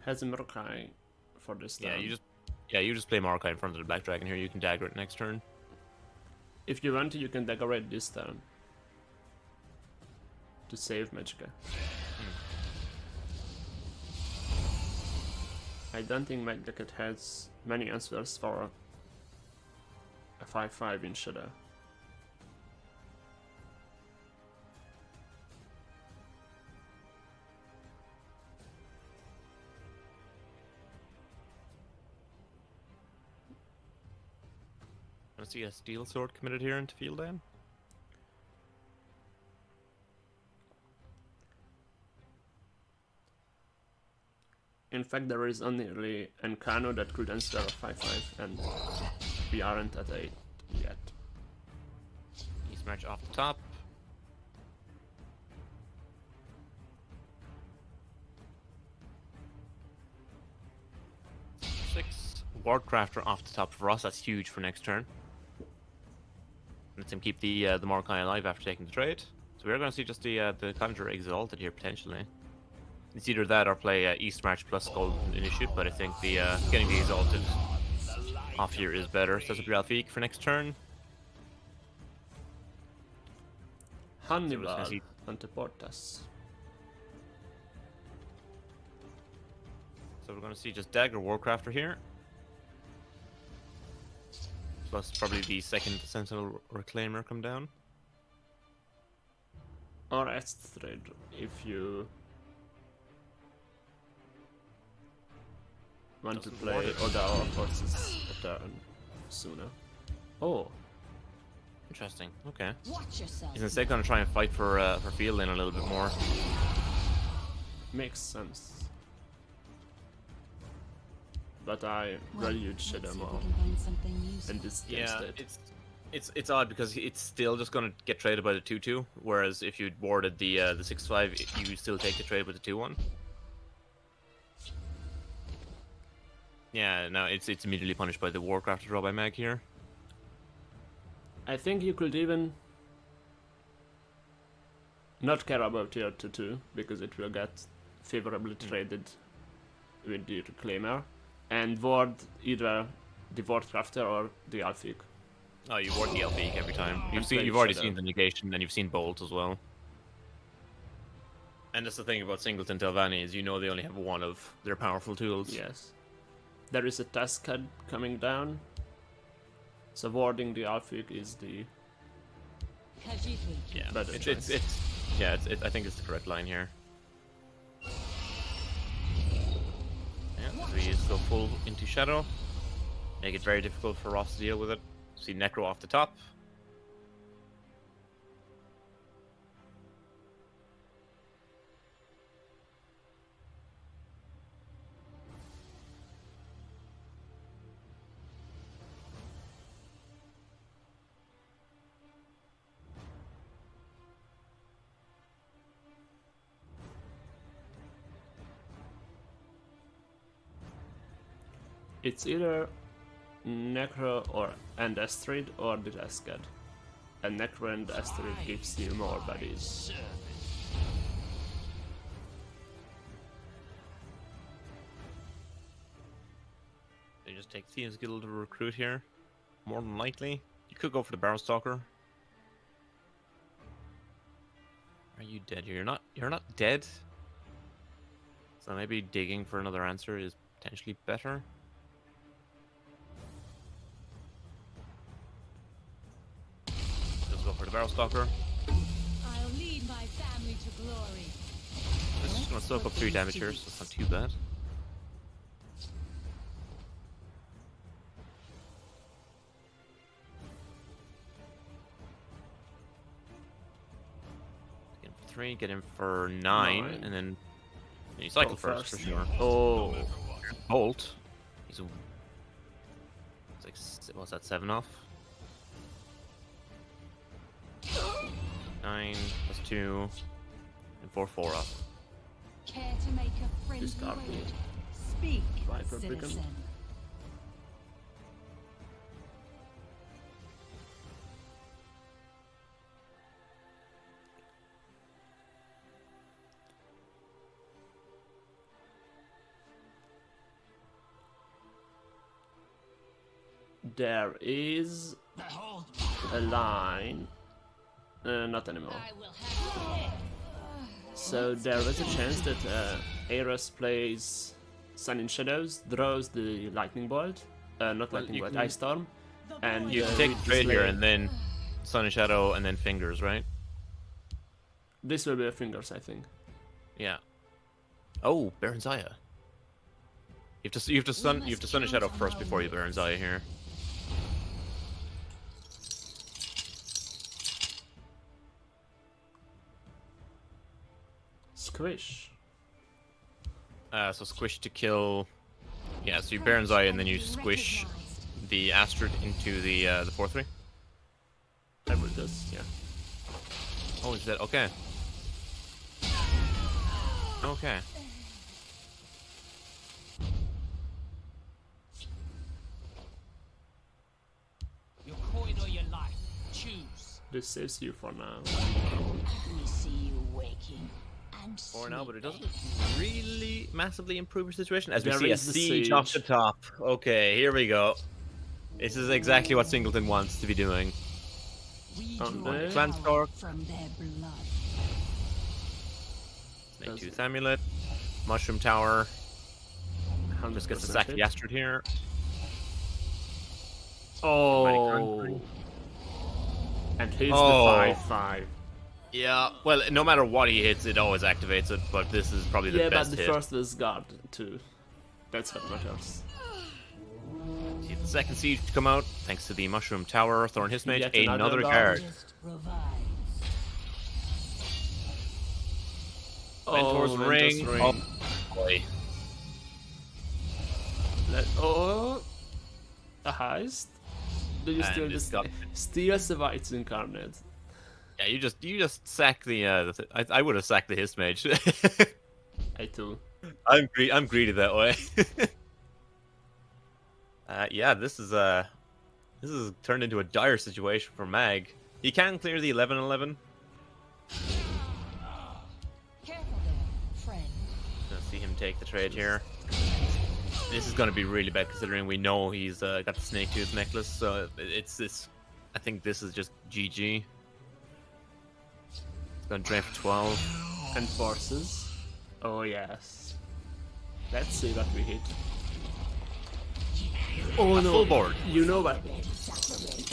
Has a Morokai for this turn. You just play Morokai in front of the Black Dragon here. You can dagger it next turn. If you want to, you can dagger it this turn. To save Magicka. I don't think Magicka has many answers for a 5/5 in Shadow. Want to see a Steel Sword committed here into field end? In fact, there is only Encano that could answer a 5/5, and we aren't at 8 yet. East March off the top. Six. Wardcrafter off the top for us. That's huge for next turn. Lets him keep the Morokai alive after taking the trade. So we're going to see just the Conjurer Exalted here potentially. It's either that or play East March plus Golden Initiate, but I think the getting the Exalted off here is better. So that's a Bralfik for next turn. Hannibal see- Anteportas. So we're going to see just Dagger Warcrafter here. Plus probably the second Sentinel Reclaimer come down. Or Astrid if you want to Doesn't play want it. Odawa forces a turn sooner. Oh, Interesting. Okay. Watch yourself. He's instead going to try and fight for field lane a little bit more. makes sense. But I Well, valued let's Shadow see if more we can find something useful. in this Yeah, state. it's odd because it's still just going to get traded by the 2/2, whereas if you'd warded the 6/5, you still take the trade with the 2/1. Yeah, no, it's immediately punished by the Warcraft draw by Mag here. I think you could even not care about tier 2 because it will get favorably traded with the Reclaimer and ward either the Wardcrafter or the Alphic. Oh, you ward the Elfique every time. And play You've already Shadow. seen the negation, and you've seen Bolt as well. And that's the thing about Singleton Telvanni is you know they only have one of their powerful tools. Yes. There is a Taskad coming down. So warding the Alphic is the Khajiit will keep Yeah, better choice. I think it's the correct line here. Yeah, so he is go full into Shadow. Make it very difficult for Ross to deal with it. See Necro off the top. It's either Necro and Astrid or the Cascade. And Necro and Astrid gives you more bodies. They just take Thieves Guild to recruit here. More than likely. You could go for the Barrow Stalker. Are you dead here? You're not dead. So maybe digging for another answer is potentially better. Let's go for the Barrow Stalker. I'll lead my family to glory. This is gonna soak up 3 damage here, so it's not too bad. Get him for 3, get him for 9, and then you cycle first for sure. Oh, Bolt. It's like, what's that, 7 off? 9 plus 2 and 4 off. Care to make a friendly Discard wager? me. Speak, Viper Brigand. citizen. there is Behold, a line. Not anymore. I will have it. So there is a chance that Ares plays Sun in Shadows, draws the Lightning Bolt, not Well, Lightning you Bolt, can- Ice Storm, and You can take with the trade here Slayer- and then Sun and Shadow and then Fingers, right? This will be a Fingers, I think. Yeah. Oh, Baron Zaya. You have to Sun and Shadow first before you Baron Zaya here. Squish. So squish to kill. Yeah, so you Baron Zaya and then you squish the Astrid into the 4/3. I will just, yeah. Oh, is that okay? Okay. your coin or your life. Choose. This saves you for now. We see you waking and For now, but it doesn't sleeping. really massively improve your situation. As we There see a is the siege off the siege. top. Okay, here we go. This is exactly what Singleton wants to be doing. We On draw the- Clan power Stark. from their blood. Snake Tooth Amulet, Mushroom Tower. Just gets to 100% sack the hit. Astrid here. Oh. And here's Oh. the 5/5. Yeah, well, no matter what he hits, it always activates it, but this is probably the Yeah, but best the hit. first was guard too. That's what matters. See the second siege to come out, thanks to the Mushroom Tower, Thorn His Mage, Yet another another card. Just revives. Mentor's Mentor's Ring. Ring. Oh, boy. Oh, a heist? Do you And still it's just got- steal the Whites Incarnate? Yeah, you just sack the. I would have sacked the His Mage. I too. I'm greedy that way. Yeah, this is turned into a dire situation for Mag. He can clear the 11/11. Careful there, friend. Gonna see him take the trade here. This is gonna be really bad considering we know he's got the Snake Tooth necklace. So it's this. I think this is just GG. It's gonna drain for 12. And forces. Oh yes. Let's see what we hit. Oh A no! full board. You know what?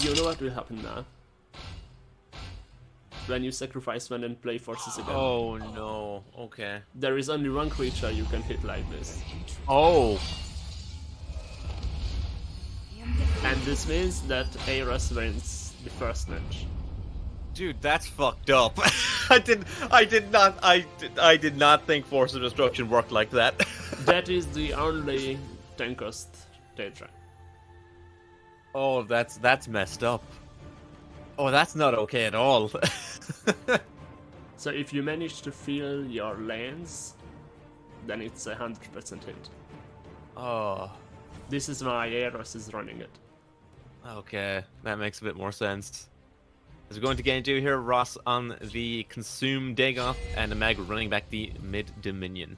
You know what will happen now. When you sacrifice one and play forces again. Oh no. Okay. There is only one creature you can hit like this. Oh. And this means that Ares wins the first match. Dude, that's fucked up. I did not think Force of Destruction worked like that. That is the only tankest Tetra. Oh, that's messed up. Oh, that's not okay at all. So if you manage to fill your lands, then it's 100% hit. Oh. This is why Eros is running it. Okay, that makes a bit more sense. As we're going to get into here, Ross on the Consume Dagoth and the Mag running back the mid Dominion.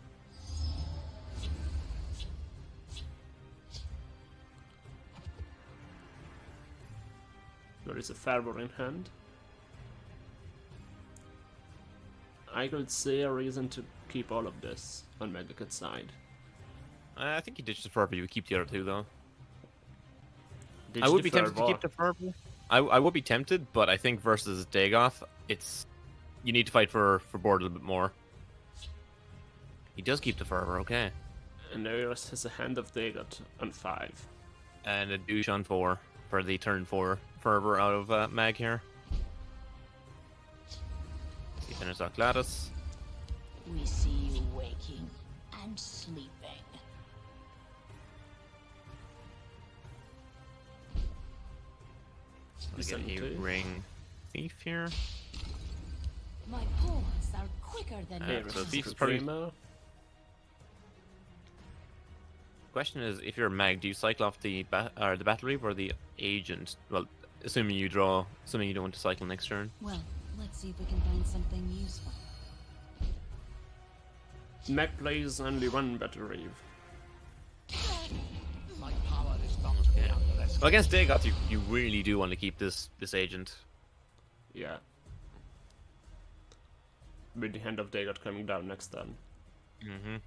There is a Fervor in hand. I could see a reason to keep all of this on Megacut's side. I think you ditch the Fervor, you would keep the other two though. Ditch I would the be tempted to Fervor. keep the Fervor. I would be tempted, but I think versus Dagoth, it's you need to fight for board a little bit more. He does keep the Fervor, okay. And Eros has a hand of Dagot on 5. And a douche on 4 for the turn 4 Fervor out of Mag here. See finish out Gladys. We see you waking and sleeping. Gonna get a Listen to- ring thief here. My paws are quicker than Yeah, yours. so Thief is Supremo. Question is, if you're a Mag, do you cycle off the Battle Reeve or the Agent? Well, assuming you don't want to cycle next turn. Well, let's see if we can find something useful. Meg plays only one Battle Reeve. My power is not to be Yeah. underestimated. Well, against Dagoth, you really do want to keep this Agent. Yeah. With the hand of Dagot coming down next turn. Mm-hmm.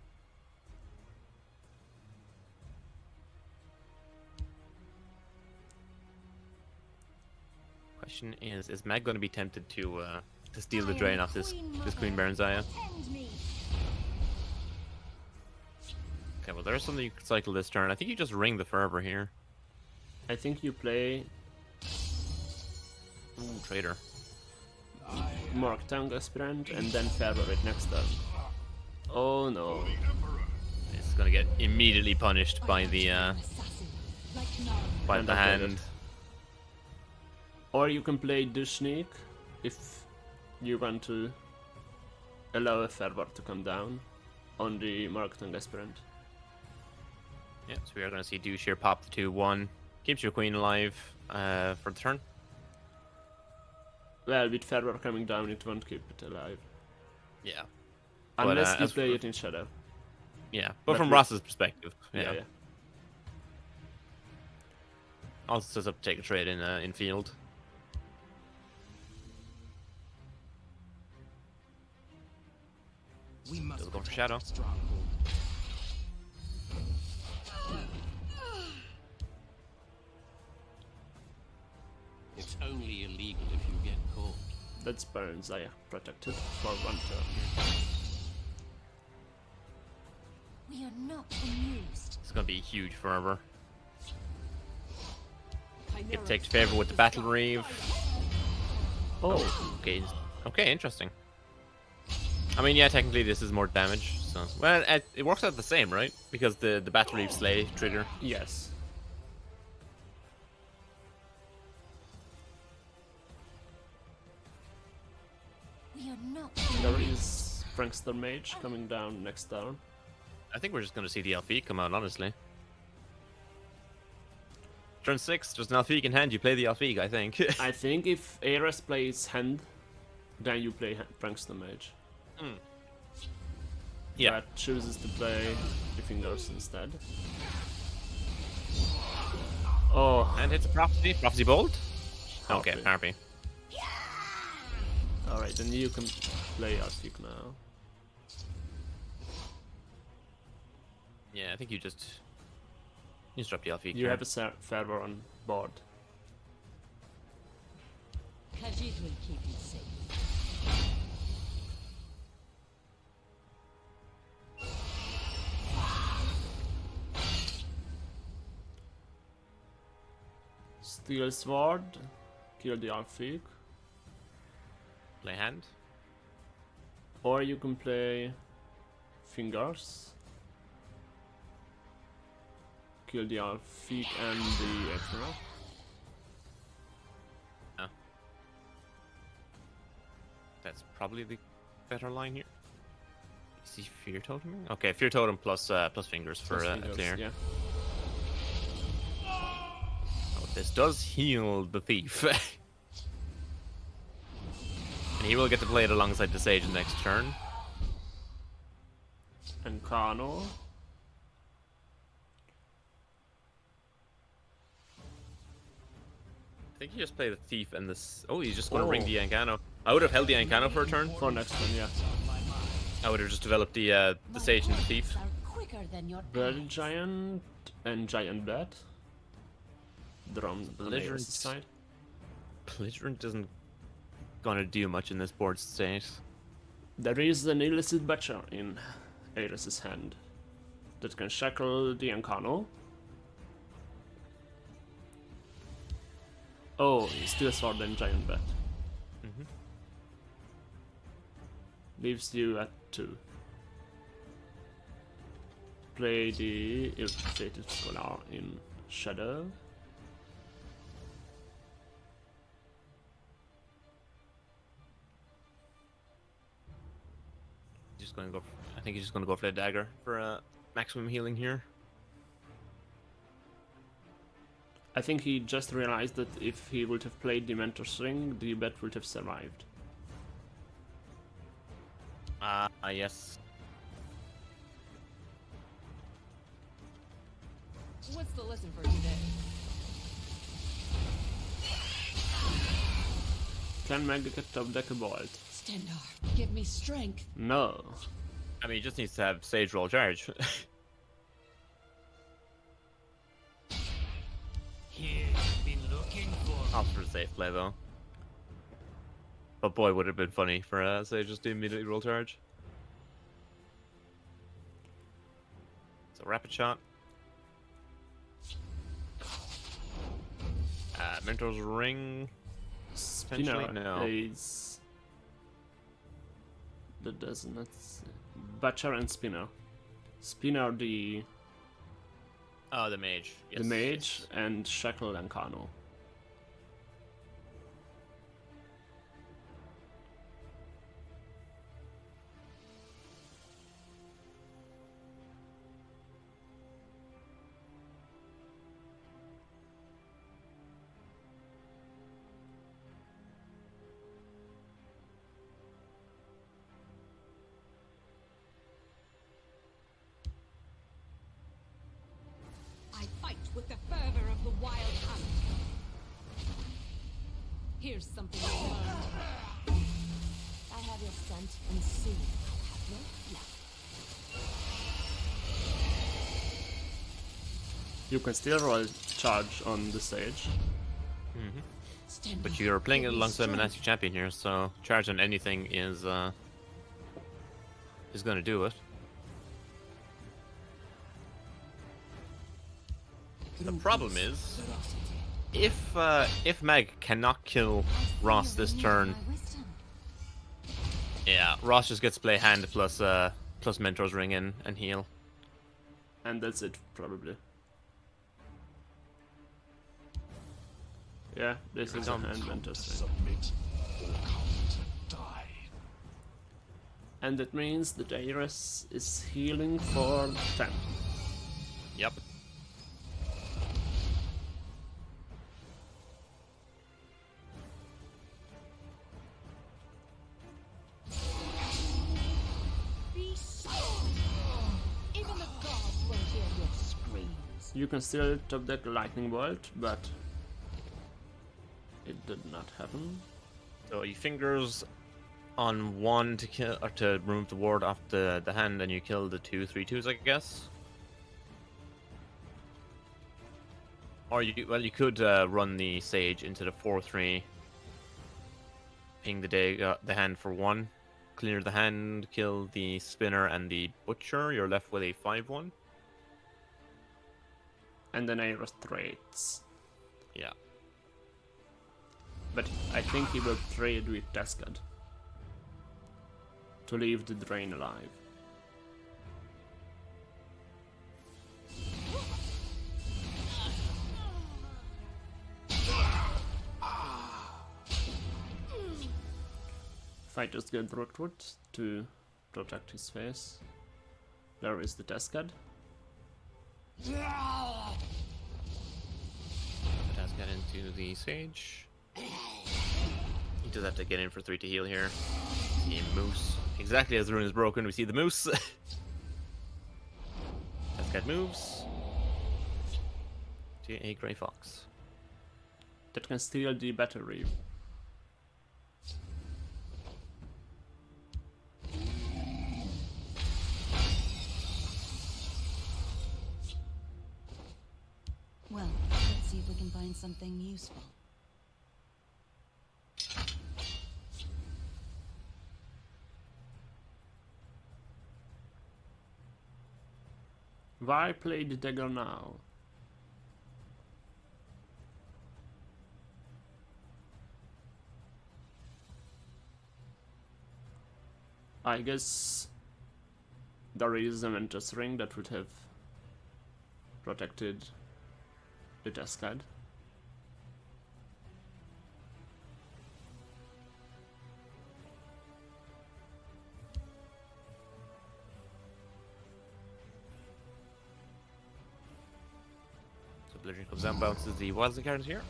Question is Mag going to be tempted to steal the drain off this Queen Baron's Eye? Okay, well there's something you could cycle this turn. I think you just ring the Fervor here. I think you play Ooh, traitor. Mark Tongue Aspirant and then Fervor it next turn. Oh no. It's gonna get immediately punished by the Hand of hand. Dagot. Or you can play Dushnik if you want to allow a Fervor to come down on the Mark Tongue Aspirant. Yeah, so we are gonna see Douche here pop the 2-1. Keeps your queen alive for the turn. Well, with Fervor coming down, it won't keep it alive. Yeah. But, Unless you as play for- it in Shadow. Yeah, but But from we- Ross's perspective, Yeah, yeah. Also says up to take a trade in field. We must Still going for protect Shadow. our stronghold. It's only illegal if you get caught. That's Baron Zaya protected for 1 turn. We are not amused. It's gonna be a huge Fervor. It takes favor with the Battle Reeve. Oh, Okay, okay, interesting. I mean, yeah, technically this is more damage. So, well, it works out the same, right? Because the Battle Reeve Slay trigger. yes. We are not There is Prankster Mage coming down next turn. I think we're just gonna see the Alfie come out, honestly. Turn 6, there's an Alfie in hand, you play the Alfie, I think. I think if Ares plays hand, then you play Prankster Mage. Yeah. But chooses to play the Fingers instead. Oh, And hits a Prophecy. Prophecy Bolt? Okay, Harpy. Harpy. Alright, then you can play Arctic now. Yeah, I think you just drop the Alfie. You have a Fervor on board. Khajiit will keep you safe. Steel Sword, kill the Alfik. Play hand. Or you can play Fingers. Kill the Alfik and the Ephra. That's probably the better line here. Is he Fear Toteming? Okay, Fear Totem plus Fingers for Plus a Fingers, clear. yeah. This does heal the thief. And he will get to play it alongside the Sage the next turn. And Kano. I think he just played the thief and this. Oh, he's just going to ring the Ancano. I would have held the Ancano for a turn. For next one, yeah. I would have just developed the Sage and the thief. Are quicker than your Bird eyes. Giant and Giant Bat. They're on the Belligerent. side. Belligerent isn't gonna do much in this board state. There is an illicit butcher in Ares' hand that can shackle the Ancano. Oh, Steel Sword and Giant Bat. Mhm. Leaves you at 2. Play the Illustrated Scholar in Shadow. Just gonna go. I think he's just gonna go for the dagger for maximum healing here. I think he just realized that if he would have played the Mentor's Ring, the bet would have survived. Yes. What's the lesson for today? Can Meg get top deck a bolt? Stendar, give me strength. No. I mean, he just needs to have Sage roll charge. Here, been looking for. Opt for a safe play though. But boy, would it have been funny for Sage just to immediately roll charge. So rapid shot. Mentor's ring. Spinner Potentially, no. is... That doesn't... Butcher and Spinner. Spinner the Oh, the mage. Yes, the mage, yes. and Shackle and Kano. I fight with the fervor of the wild hunt. Here's something I learned. I have your scent, and soon I'll have your love. You can still roll charge on the Sage. Stendar, But you're playing it give me alongside strength. Monastic Champion here, so charge on anything is gonna do it. The problem is, if Meg cannot kill Ross this turn, yeah, Ross just gets to play hand plus plus Mentor's Ring in and heal. And that's it, probably. Yeah, this is a Come. hand To Mentor's Ring. submit or come to die. And that means that Ares is healing for 10. Yep. Be silent. Even the gods won't hear your screams. You can still top deck Lightning Bolt, but it did not happen. So you fingers on one to kill or to remove the ward off the hand, and you kill the 2/3/2s, I guess. Or you could run the Sage into the 4/3, ping the hand for 1, clear the hand, kill the Spinner and the Butcher. You're left with a 5/1. And then Ares trades. Yeah. But I think he will trade with Tascad to leave the Drain alive. Fighters get Rookwood to protect his face. There is the Tascad. It has Let's get into the Sage. He does have to get in for 3 to heal here. See a Moose. Exactly as the rune is broken, we see the Moose. Cascade moves. To a Grey Fox. That can steal the battery. Well, let's see if we can find something useful. Why play the dagger now? I guess there is a Ventus ring that would have protected the Cascade. So Blizzard comes down, bounces the Wildling cards here.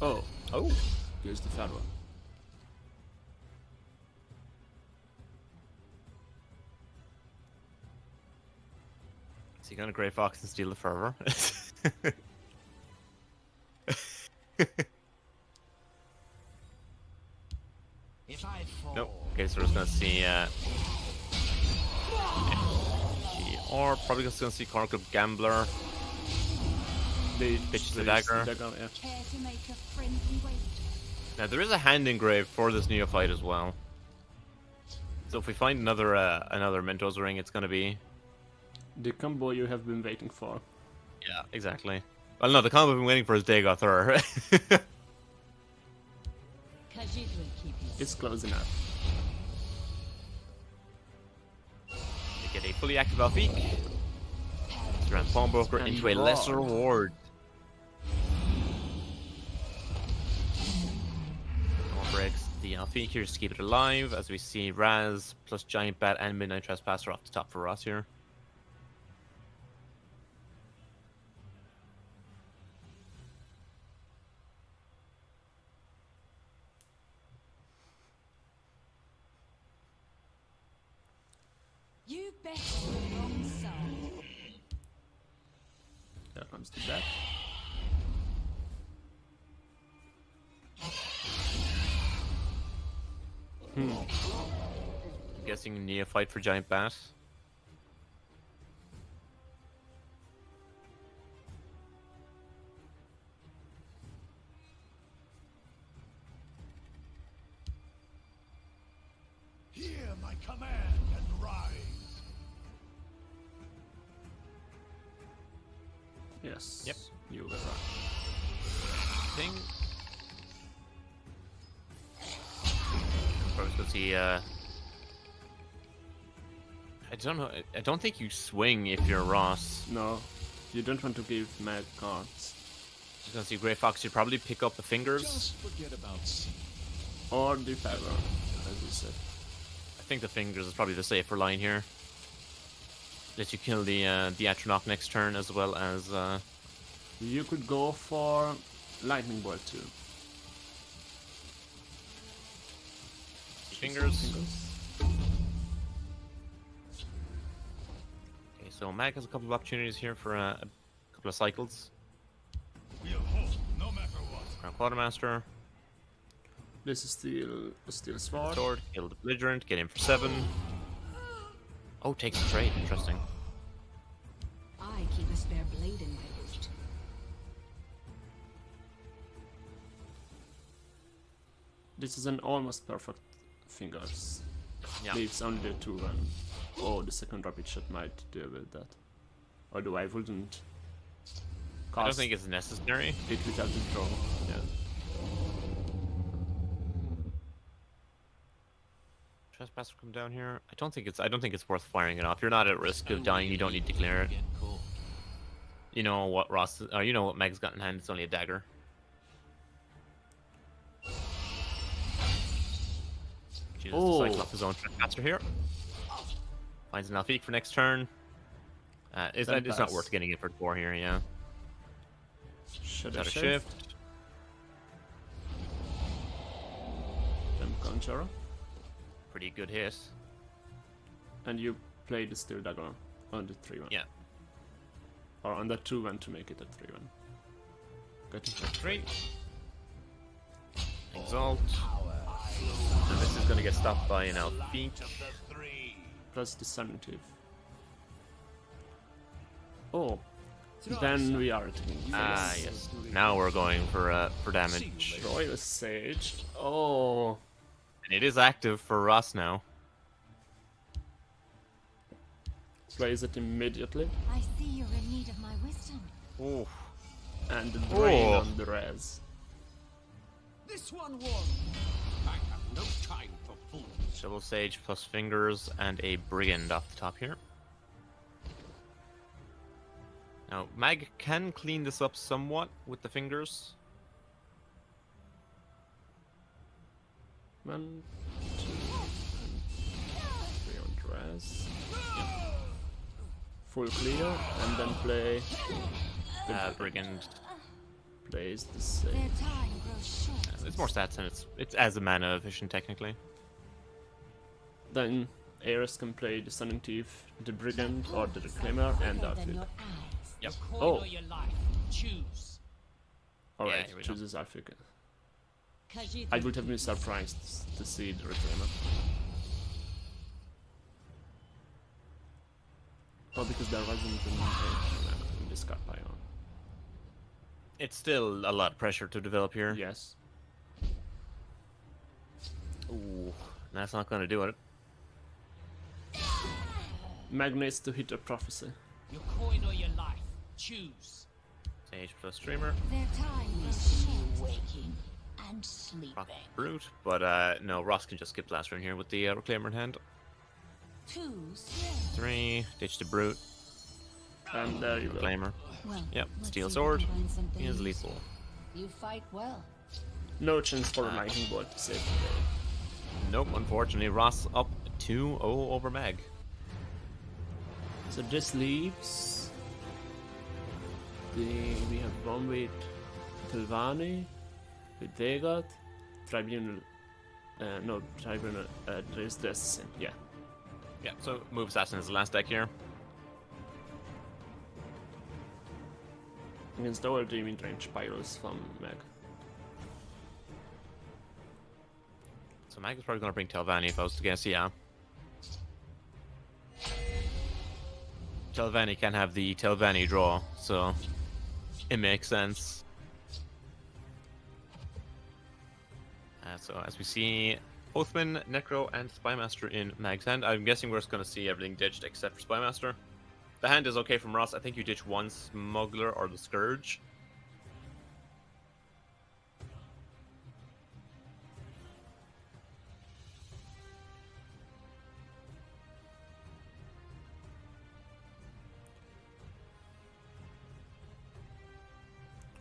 Oh, Oh! here's the third one. Is he gonna Grey Fox and steal the Fervor? If I fall, Nope. Okay, so we're just gonna see or probably just gonna see Cornucop Gambler. They Pitch the place dagger. Care yeah. to make a friendly wait? Now there is a hand engraved for this neophyte as well. So if we find another Mentos ring, it's gonna be The combo you have been waiting for. yeah, exactly. Well, no, the combo I've been waiting for is Dagoth Ur. Khajiit will keep you. It's close enough. We get a fully active Alfiq. Trans Pawnbroker And into a roar. lesser ward. One breaks the Alfiq here just to keep it alive, as we see Raz plus Giant Bat and Midnight Trespasser off the top for Ross here. You bet the wrong side. There comes the bat. I'm guessing Neophyte for Giant Bat. hear my command and rise. Yes. Yep. You were right. Thing. Probably supposed to see, I don't know. I don't think you swing if you're Ross. No, you don't want to give mad cards. Just gonna see Grey Fox. You'd probably pick up the fingers. Just forget about sin. Or the feather, as you said. I think the fingers is probably the safer line here. Let you kill the Atronach next turn, as well as You could go for lightning bolt too. fingers. Okay, so Mag has a couple of opportunities here for a couple of cycles. We'll hold no matter what. Crown Quartermaster, This is still a steel sword. sword, kill the belligerent, get in for 7. Oh, takes the trade. Interesting. I keep a spare blade in my boot. This is an almost perfect fingers. Yeah. Leaves only the 2 and oh, the second rapid shot might deal with that. Although I wouldn't I don't cast think it's necessary. it without the draw. Yeah. Trespasser come down here. I don't think it's worth firing it off. You're not at risk of dying. You don't need to clear it. Get cool. You know what Ross? You know what Meg's got in hand. It's only a dagger. Chooses to cycle off his own Trespasser here. Finds an Alfiq for next turn. It's not pass. worth getting it for 4 here. Yeah. Shadow Shadow Shift. Shift. Then Conjurer. Pretty good hit. And you play the Steel Dagger on the 3-1. Yeah. Or on the 2-1 to make it a 3-1. Getting for 3. Exalt. And this is gonna get stopped by an Alfink. plus the Sanative. Oh, then we are attacking. Ah, yes. Now we're going for damage. Royal Sage. Oh, And it is active for Ross now. plays it immediately. I see you're in need of my wisdom. Ooh. And the drain Oh. on the res. This one won. I have no time for fools. Shovel Sage plus Fingers and a Brigand off the top here. Now, Mag can clean this up somewhat with the Fingers. 1, 2, and 3 on res. Full clear, and then play the Brigand. Plays the same. Their time grows short. It's more stats and it's as a mana efficient technically. Then Ares can play the Stunning Thief, the Brigand, or the Reclaimer, and the Quicker than Arfic. your eyes. Yep. Oh. Your life. Choose. Alright, here we go. chooses Arfic. 'Cause you I think would have been surprised to see the Reclaimer. Oh, because there wasn't an in this card pile. It's still a lot of pressure to develop here. Yes. Ooh, that's not gonna do it. Magnets to hit a prophecy. Your coin or your life. Choose. Sage plus Streamer. their time grows short. Waking and sleeping. Rock Brute. But no, Ross can just skip the last round here with the Reclaimer in hand. 2 3, ditch the Brute, And there you go. Reclaimer. Well, Yep, let's Steel see if we Sword can find something is useful. lethal. You fight well. No chance for a Lightning Bolt to save the day. Nope, unfortunately, Ross up 2-0 over Mag. So this leaves we have one with Tilvani, with Vegat, Tribunal. No, Tribunal. There's the Assassin. Yeah. Yeah, so move Assassin is the last deck here. Against all the mid-range Pyros from Meg. So Mag is probably gonna bring Telvanni if I was to guess, yeah. Telvanni can have the Telvanni draw, so it makes sense. So as we see, Oathman, Necro, and Spymaster in Mag's hand. I'm guessing we're just gonna see everything ditched except for Spymaster. The hand is okay from Ross. I think you ditch one Smuggler or the Scourge.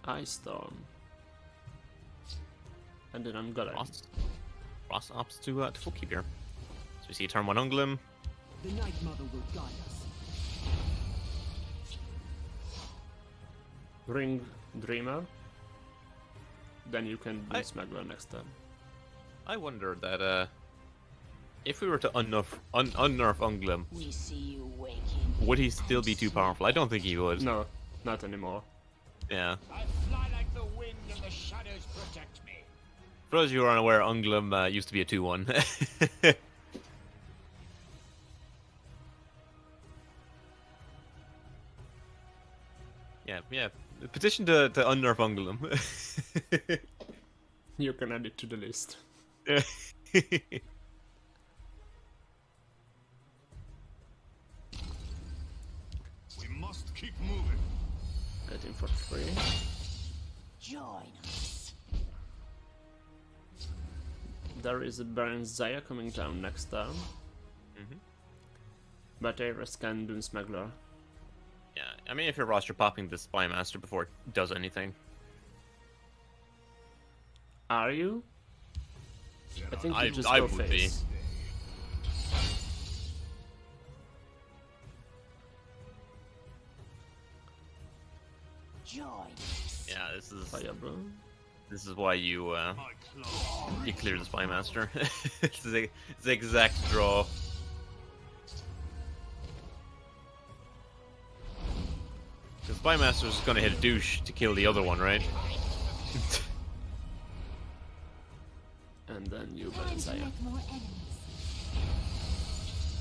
Ice Storm. And then I'm gonna. Ross opts to full keep here. So we see turn 1 Unglim. The Night Mother will guide us. Bring Dreamer. Then you can do Smuggler next time. I wonder that if we were to unnerf Unglim, We see you waking. would he still be too powerful? I don't think he would. No, not anymore. Yeah. I fly like the wind and the shadows protect me. For those of you who are unaware, Unglim used to be a 2-1. yeah. Petition to unnerf Unglim. You can add it to the list. We must keep moving. Add him for 3. Join us. There is a Baron Zaya coming down next turn. But Ares can do Smuggler. Yeah, I mean, if you're Ross, you're popping the Spymaster before it does anything. Are you? I think you just I go would face. Join us. Yeah, Bloom. This is why you My claws. you clear the Spy Master. It's the exact draw. The Spy Master is going to hit a douche to kill the other one, right? And then you Time to Isaiah. make more enemies.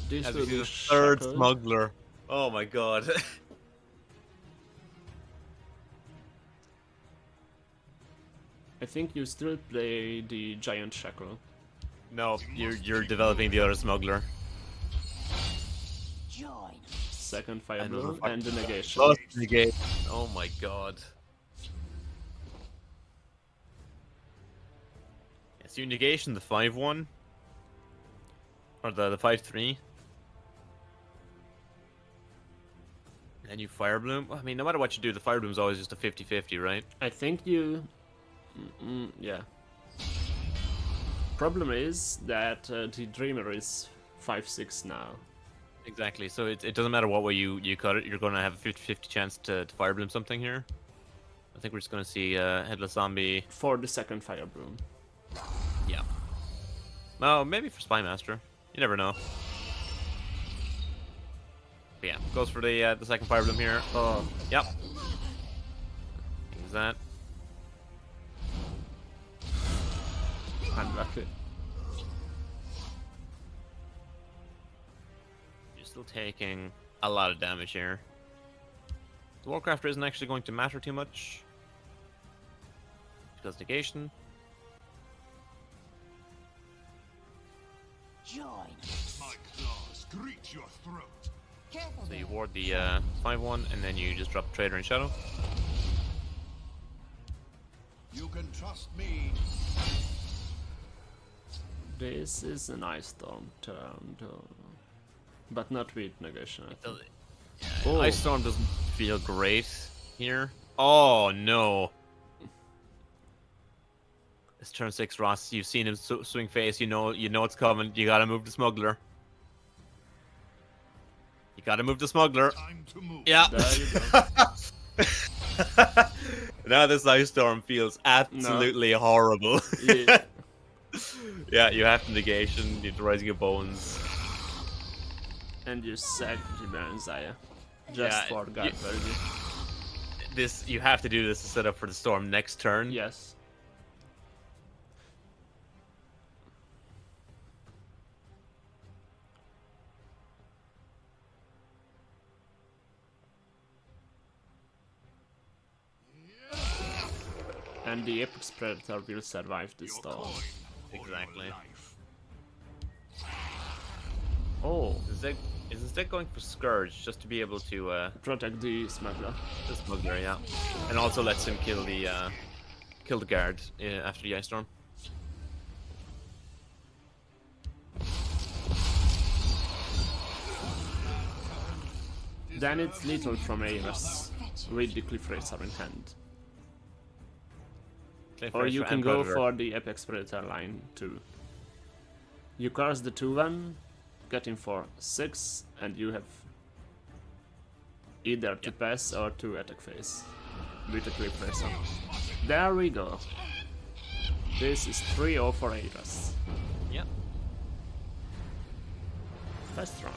This As will we see be the third shackled. smuggler. Oh my god. I think you still play the giant shackle. No, you're developing the other smuggler. Join. Second fire And blow another and the negation. Plus negate. Oh my god. Yes, you negation the 5-1. Or the 5-3. And you fire bloom. I mean, no matter what you do, the fire bloom's always just a 50-50, right? I think you... yeah. Problem is that the Dreamer is 5-6 now. Exactly. So it doesn't matter what way you cut it. You're going to have a 50-50 chance to fire bloom something here. I think we're just going to see Headless Zombie. For the second fire bloom. Yeah. No, maybe for Spy Master. You never know. But yeah, goes for the second fire bloom here. Oh, Yep. Is that? unlucky. You're still taking a lot of damage here. The Warcrafter isn't actually going to matter too much. Because negation. Join. My claws greet your throat. Careful So there. you ward the 5-1 and then you just drop Trader and Shadow. You can trust me. This is an Ice Storm turn, though. But not with negation. I think. Oh. Ice Storm doesn't feel great here. Oh no. It's turn 6, Ross. You've seen him swing face. You know it's coming. You gotta move the smuggler. You gotta move the smuggler. Time to move. Yeah. There you go. Now this Ice Storm feels absolutely horrible. Yeah. Yeah, you have the negation. You have the Rising of Bones. And you sack the Isaiah. Just Yeah, for God value. You have to do this to set up for the storm next turn. Yes. And the Apex Predator will survive this Your storm. coin or Exactly. your life. Oh, Is instead going for Scourge just to be able to protect the smuggler. the smuggler, yeah, and also lets him kill the guard after the ice storm. Then it's lethal from Ares with the Cliff Racer in hand. Or you can go for the Apex Predator line too. You curse the 2-1, get him for 6, and you have either to pass or to attack phase with a Cliff Racer. There we go. This is 3-0 for Ares. Yeah. First round.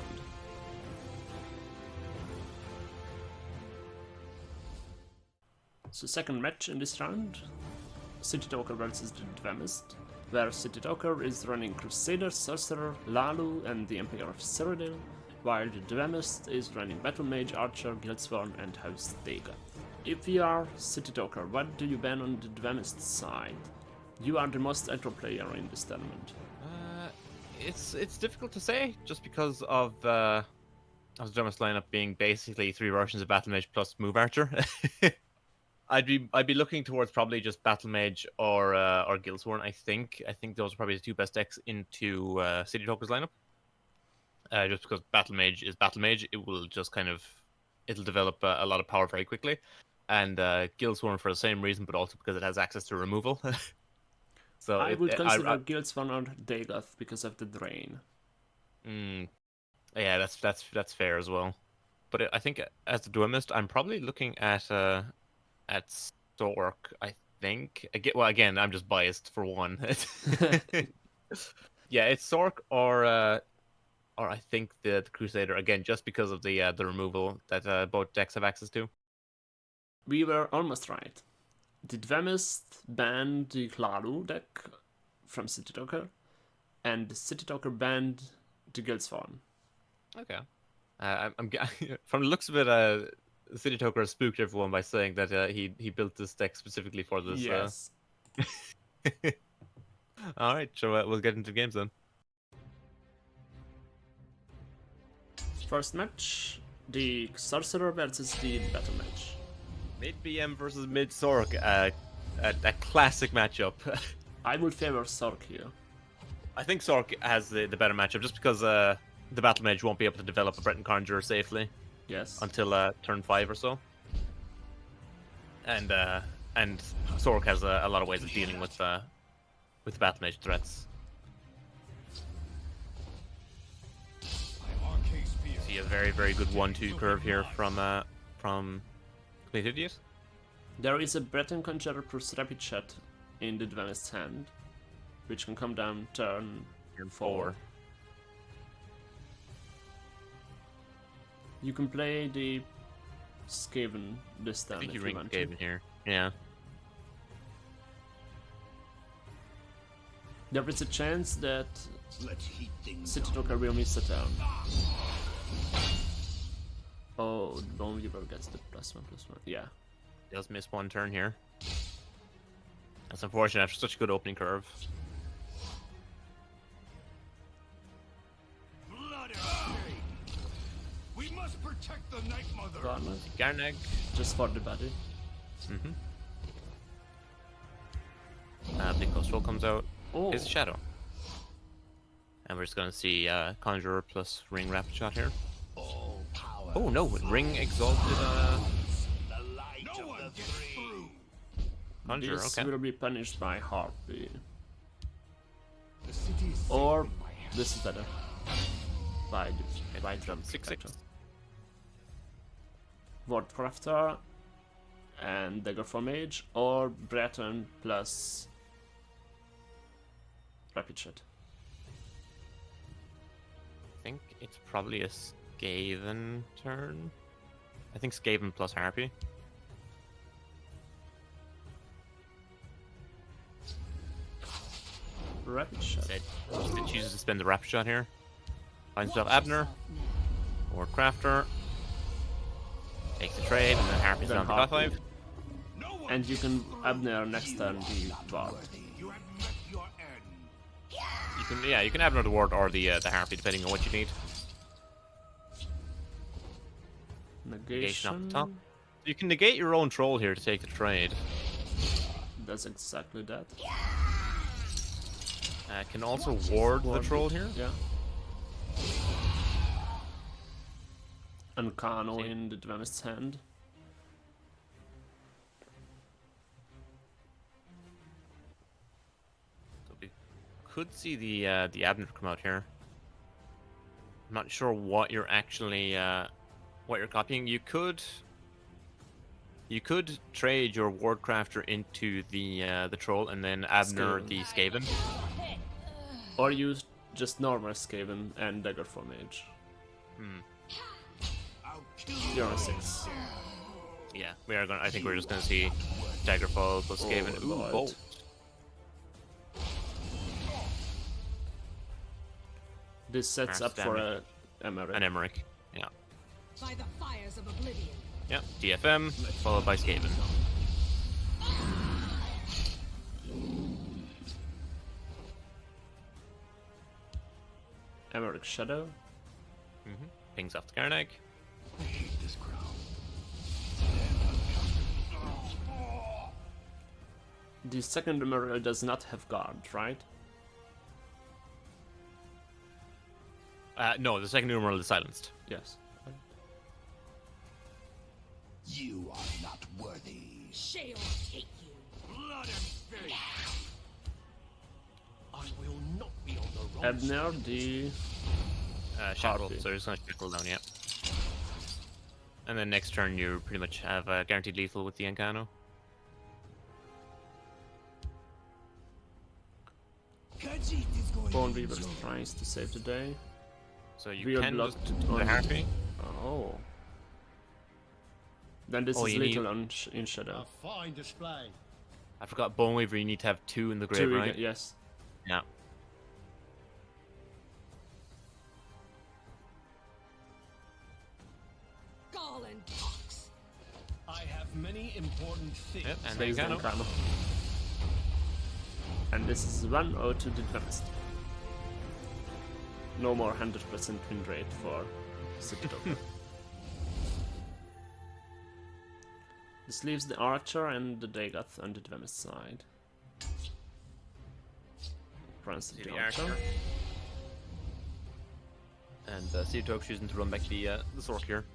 So second match in this round, City Talker versus the Dvemist, where City Talker is running Crusader, Sorcerer, Lalu and the Empire of Cyrodiil, while the Dvemist is running Battle Mage, Archer, Guildsworn and House Dega. If you are City Talker, what do you ban on the Dvemist side? You are the most aggro player in this tournament. It's difficult to say just because of the Dvemist lineup being basically 3 versions of Battle Mage plus Move Archer. I'd be looking towards probably just Battle Mage or Guildsworn. I think those are probably the 2 best decks into City Talker's lineup. Just because Battle Mage is Battle Mage, it'll develop a lot of power very quickly, and Guildsworn for the same reason, but also because it has access to removal. So I would consider Guildsworn or Dagoth because of the drain. Yeah, that's fair as well. But I think as the Dwemist, I'm probably looking at Stork. I think. Well, again, I'm just biased for one. Yeah, it's Sork or I think the Crusader again, just because of the removal that both decks have access to. We were almost right. The Dvemist banned the Claro deck from City Talker, and the City Talker banned the Guildspawn. Okay. I'm from the looks of it, City Talker spooked everyone by saying that he built this deck specifically for this. Yes. All right, so we'll get into games then. First match, the Sorcerer versus the Battle Mage. Mid BM versus mid Sork, a classic matchup. I would favor Sork here. I think Sork has the better matchup just because the Battle Mage won't be able to develop a Breton Conjurer safely Yes. until turn 5 or so. And Sork has a lot of ways of dealing with the Battle Mage threats. See a very, very good 1-2 curve here from Complete Idiot. There is a Breton Conjurer plus Rapid Shot in the Dvemist's hand, which can come down turn 4. You can play the Skaven this I turn think if you you ring want Skaven to. here. Yeah. There is a chance that Let's heat things City up. Talker will miss a turn. Oh, the Bone Weaver gets the +1/+1. Yeah. Does miss one turn here. That's unfortunate after such a good opening curve. Blood and shame. We must protect the Night Mother. Garnet, Garneg. just for the body. Mm-hmm. Big Ghost Roll comes out. Oh, It's a Shadow. And we're just gonna see Conjurer plus Ring Rapid Shot here. All power. Oh no, Ring Exalted The light no one gets through. Conjurer, this okay. will be punished by Harpy. The city is safe Or, in my hands. this is better. By Drum 6/6. Wardcrafter and Dagger for Mage, or Breton plus Rapid Shot. I think it's probably a Skaven turn. I think Skaven plus Harpy. Rapid Shot. Said chooses to spend the Rapid Shot here. Finds himself Abner or Crafter. Takes the trade, and then Harpy's Then down to Harpy. +5. No one And you can Abner next turn the Ward. you have met your end. You can Abner the Ward or the Harpy depending on what you need. Negation up the top. Negation You can negate your own troll here to take the trade. does exactly that. Can also ward the Ward troll it, here. Yeah. And Kano in the Dvemist's hand. So we could see the Abner come out here. I'm not sure what you're actually what you're copying. You could trade your Wardcrafter into the troll and then Abner Skaven. the Skaven. Or use just normal Skaven and Dagger for Mage. I'll kill You're on 6. Yeah, we are gonna. I think we're just gonna see Daggerfall plus Skaven. Oh, Ooh, Lord. Bolt. This sets Max up for damage. a Emmerich. An Emmerich. Yeah. By the fires of oblivion. Yeah. DFM followed by Skaven. Emmerich Shadow. Pings off the Garnag. I hate this crowd. The second Emmerich does not have guard, right? No, the second numeral is silenced. Yes. You are not worthy. Shale take you. Blood and fate. I will not be on the wrong Abner, the Shadow, Harpy. so you're just gonna trickle down, yeah. And then next turn you pretty much have guaranteed lethal with the Encano. Bone Weaver tries to save the day. So you We are can blocked just on the harpy. Oh. Then this Oh, is you little need- in shadow. A fine display. I forgot Bone Weaver. You need to have 2 in the grave, Two, right? yes. Yeah. Garland Cox. I have many important things. Yep, and Plays then the Incarno. Incarno. And this is 1-0 to the Dynamist. No more 100% win rate for City Doctor. This leaves the Archer and the Dagoth on the Dynamist side. Runs See the the Archer. Archer. And Steve Toke's choosing to run back the Sork here.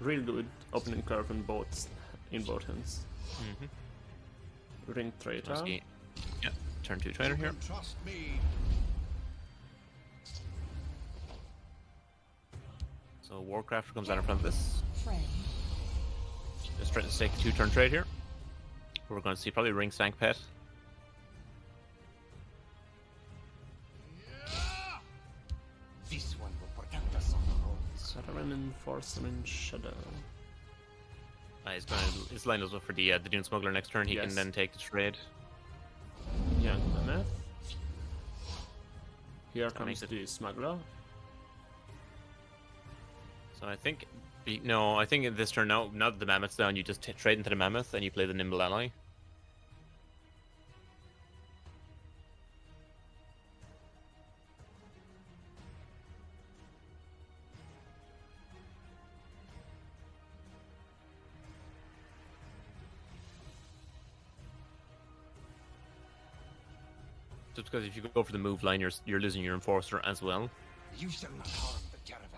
Real good opening curve in both hands. Ring Traitor. Mosky. Yeah, turn 2 trader here. Trust me. So Warcraft comes down in front of this. Friend. Just trying to take a 2-turn trade here. We're going to see probably Ring Stank Pet. This one will protect us on the road. Saturn Enforcer in Shadow. His line is up for the Dune Smuggler next turn. He Yes. can then take the trade. Young Mammoth. Here That comes makes it- the Smuggler. So I think, no, I think in this turn now that the Mammoth's down, you just trade into the Mammoth and you play the Nimble Ally. Just because if you go for the move line, you're losing your Enforcer as well. You shall not harm the caravan.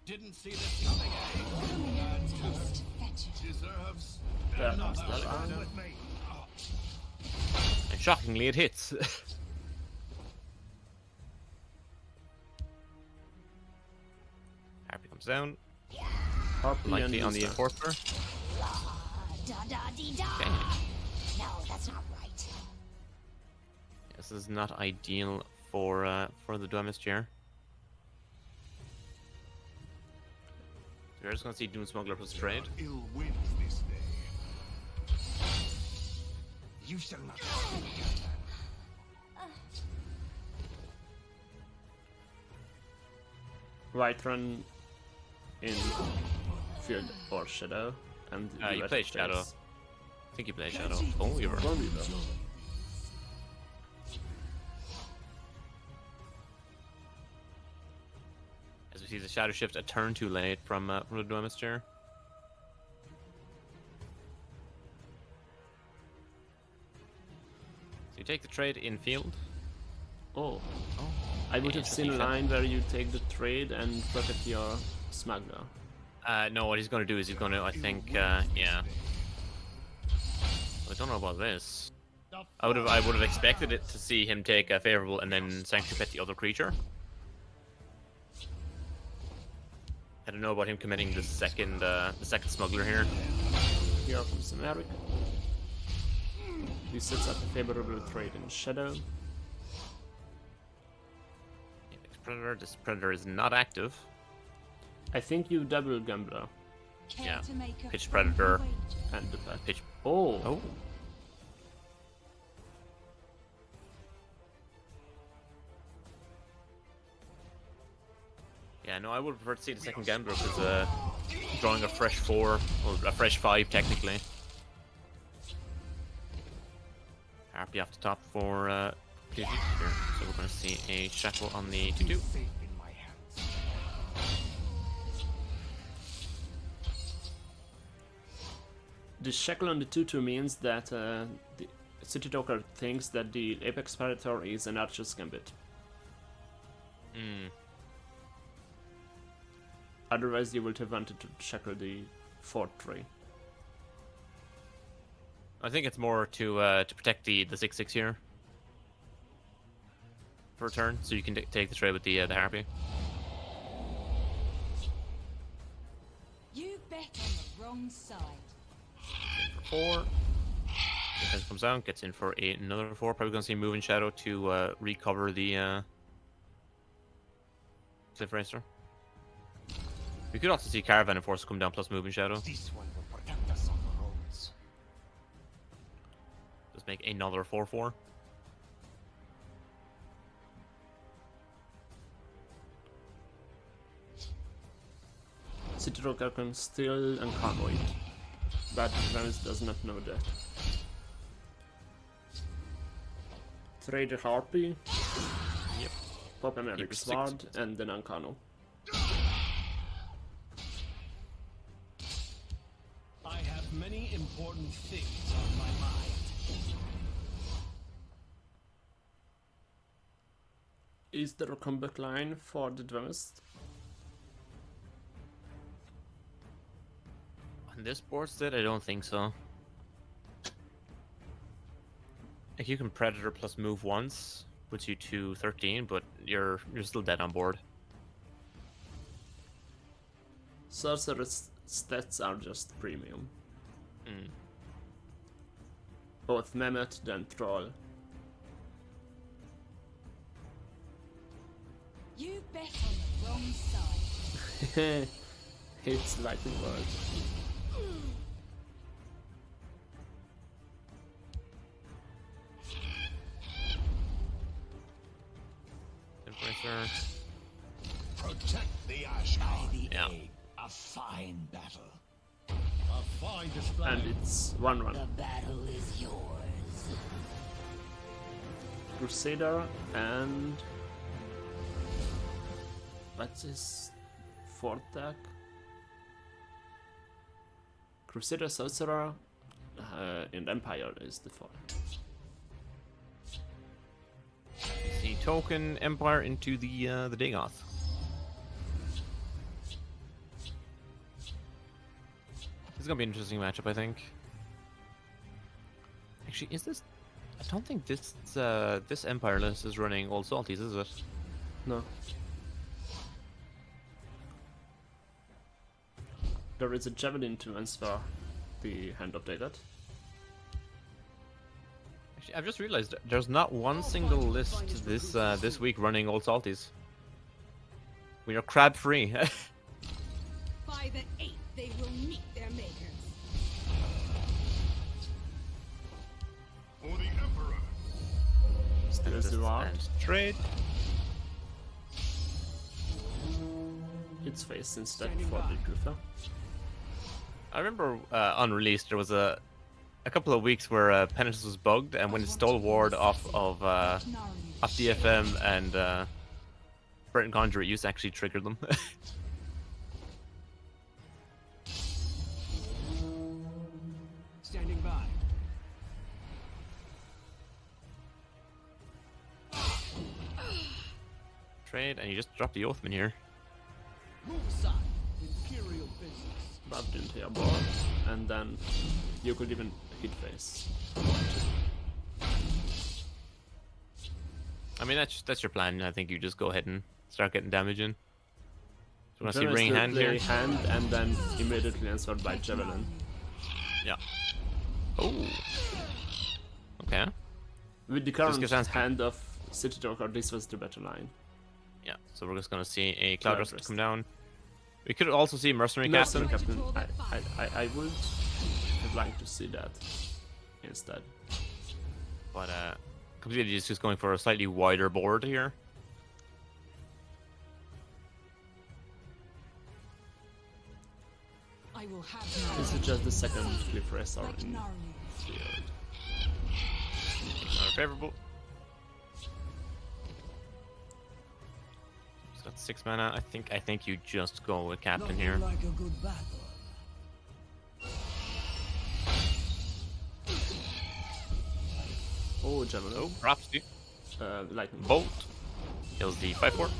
Didn't see this coming, eh? Test fetcher. Deserves There another comes the round line. with me. And shockingly, it hits. Harpy comes down, Harpy and likely on the Lisa. Enforcer. Da da dee da. Okay. No, that's not right. This is not ideal for the Duelist here. We're just gonna see Doom Smuggler plus trade. Ill winds this day. You shall not harm the caravan. Right run in Field or Shadow. And You Duet play plays Shadow. I think you play Shadow. Oh, you're Bone Weaver. as we see the Shadow Shift a turn too late from the Duelist here. So you take the trade in field. Oh. Oh, I would have seen a interesting line where you take the trade and protect your Smuggler. No, what he's going to do is he's going to, I think, yeah. I don't know about this. I would have expected it to see him take a favorable and then Sanctuary Pet the other creature. I don't know about him committing the second smuggler here. Here comes Merrick. He sets up a favorable trade in Shadow. Apex Predator. This Predator is not active. I think you double Gambler Care Yeah. to make a Pitch friendly Predator. wager? and the pet. Pitch. Oh. Oh. Yeah, no, I would prefer to see the second Gambler because drawing a fresh 4 or a fresh 5 technically. Harpy off the top for here. So we're going to see a shackle on the 2-2. Faith in my hands. The shackle on the 2-2 means that the City Talker thinks that the Apex Predator is an Archer's Gambit. Hmm. Otherwise, you would have wanted to shackle the 4-3. I think it's more to protect the 6-6 here for a turn, so you can take the trade with the Harpy. You bet on the wrong side. 4. Defense comes down, gets in for another 4. Probably gonna see Moving Shadow to recover the Cliff Racer. We could also see Caravan and Force come down plus Moving Shadow. This one will protect us on the roads. Just make another 4/4. City Rocker can still Unconvoy, but Venice does not know that. Trade the Harpy, Yep. pop an Eric Keep it Sword, 6. and then Uncano. I have many important things on my mind. Is there a comeback line for the Duelist? On this board set, I don't think so. Like, you can Predator plus move once, puts you to 13, but you're still dead on board. Sorcerer's stats are just premium. Mm. Both Mammoth then Troll. You bet on the wrong side. It's lightning bolt. Temperature. Protect the Ashar. The Yeah. egg. A fine battle. A fine display. And it's 1/1. The battle is yours. Crusader and what's his fourth deck? Crusader, Sorcerer, and Empire is the fourth. You see Token Empire into the Dagoth. This is gonna be an interesting matchup, I think. Actually, is this? I don't think this Empire list is running all salties, is it? No. There is a Javelin to answer the Hand of Daggett. Actually, I've just realized there's not one single list this week running all salties. We are crab free. By the 8th, they will meet their makers. For the Emperor. Still the war. And trade. Its face instead for the Gruffer. I remember unreleased there was a couple of weeks where Penitence was bugged, and when it stole ward off of DFM and Breton Conjure, it used to actually trigger them. Standing by. Trade, and you just drop the Oathman here. Move aside. Imperial business. Buffed into your board, and then you could even hit face. I mean, that's your plan. I think you just go ahead and start getting damage in. So want to see Then Ring still Hand play here? hand and then immediately answered by Javelin. Yeah. Oh. Okay. With the current gets answered. hand of City Joker, this was the better line. Yeah. So we're just gonna see a Cloud Cloud Rust Rust. come down. We could also see Mercenary Mercenary Captain. Captain, I would have liked to see that instead. But completely just going for a slightly wider board here. I will have This is just the second Cliff Racer like in Naru. field. Not favorable. He's got 6 mana. I think you just go with Captain Nothing here. like a good battle. Oh, Javelin. Oh, props you. Lightning Bolt. Kills the 5/4.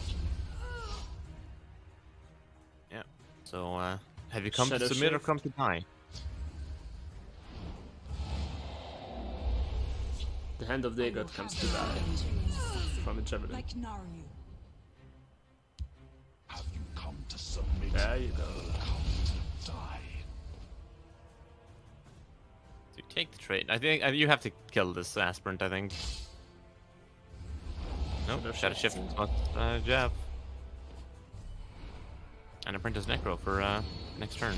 Yeah. So, have you come Shadow to submit or Shift. come to die? The hand of the god comes to die from a Javelin. Like Naru. Have you come to submit? There you go. Come to die. Take the trade. I think you have to kill this aspirant, I think. Nope, Shadow Shift must jab. And Apprentice Necro for next turn.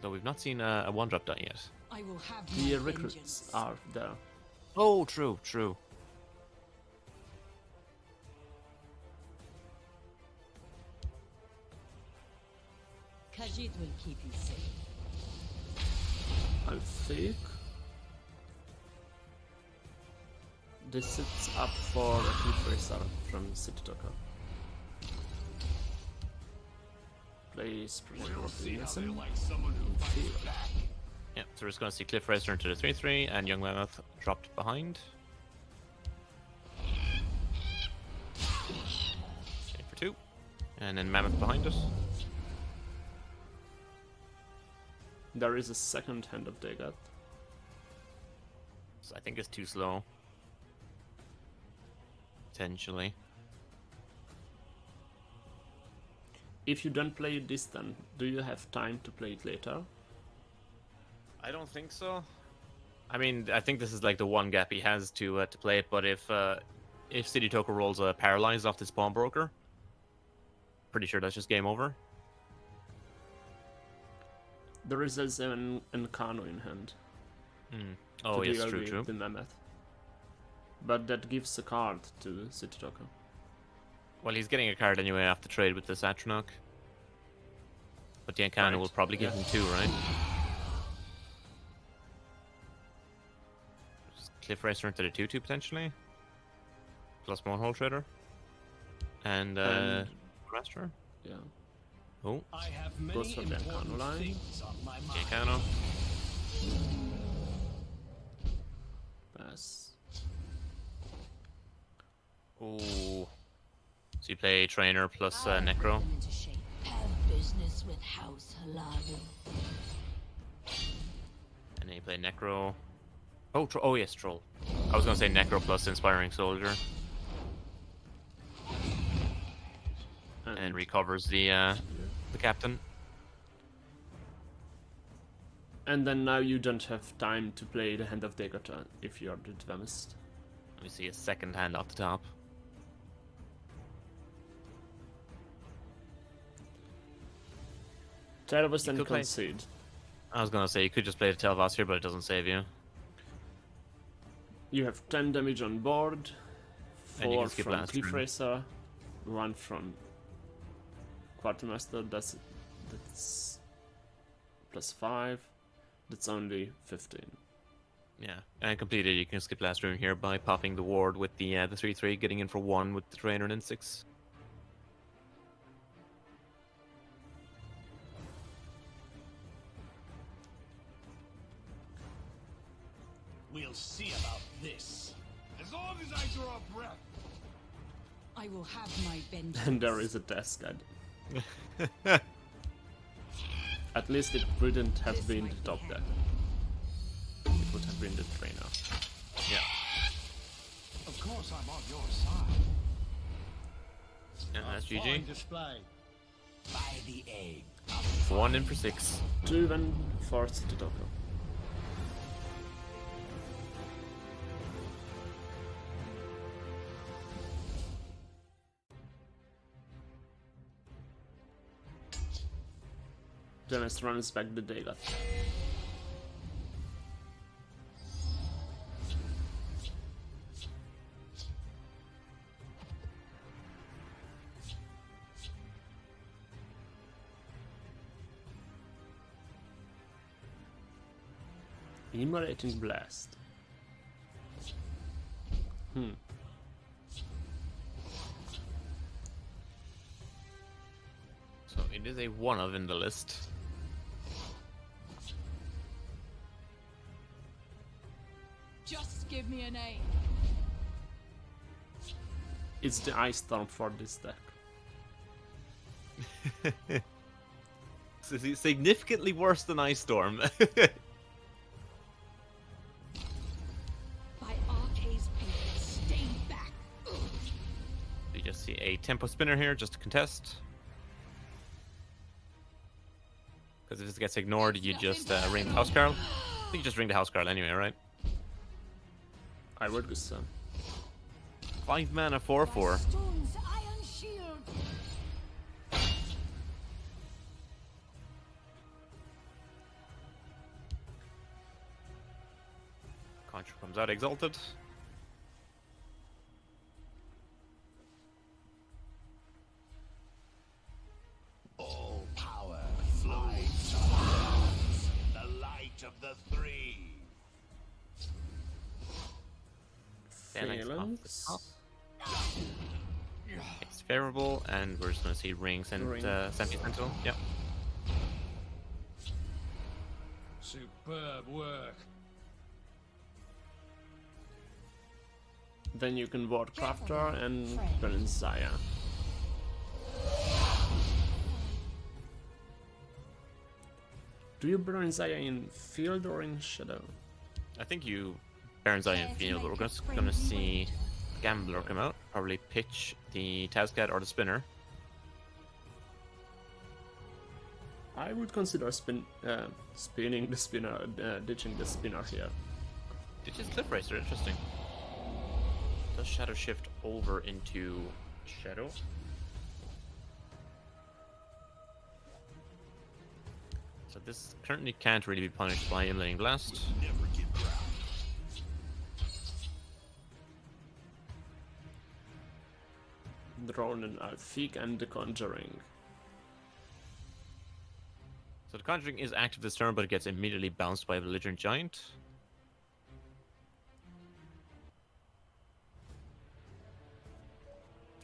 Though we've not seen a 1-drop die yet. I will have The my recruits vengeance. are there. Oh, true, true. Khajiit will keep you safe. I think this sits up for a Cliff Racer from City Talker. Plays Protector of the Innocent. Yeah, so we're just going to see Cliff Racer into the 3-3, and Young Mammoth dropped behind. Okay, for 2. And then Mammoth behind us. There is a second Hand of Dagat. So I think it's too slow. Potentially. If you don't play this then, do you have time to play it later? I don't think so. I mean, I think this is like the one gap he has to play it, but if City Toker rolls a Paralyze off this Pawnbroker, pretty sure that's just game over. There is also an Encano in hand. Oh, to yes, deal true, with true. the Mammoth. But that gives a card to City Talker. Well, he's getting a card anyway after trade with this Atronach. But the Encano Right. will probably give him 2, right? Just Cliff Racer into the 2-2 potentially. Plus one Hole Trader. And Crasher. Yeah. Oh, I have Goes many for the important Encano line. things on my the mind. Encano. Pass. Ooh. So you play Trainer plus I'll Necro. put them into shape. Have business with House Halalu. And then you play Necro. Oh, oh yes, Troll. I was going to say Necro plus Inspiring Soldier. And recovers the captain. And then now you don't have time to play the Hand of Dagata if you're the Dvemist. Let me see a second hand off the top. Terrorist You and could play- Concede. I was going to say you could just play the Telvas here, but it doesn't save you. You have 10 damage on board, And you 4 can skip from last Cliff turn. Racer, 1 from Quartermaster, that's plus 5, that's only 15. Yeah, and completed. You can skip last room here by popping the ward with the 3/3, getting in for 1 with the Trainer and 6. We'll see about this. As long as I draw a breath. I will have my vengeance. And there is a desk guide. At least it wouldn't have This been the might be top handy. deck. It would have been the Trainer. Yeah. Of course I'm on your side. Yeah, that's Fine GG. display. By the egg. 1 in for 6. 2 and 4 City Talker. Dennis runs back the Dagat. Immolating Blast. So it is a 1 of in the list. Just give me a name. It's the Ice Storm for this deck. This is significantly worse than Ice Storm. By Arcade's people, stay back. You just see a Tempo Spinner here just to contest. Because if this gets ignored, you just ring the house Carl. I think you just ring the house Carl anyway, right? I would guess so. 5 mana 4/4. Stone's iron shield. Contra comes out exalted. All power flows from the light of the three. Phalanx off the Phalanx. top. It's favorable, and we're just going to see rings and Ring. semi-sentinel. Yep. Superb work. Then you can ward Crafter and burn Zaya. Do you burn Zaya in field or in shadow? I think you Baron Zion field, but we're just going to see Gambler come out. Probably pitch the Tazcat or the Spinner. I would consider spinning the spinner, ditching the spinner here. It's just Cliff Racer, interesting. Does Shadow shift over into Shadow? So this currently can't really be punished by Emulating Blast. Never give ground. Drone and Alfik and the Conjuring. So the Conjuring is active this turn, but it gets immediately bounced by a Belligerent Giant.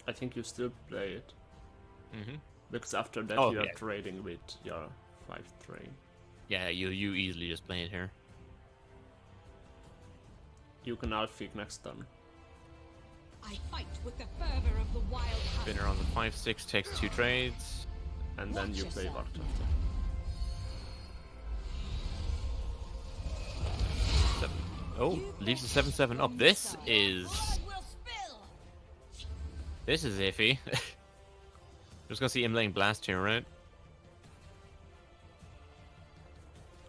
I think you still play it. Mm-hmm. Because after that Oh, you're yeah. trading with your 5-3. Yeah, you easily just play it here. You can Alfik next turn. I fight with the fervor of the wild hunt. Spinner on the 5/6 takes 2 trades. And then you Watch play yourself. Vartov. Oh, leaves the 7/7 up. This is Blood will spill. iffy. Just gonna see Emulating Blast here, right?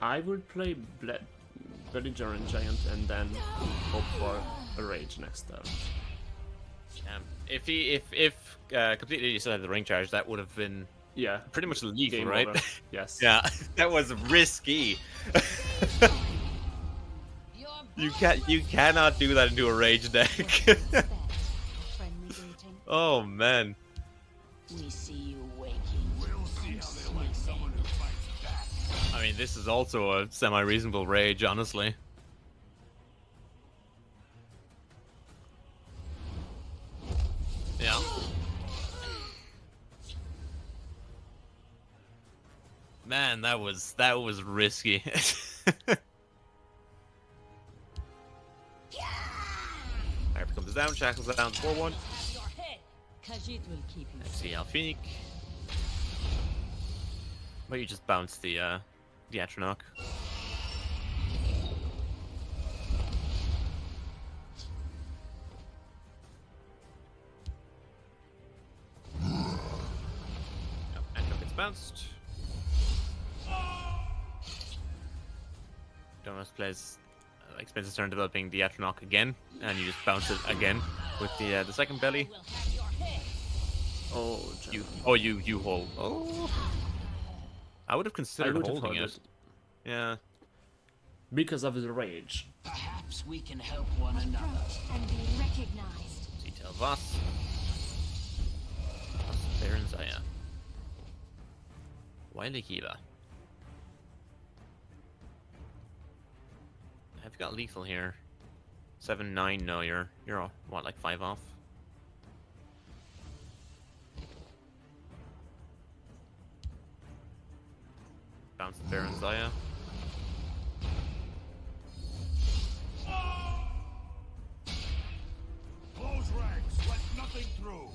I would play Belligerent Giant and then hope for a Rage next turn. If completely still had the ring charge, that would have been Yeah. pretty much lethal, Game right? over. Yes. Yeah, that was risky. Your You cannot do that into a rage deck. Friendly greeting. Oh man. We see you waking. We'll see how they like someone who fights back. I mean, this is also a semi-reasonable rage, honestly. Yeah. Man, that was risky. Harper comes down, shackles down 4-1. Your head, 'cause it will keep you See Alfinic. But you just bounce the Atronach. Atronach gets bounced. Domus plays expensive turn developing the Atronach again, and you just bounce it again with the second belly. will have your head. Oh, You hold. Oh, I would have I considered would have holding held it. Yeah. because of the Rage. Perhaps we can help one another. Approach and be recognized. Detail Voss. Baron Zaya. Wily Kiva. Have you got lethal here? 7-9. No, you're what, like 5 off? Bounce the Baron Zaya. Close ranks, let nothing through.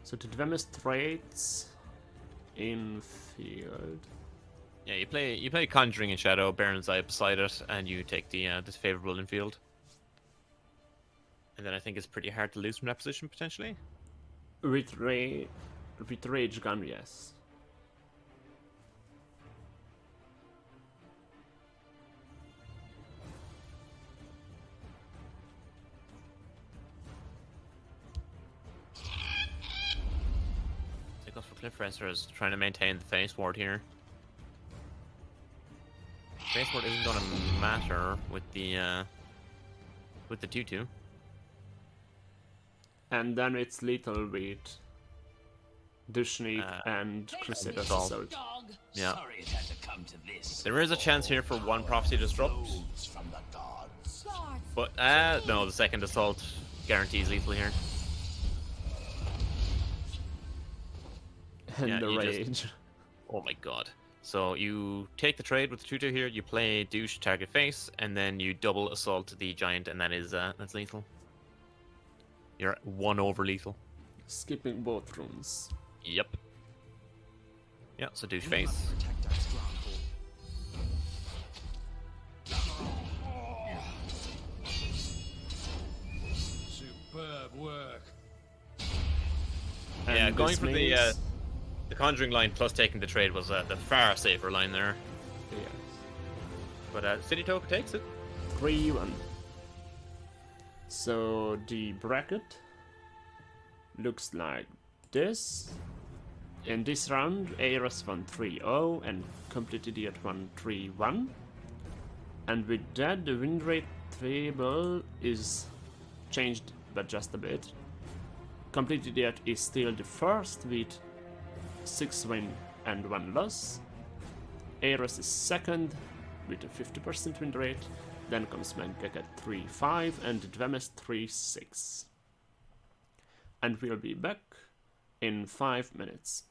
So the Dwemis trades in field. Yeah, you play Conjuring in Shadow, Baron Zaya beside it, and you take the disfavorable infield. And then I think it's pretty hard to lose from that position, potentially. With rage gun, yes. Take us for Cliff Racers, trying to maintain the face ward here. Face ward isn't going to matter with the 2-2. And then it's lethal with Dushnik and Crusader's Assault. Dog. Yeah. Sorry it had to come to this. There is a chance here for one Prophecy Disrupt, Flows from the gods. Guards. but no, the second assault guarantees lethal here. And Yeah, the you just- rage. Oh my god. So you take the trade with the 2-2 here, you play douche target face, and then you double assault the giant, and that is that's lethal. You're 1 over lethal. Skipping both runes. Yep. Yeah, so douche We must face. protect our stronghold. Superb work. Yeah, And going this for means- the conjuring line plus taking the trade was the far safer line there. Yes. But City Token takes it. 3-1. So the bracket looks like this. In this round, Ares won 3-0 and Complete Idiot won 3-1. And with that, the win rate table is changed, but just a bit. Complete Idiot is still the first with 6 win and 1 loss. Ares is second with a 50% win rate. Then comes Mangek at 3-5 and Dwemes 3-6. And we'll be back in 5 minutes.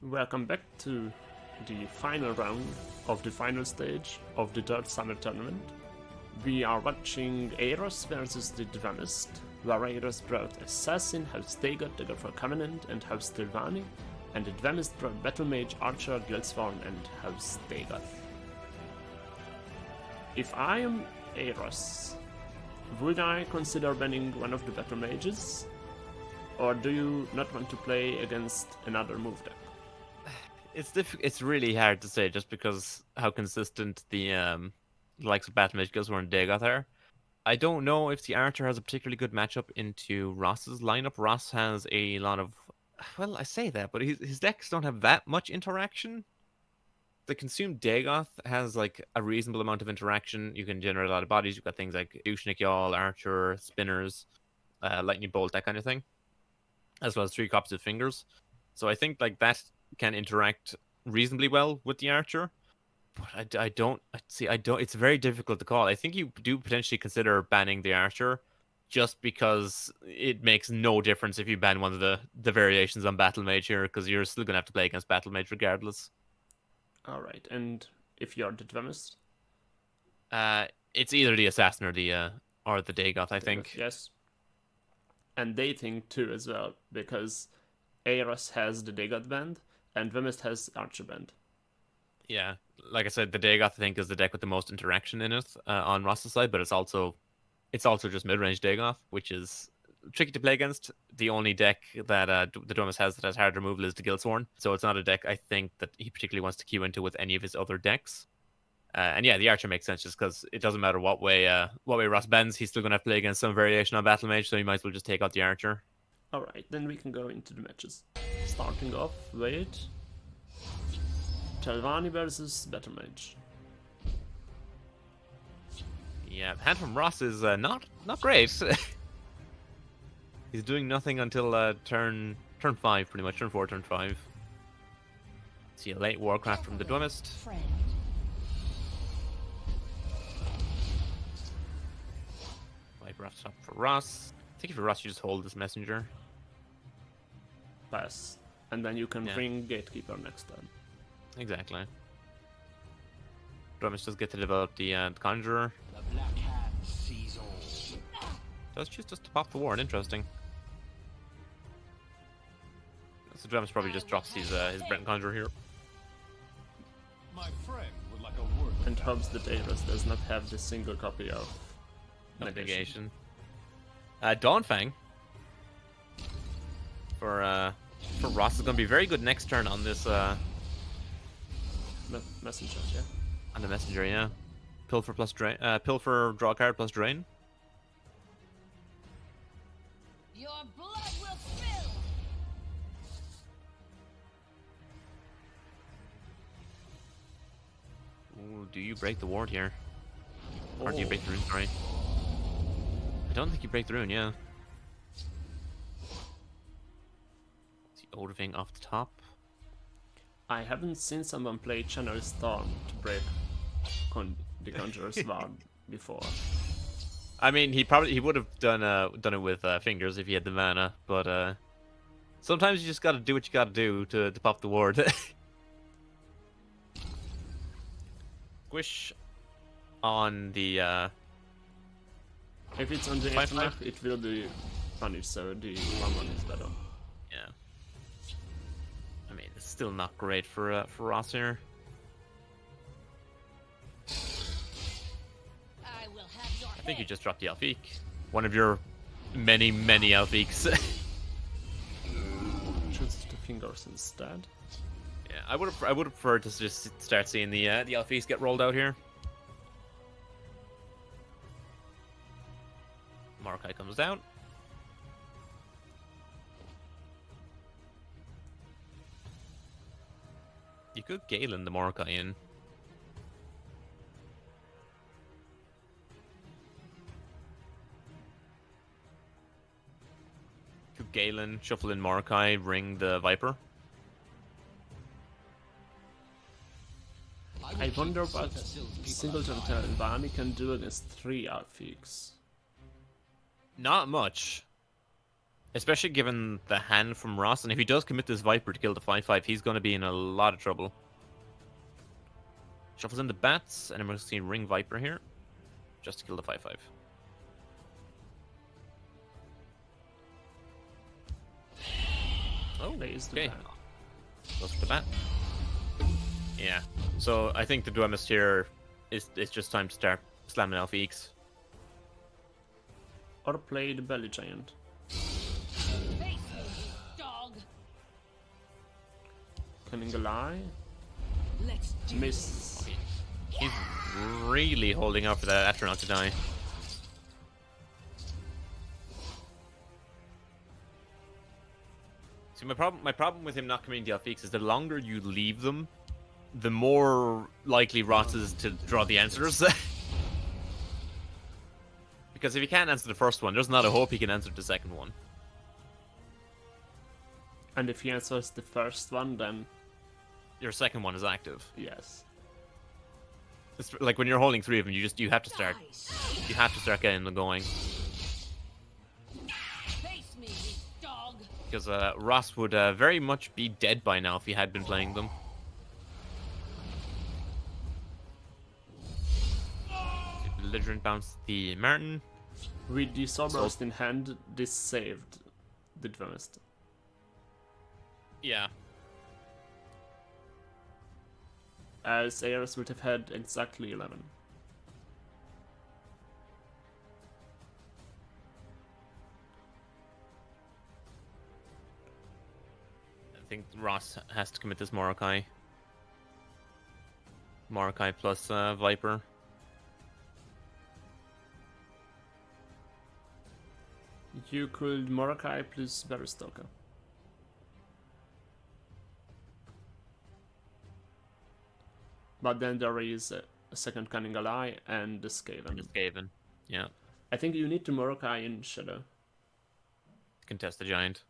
Welcome back to the final round of the final stage of the third summer tournament. We are watching Eros versus the Dramist, where Eros brought Assassin, House Dagot, Dagger for Covenant, and House Tilvani, and the Dramist brought Battle Mage, Archer, Guildsworn, and House Dagot. If I am Eros, would I consider banning one of the Battle Mages? Or do you not want to play against another move deck? It's really hard to say just because how consistent the likes of Battle Mage Guildsworn and Dagoth are. I don't know if the Archer has a particularly good matchup into Ross's lineup. Ross has a lot of, well, I say that, but his decks don't have that much interaction. The Consumed Dagoth has like a reasonable amount of interaction. You can generate a lot of bodies. You've got things like Douchnik Yawl, Archer, Spinners, Lightning Bolt, that kind of thing, as well as 3 copies of Fingers. So I think like that can interact reasonably well with the Archer. But I don't see. I don't. It's very difficult to call. I think you do potentially consider banning the Archer, just because it makes no difference if you ban one of the variations on Battle Mage here, because you're still gonna have to play against Battle Mage regardless. All right, and if you're the Dramist? It's either the Assassin or the Dagoth, I think. Yes. And they think too as well, because Eros has the Dagoth band, and Dramist has Archer band. Yeah, like I said, the Dagoth I think is the deck with the most interaction in it on Ross's side, but it's also just mid-range Dagoth, which is tricky to play against. The only deck that the Dramist has that has hard removal is the Guildsworn, so it's not a deck I think that he particularly wants to queue into with any of his other decks. And yeah, the Archer makes sense just because it doesn't matter what way Ross bends, he's still going to have to play against some variation on Battle Mage, so he might as well just take out the Archer. Alright, then we can go into the matches. Starting off with Tilvani versus Battle Mage. Yeah, hand from Ross is not great. He's doing nothing until turn 5, pretty much, turn 4, turn 5. See a late Warcraft from the Dramist. Friend. Viper off top for Ross. I think if you're Ross, you just hold this messenger. Pass. And then you can Yeah. bring Gatekeeper next turn. Exactly. Dramist does get to develop the Conjurer. The Black Hand sees all. Does choose just to pop the Warren, interesting. So Dramist probably just drops his Breton Conjurer here. My friend would like a word. And hopes that Eros does not have the single copy of Negation. Dawnfang for Ross is going to be very good next turn on this Messenger, yeah. on the messenger, yeah. Pilfer plus drain. Pilfer, draw a card plus drain. Your blood will spill. Ooh, do you break the ward here? Or do you break the rune? Sorry. I don't think you break the rune. Yeah. See Odoving off the top. I haven't seen someone play Channel Storm to break the Conjurer's Ward before. I mean, he would have done it with fingers if he had the mana, but sometimes you just got to do what you got to do to pop the ward. Squish on the If it's on the 5/5? Aftermath, it will be punished, so the 1/1 is better. yeah. I mean, it's still not great for Ross here. I will have your I think you just dropped the Alfiq. One of your many Alfiqs. Choose the Fingers instead. Yeah, I would have preferred to just start seeing the Alfiqs get rolled out here. Mordecai comes down. You could Galen the Mordecai in. Could Galen shuffle in Mordecai, ring the Viper. I wonder what Singleton Tilvani can do against 3 Alfiqs. Not much. Especially given the hand from Ross, and if he does commit this Viper to kill the 5/5, he's going to be in a lot of trouble. Shuffles in the bats, and I'm going to see Ring Viper here, just to kill the 5/5. Oh, Plays the okay. bat. Goes for the bat. Yeah. So I think the Duelist here it's just time to start slamming off Eeks. Or play the belly giant. Face me, dog. Cunning lie. Let's do Miss. He's really holding out for that astronaut to die. See, my problem with him not coming to Alfix is the longer you leave them, the more likely Ross is to draw the answers. Because if he can't answer the first one, there's not a hope he can answer the second one. And if he answers the first one, then Your second one is active. yes. It's like when you're holding three of them, you have to start getting them going. Face me, dog. Because Ross would very much be dead by now if he had been playing them. Belligerent bounced the Martin. With the Soulburst in hand, this saved the Duelist. Yeah. As Ares would have had exactly 11. I think Ross has to commit this Morokai. Morokai plus Viper. You could Morokai plus Baristoka. But then there is a second Cunning Ally and the Skaven. Just Skaven. Yeah. I think you need to Morokai in Shadow. Contest the Giant.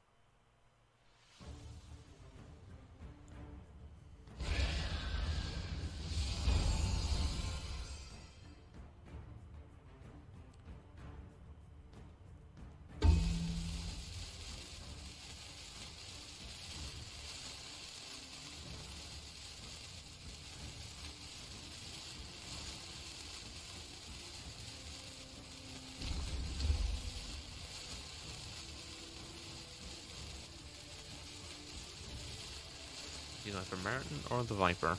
He's going for Martin or the Viper.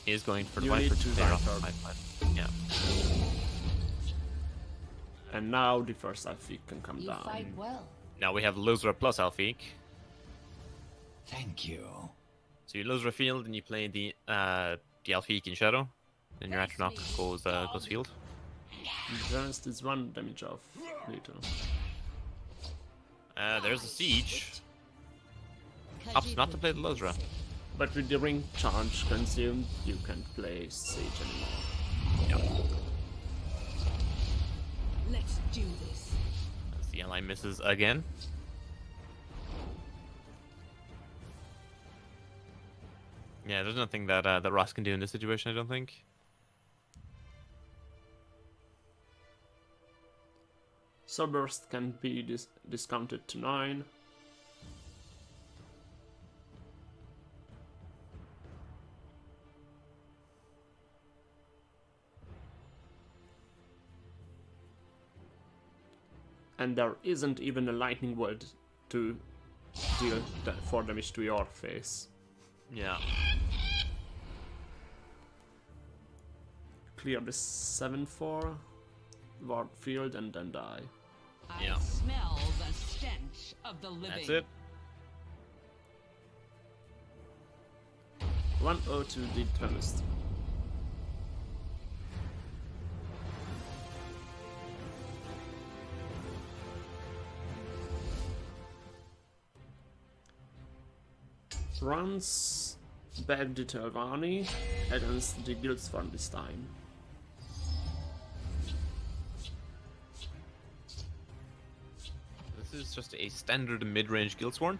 He is going for the You Viper need to to clear off the Viper. 5/5. Yeah. And now the first Alfik can come You down. fight well. Now we have Luzra plus Alfik. Thank you. So you Luzra field and you play the Alfik in Shadow. Then your Atronach goes field. The rest is 1 damage off later. There's a Siege. Opts not to play the Luzra. But with the ring charge consumed, you can't play Sage anymore. Yeah. Let's do this. As the ally misses again. Yeah, there's nothing that that Ross can do in this situation, I don't think. Soulburst can be discounted to 9. And there isn't even a lightning word to deal 4 damage to your face. Yeah. Clear the 7/4, ward field, and then die. Yeah. I smell the stench of the living. That's it. 1-0 to the Duelist. Runs back the Telvanni against the Guildsworn this time. This is just a standard mid-range Guildsworn.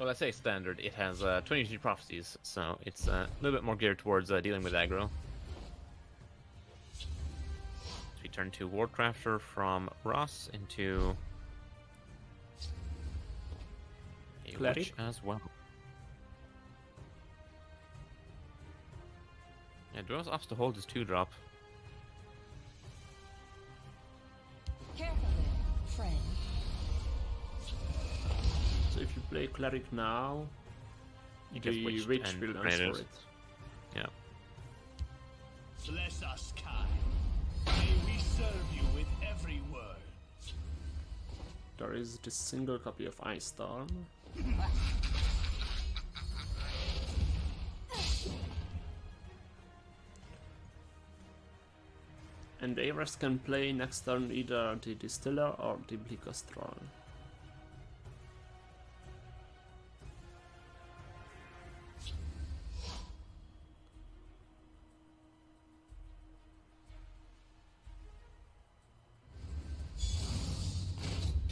Well, I say standard. It has 23 prophecies, so it's a little bit more geared towards dealing with aggro. So we turn to Wardcrafter from Ross into a Cleric? witch as well. Yeah, Dwell's opts to hold his 2-drop. Careful there, friend. So if you play Cleric now, You get the witched Witch and will granted. answer it. Yeah. Bless us, Kai. May we serve you with every word. There is this single copy of Ice Storm. And Ares can play next turn either the Distiller or the Bleakest Troll.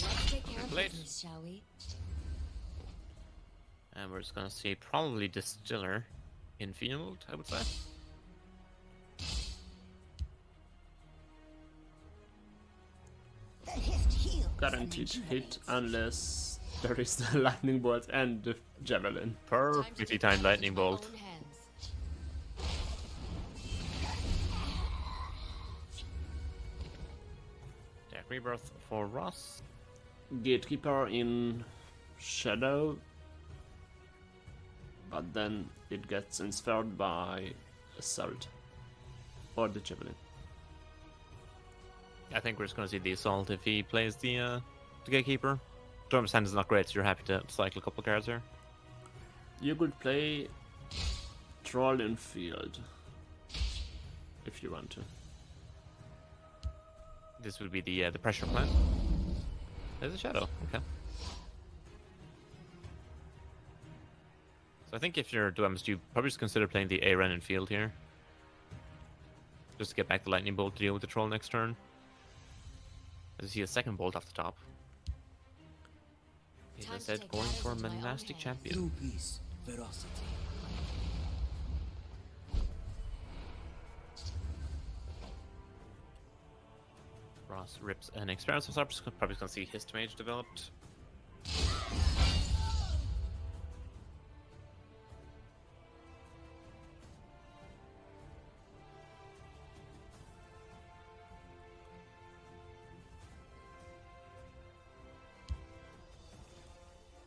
Let's take care of Played. business, shall we? And we're just gonna see probably Distiller in field, I would say. The hist heals. Guaranteed hit unless there is the Lightning Bolt and the Javelin. Perfectly timed lightning bolt. Own hands. Dark Rebirth for Ross. Gatekeeper in Shadow, but then it gets inspired by Assault or the Javelin. I think we're just gonna see the assault if he plays the Gatekeeper. Storm's hand is not great, so you're happy to cycle a couple cards here. You could play Troll in field if you want to. This would be the pressure plan. There's a shadow. Okay. So I think if you're Duemus, you probably just consider playing the Aren in field here, just to get back the lightning bolt to deal with the troll next turn. As you see a second bolt off the top. He's Time to instead take going matters for a into my own monastic hands. champion. True peace, ferocity. Ross rips an experience of Cypress, probably gonna see his mage developed.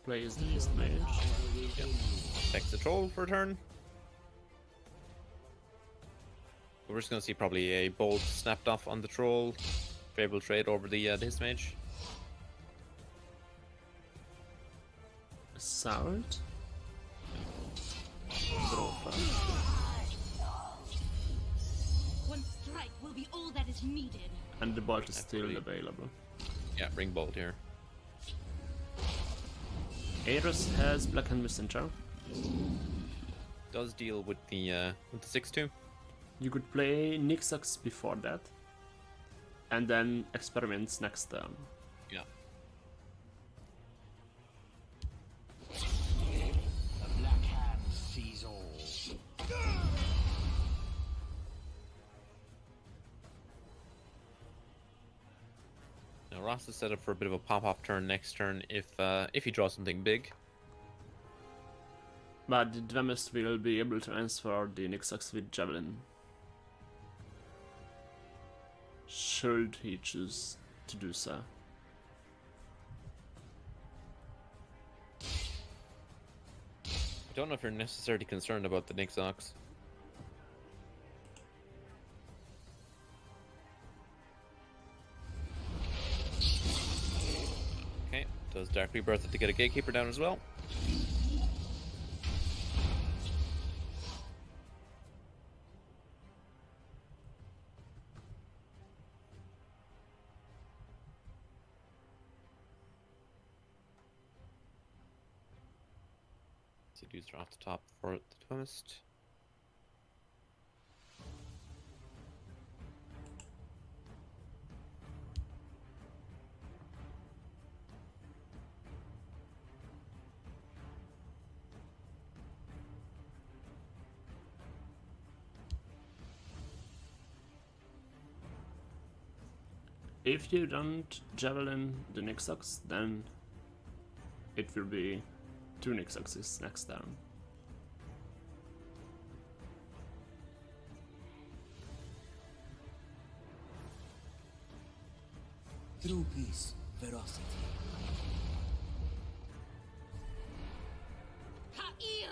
Plays the East Mage. Takes the troll for a turn. We're just gonna see probably a bolt snapped off on the troll. Favorable trade over the his mage. Assault. Draw first. One strike will be all that is needed. And the bolt is That's still pretty- available. Yeah, ring bolt here. Ares has Blackhand Messenger. Does deal with the 6/2. You could play Nixox before that, and then experiments next turn. Yeah. The Black Hand sees all. Now Ross is set up for a bit of a pop-off turn next turn if he draws something big. But the Dwemus will be able to answer the Nixox with Javelin. Should he choose to do so. I don't know if you're necessarily concerned about the Nixox. Okay, does Dark Rebirth to get a Gatekeeper down as well? Seducer off the top for the Twist. If you don't javelin the Nixox, then it will be 2 Nixoxes next turn. Through peace, ferocity. Ha'ir!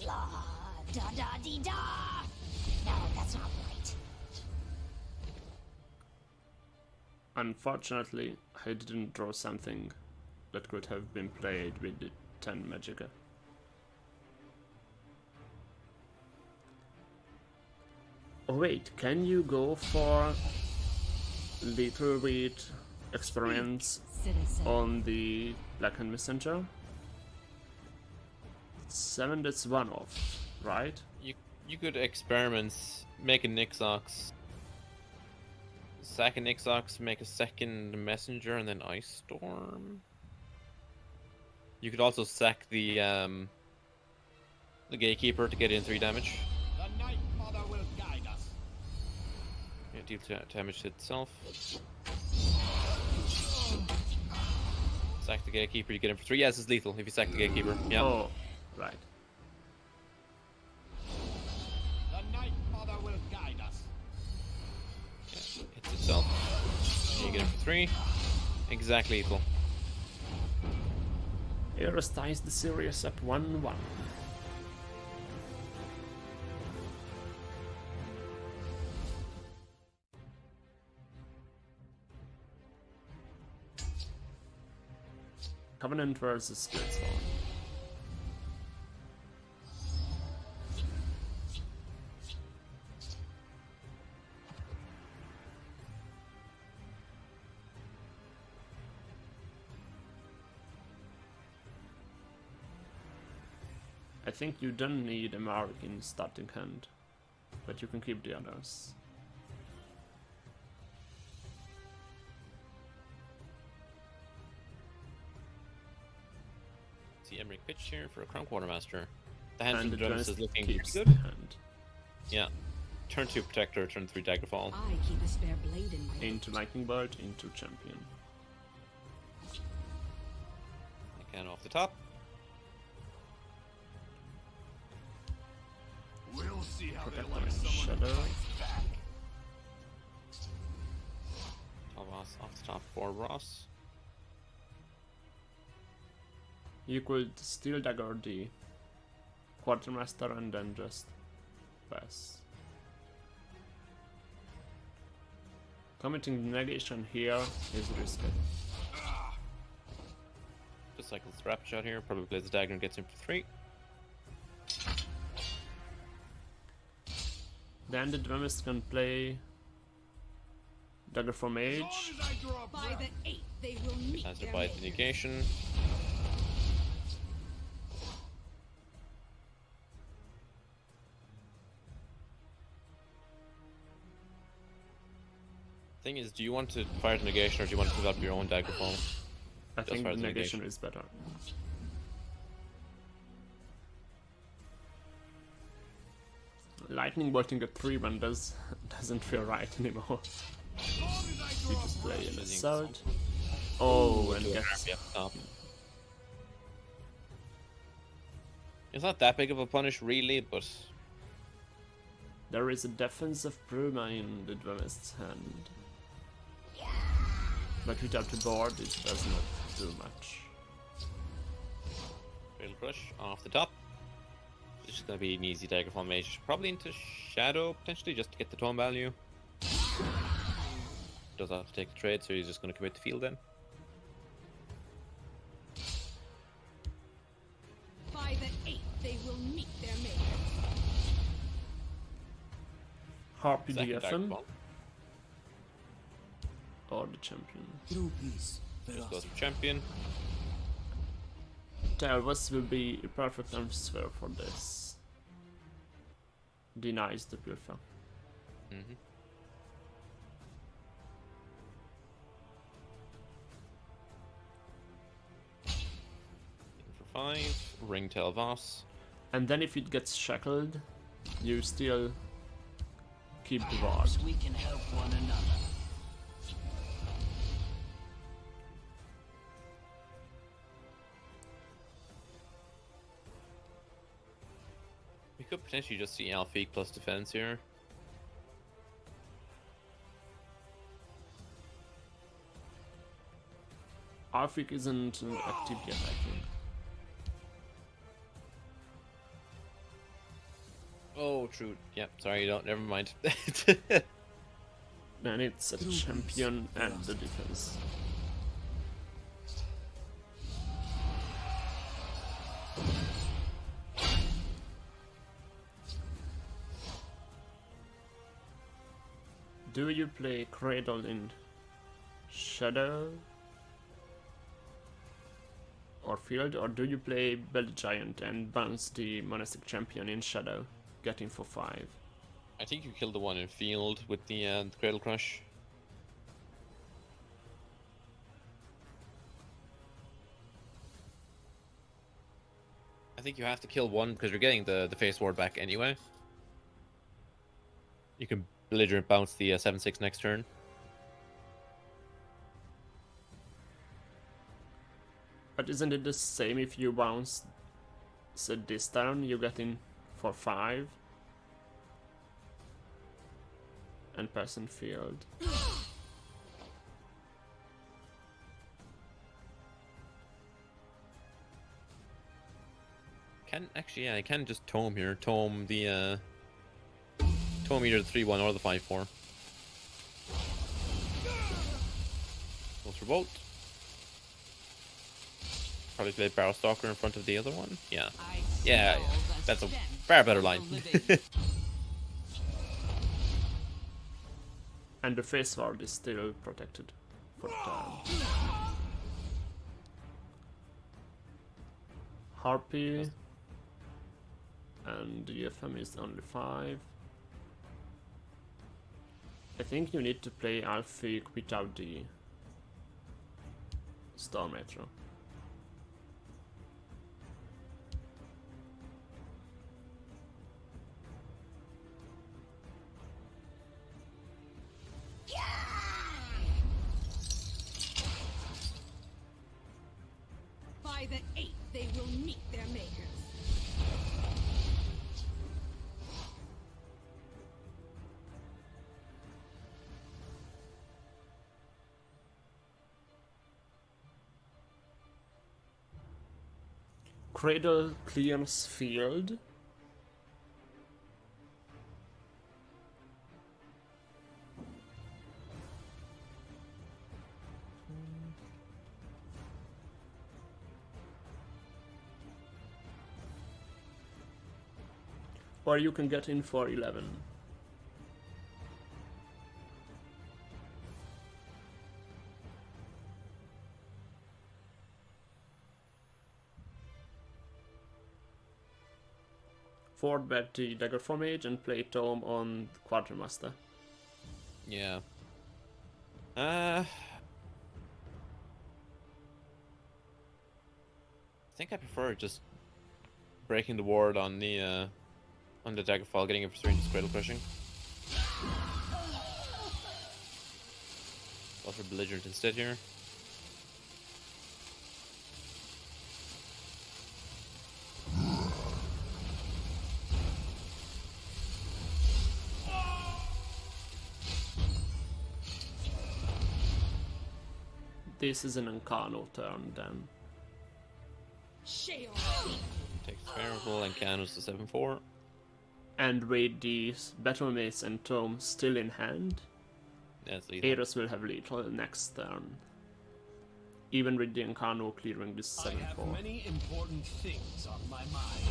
La da da dee da! No, that's not right. Unfortunately, I didn't draw something that could have been played with the 10 Magicka. Oh wait, can you go for little bit experiments Citizen. on the Blackened Messenger? 7, that's 1 off, right? You could experiments, make a Nixox, sack a Nixox, make a second messenger, and then Ice Storm. You could also sack the Gatekeeper to get in 3 damage. The Night Mother will guide us. Yeah, deal damage to itself. Sack the Gatekeeper, you get in for 3. Yes, it's lethal if you sack the Gatekeeper. Yeah. Oh, right. The Night Mother will guide us. Yeah, hits itself. You get in for 3. Exactly lethal. Eris ties the series up 1-1. Covenant versus Splitstorm. I think you don't need a mark in starting hand, but you can keep the others. See Emmerich pitch here for a Crown Quartermaster. The hand from And the the drums Drenst is looking keeps good. the hand. Yeah. Turn 2 Protector, turn 3 Daggerfall. I keep a spare blade in my Into Lightning Bolt, into Champion. Again off the top. We'll see how they Protect like and someone Shadow. who fights back. Ross off the top for Ross. You could Steel Dagger the Quartermaster and then just pass. Committing negation here is risky. Just cycles the Rapid Shot here. Probably plays the dagger and gets in for 3. Then the Drumist can play Dagger for As Mage. long as I draw By breath, the 8th, they will meet As their by the maker. negation. Thing is, do you want to fire the negation or do you want to develop your own Daggerfall? I think fire the the negation negation. is better. Lightning bolting a 3-1 doesn't feel right anymore. as long as I You draw just play breath. an Using assault. Oh, and Do a gets harpy up top. It's not that big of a punish, really, but there is a defensive Bruma in the Dwemist's hand. But without the board, it does not do much. Fatal Crush off the top. It's just gonna be an easy Daggerfall mage. Probably into Shadow, potentially, just to get the tone value. Does have to take the trade, so he's just gonna commit the field then. By the 8th, they will meet their maker. Harpy Second DFM Daggerfall. or the Champion. Through peace, Just goes ferocity. for Champion. Talvas will be a perfect answer for this. Denies the Purify. Mm-hmm. For 5. Ringtail Voss. And then if it gets shackled, you still keep the ward. We can help one another. We could potentially just see Alfiq plus defense here. Arfik isn't active yet, I think. Oh, true. Yep, sorry, you don't. Never mind. Then it's a champion and the defense. Do you play Cradle in Shadow or Field, or do you play Belly Giant and bounce the Monastic Champion in Shadow, getting for 5? I think you killed the one in field with the Cradle Crush. I think you have to kill one because you're getting the face ward back anyway. You can belligerent bounce the 7/6 next turn. But isn't it the same if you bounce this turn, you get in for 5? And pass in field. Can actually, yeah, I can just tome here. Tome the tome either the 3/1 or the 5/4. Goes for bolt. Probably play Barrow Stalker in front of the other one. Yeah. Yeah, that's a far better line. And the face ward is still protected for the turn. Harpy. And the FM is only 5. I think you need to play Alfiq without the Storm Metro. By the 8th, they will meet their makers. Cradle clears field. Or you can get in for 11. Forward bet the Dagger for Mage and play Tome on Quartermaster. Yeah. I think I prefer just breaking the ward on the Daggerfall, getting it for 3 and just Cradle Crushing. Go for Belligerent instead here. This is an Incarno turn then. Takes Variable and Canus to 7/4. And with these Battle Mace and Tome still in hand, That's lethal. Ares will have lethal next turn. Even with the Incarno clearing this I have 7/4. many important things on my mind.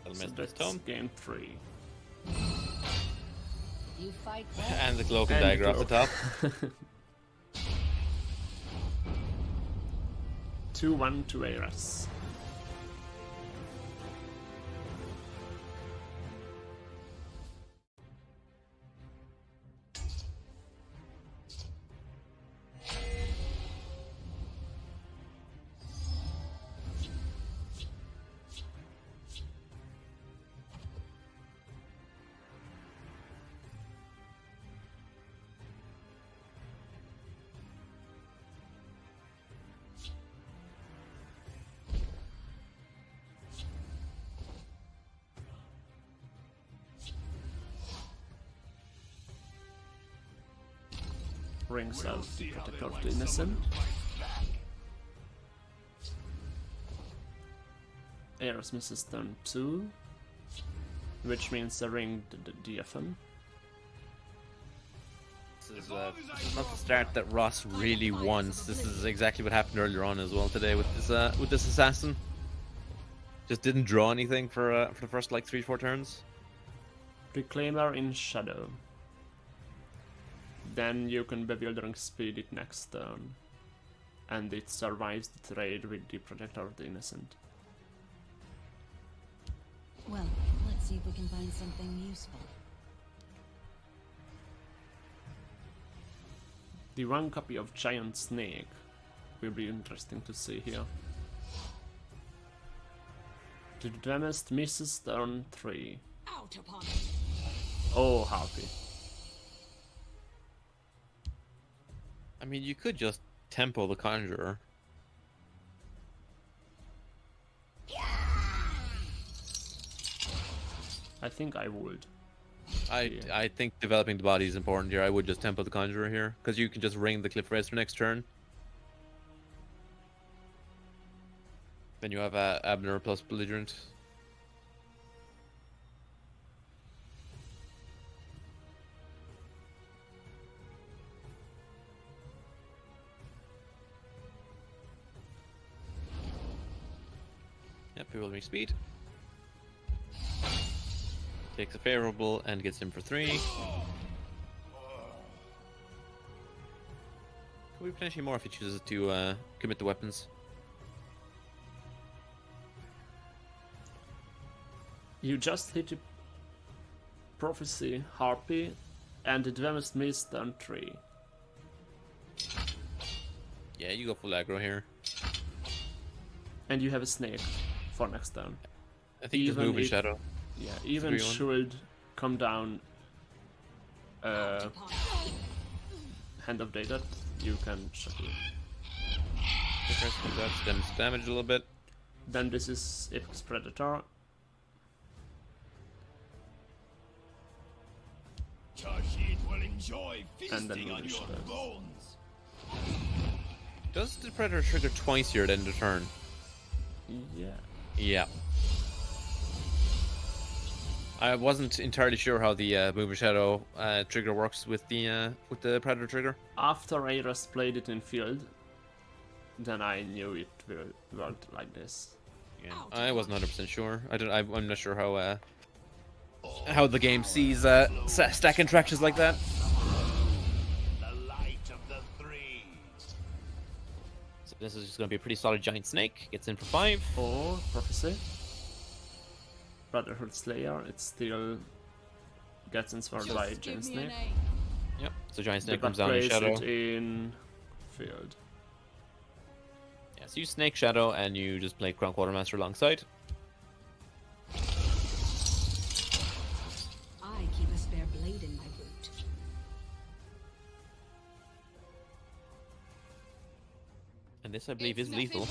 That'll So mess with that's Tome. game 3. You fight back. And the Cloak and And Dagger off the top. 2-1 to Ares. Rings of Protector of the Innocent. Eros misses turn 2, which means the ring the DFM. This is not the start that Ross really wants. This is exactly what happened earlier on as well today with this assassin. Just didn't draw anything for the first like 3-4 turns. Reclaimer in Shadow. Then you can Bewildering Speed it next turn, and it survives the trade with the Protector of the Innocent. Well, let's see if we can find something useful. The one copy of Giant Snake will be interesting to see here. The Damest misses turn 3. Out upon it. Oh, Harpy. I mean, you could just tempo the Conjurer. I think I would. I think developing the body is important here. I would just tempo the Conjurer here, because you can just ring the Cliff Racer next turn. Then you have Abner plus Belligerent. Yep, Bewildering Speed. Takes a favorable and gets him for 3. Could we potentially more if he chooses to commit the weapons? You just hit a Prophecy, Harpy, and the Damest miss turn 3. Yeah, you go full aggro here. And you have a Snake for next turn. I think just move in Shadow. Yeah, even 3-1. should come down Hand of Data, you can shuffle. That's damage a little bit. Then this is Apex Predator. Kashyyyk will enjoy And then feasting on move your Shadow. bones. Does the Predator trigger twice here at end of turn? Yeah. Yeah. I wasn't entirely sure how the Move and Shadow trigger works with the Predator trigger. After Eros played it in field, then I knew it worked like this. Yeah, I wasn't 100% sure. I'm not sure how the game sees stack interactions like that. The light of the three. So this is just going to be a pretty solid giant snake. Gets in for 5. Or Prophecy. Brotherhood Slayer, it still gets inspired by Giant Snake. Yep. So giant snake But comes down in plays Shadow. it in field. Yeah, so you snake Shadow and you just play Crown Quartermaster alongside. I keep a spare blade in my boot. And this, I believe, is lethal.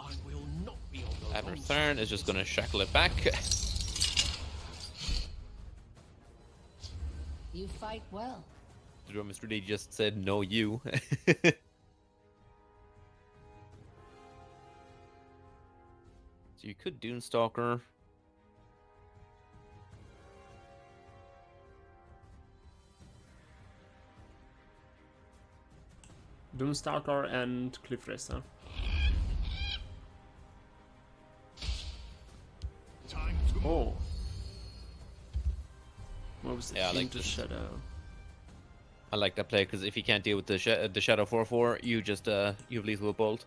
I will not be on the Abner wrong Thurn is just going to shackle it back. You fight well. The drum Mr. D just said, no, you. So you could Dunestalker. Doomstalker and Cliff Racer. Time to Oh. Moves Yeah, I like into this. Shadow. I like that play because if you can't deal with the Shadow 4/4, you just you have lethal bolt.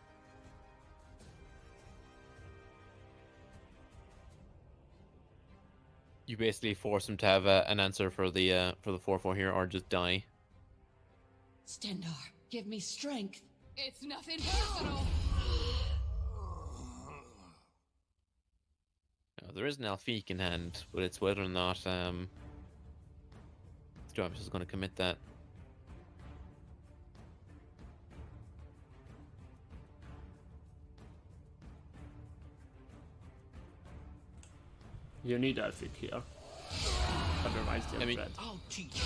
You basically force him to have an answer for the 4/4 here, or just die. Stendar, give me strength. It's nothing personal. Now, there is an Alfiq in hand, but it's whether or not Jarvis is going to commit that. You need Alfiq here. Otherwise, you're I mean- dead. I'll teach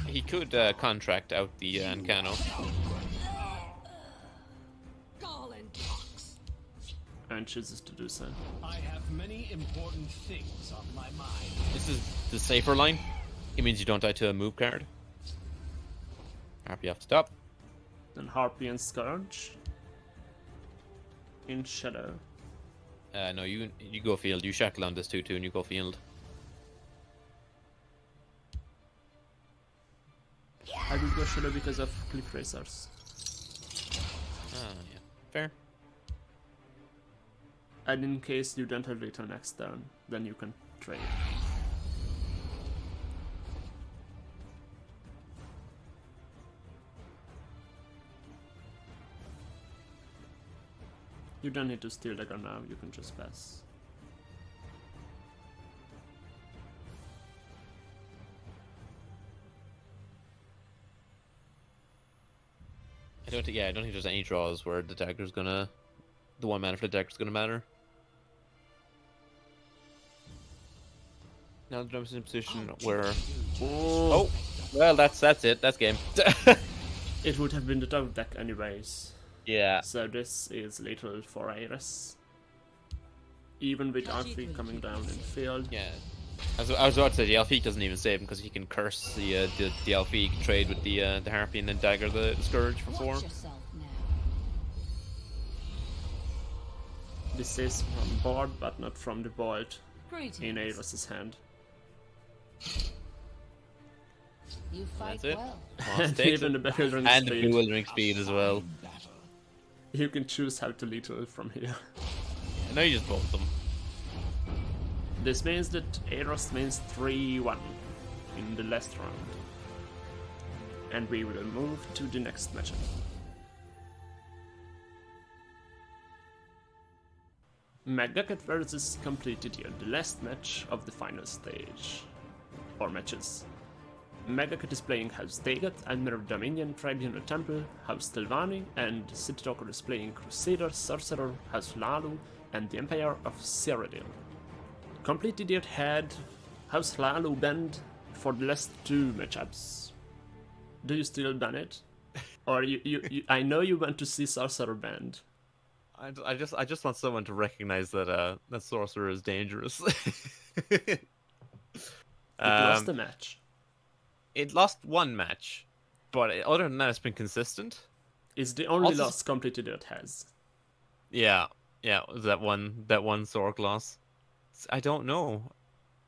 He could contract out the Ancano. Gall and pox. And chooses to do so. I have many important things on my mind. This is the safer line. It means you don't die to a move card. Happy off the top. Then Harpy and Scourge. In Shadow. No, you go field. You shackle on this 2/2 and you go field. I will go Shadow because of Cliff Racers. Ah, yeah. Fair. And in case you don't have it on next turn, then you can trade. You don't need to steal dagger now, you can just pass. I don't think there's any draws where the dagger's gonna, the 1 mana for the dagger's gonna matter. Now the drum's in a position where, oh, well that's it, that's game. It would have been the dog deck anyways. Yeah. So this is little for Iris. Even with Alfie coming down in field. Yeah. I was about to say the Alfie doesn't even save him because he can curse the Alfie, can trade with the Harpy and then dagger the Scourge for 4. Watch yourself now. This is from board, but not from the board Greetings. in Iris's hand. You fight That's it. well. And even the bewildering And the speed. bewildering speed as well. Battle. You can choose how to lethal from here. I know you just both them. This means that Eros wins 3-1 in the last round. And we will move to the next matchup. Megacat versus Complete Idiot, the last match of the final stage. Or matches. Megacat is playing House Dagat, Admiral Dominion, Tribunal Temple, House Telvanni, and City Talker is playing Crusader, Sorcerer, House Lalu, and the Empire of Cyrodiil. Complete Idiot had House Lalu banned for the last 2 matchups. Do you still ban it? Or you I know you want to see Sorcerer banned. I just want someone to recognize that that sorcerer is dangerous. It lost the match. It lost 1 match, but other than that, it's been consistent. It's the only Also- loss Complete Idiot has. Yeah, that one Sork loss. I don't know.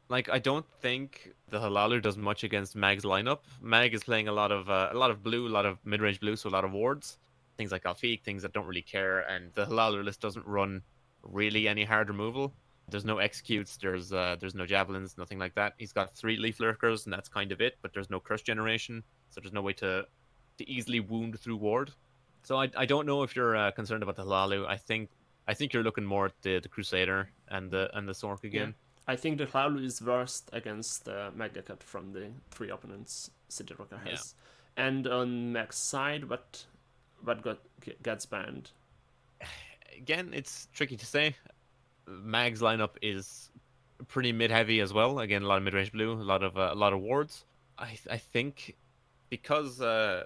Like, I don't think the Halalu does much against Mag's lineup. Mag is playing a lot of blue, a lot of mid-range blue, so a lot of wards, things like Alfiq, things that don't really care, and the Halalu list doesn't run really any hard removal. There's no executes, there's no javelins, nothing like that. He's got 3 leaf lurkers, and that's kind of it. But there's no curse generation, so there's no way to easily wound through ward. So I don't know if you're concerned about the Halalu. I think you're looking more at the Crusader and the Sork again. I think the Hlaulu is worst against Megacat from the 3 opponents City Rocker has. And on Mag's side, what gets banned? Again, it's tricky to say. Mag's lineup is pretty mid-heavy as well. Again, a lot of mid-range blue, a lot of wards. I think because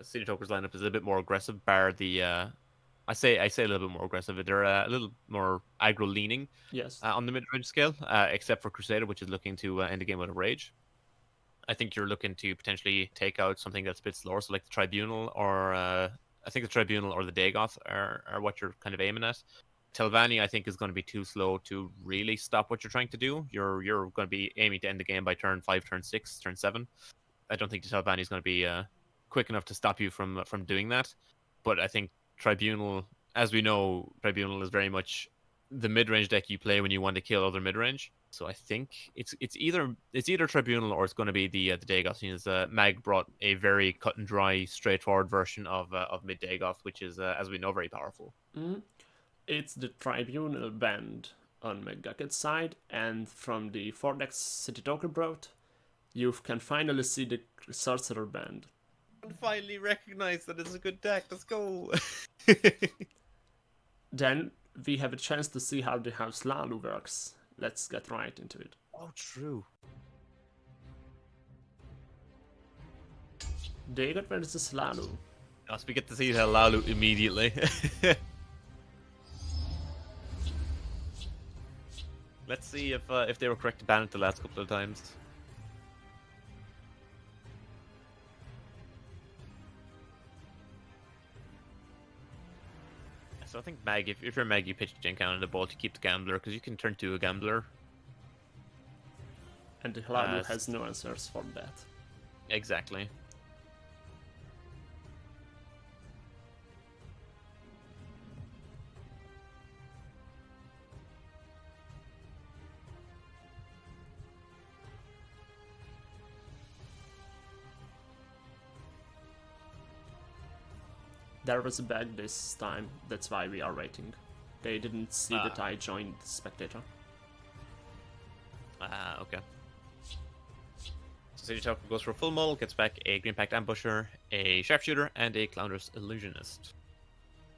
City Toker's lineup is a bit more aggressive, bar the I say a little bit more aggressive. They're a little more aggro leaning Yes. on the mid-range scale, except for Crusader, which is looking to end the game with a rage. I think you're looking to potentially take out something that's a bit slower, so like the Tribunal, or I think the Tribunal or the Dagoth are what you're kind of aiming at. Telvanni, I think, is going to be too slow to really stop what you're trying to do. You're going to be aiming to end the game by turn 5, turn 6, turn 7. I don't think the Telvanni is going to be quick enough to stop you from doing that. But I think Tribunal, as we know, Tribunal is very much the mid-range deck you play when you want to kill other mid-range. So I think it's either Tribunal or it's going to be the Dagoth. Mag brought a very cut and dry, straightforward version of mid Dagoth, which is, as we know, very powerful. Mm. It's the Tribunal banned on Megacat's side, and from the 4 decks City Talker brought, you can finally see the Sorcerer banned. Finally recognize that it's a good deck. Let's go. Then we have a chance to see how the House Lalu works. Let's get right into it. Oh, true. Dagon versus Lalu. Yes, we get to see Lalu immediately. Let's see if they were correct to ban it the last couple of times. So I think Mag, if you're Mag, you pitch Gen Cannon the ball to keep the Gambler, because you can turn to a Gambler. And the Lalu has no answers for that. Exactly. There was a bug this time, that's why we are waiting. They didn't see that I joined Spectator. Okay. So Sage Talker goes for a full mull, gets back a Green Pact Ambusher, a Sharpshooter, and a Clownder's Illusionist.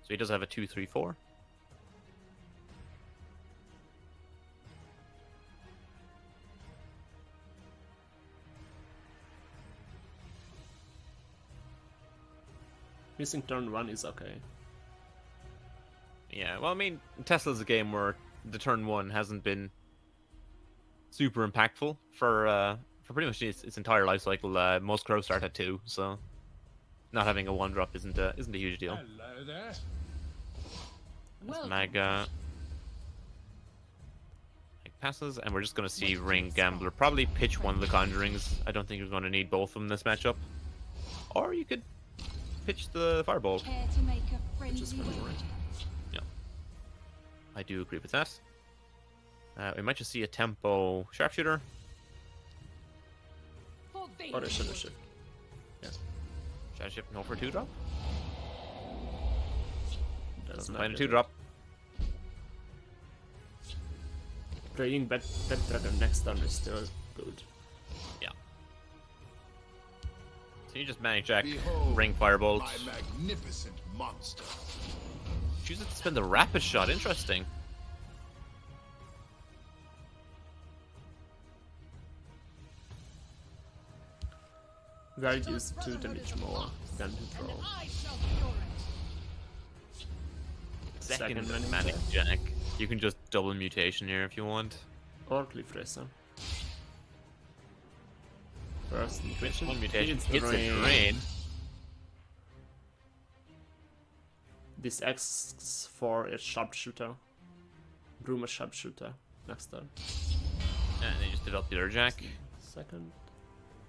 So he does have a 2-3-4. Missing turn 1 is okay. Yeah, well, I mean, Tesla's a game where the turn 1 hasn't been super impactful for pretty much its entire life cycle. Most crows start at 2, so not having a 1-drop isn't a huge deal. Hello there. Mag passes, and we're just going to see Ring Gambler probably pitch one of the Conjurings. I don't think you're going to need both of them in this matchup. Or you could pitch the Fireball. Care to make a friendly Just gonna wager? wait. Yeah, I do agree with that. We might just see a tempo Sharpshooter. For Or a Shadow Shift. Yes. Shadow Shift, no for 2-drop. Doesn't Find a matter. 2-drop. Playing Bed Dragon next turn is still good. Yeah. So you just Manic Jack, Behold, Ring Firebolt. my magnificent monster. Chooses to spend the Rapid Shot. Interesting. Very used to damage more than to throw. I shall cure it. Second Second Manic Jack. You can just double mutation here if you want. Or Cliff Racer. First mutation. One mutation Hits hits a drain. This X for a Sharpshooter. Rumor Sharpshooter next turn. And then you just develop the other Jack. Second.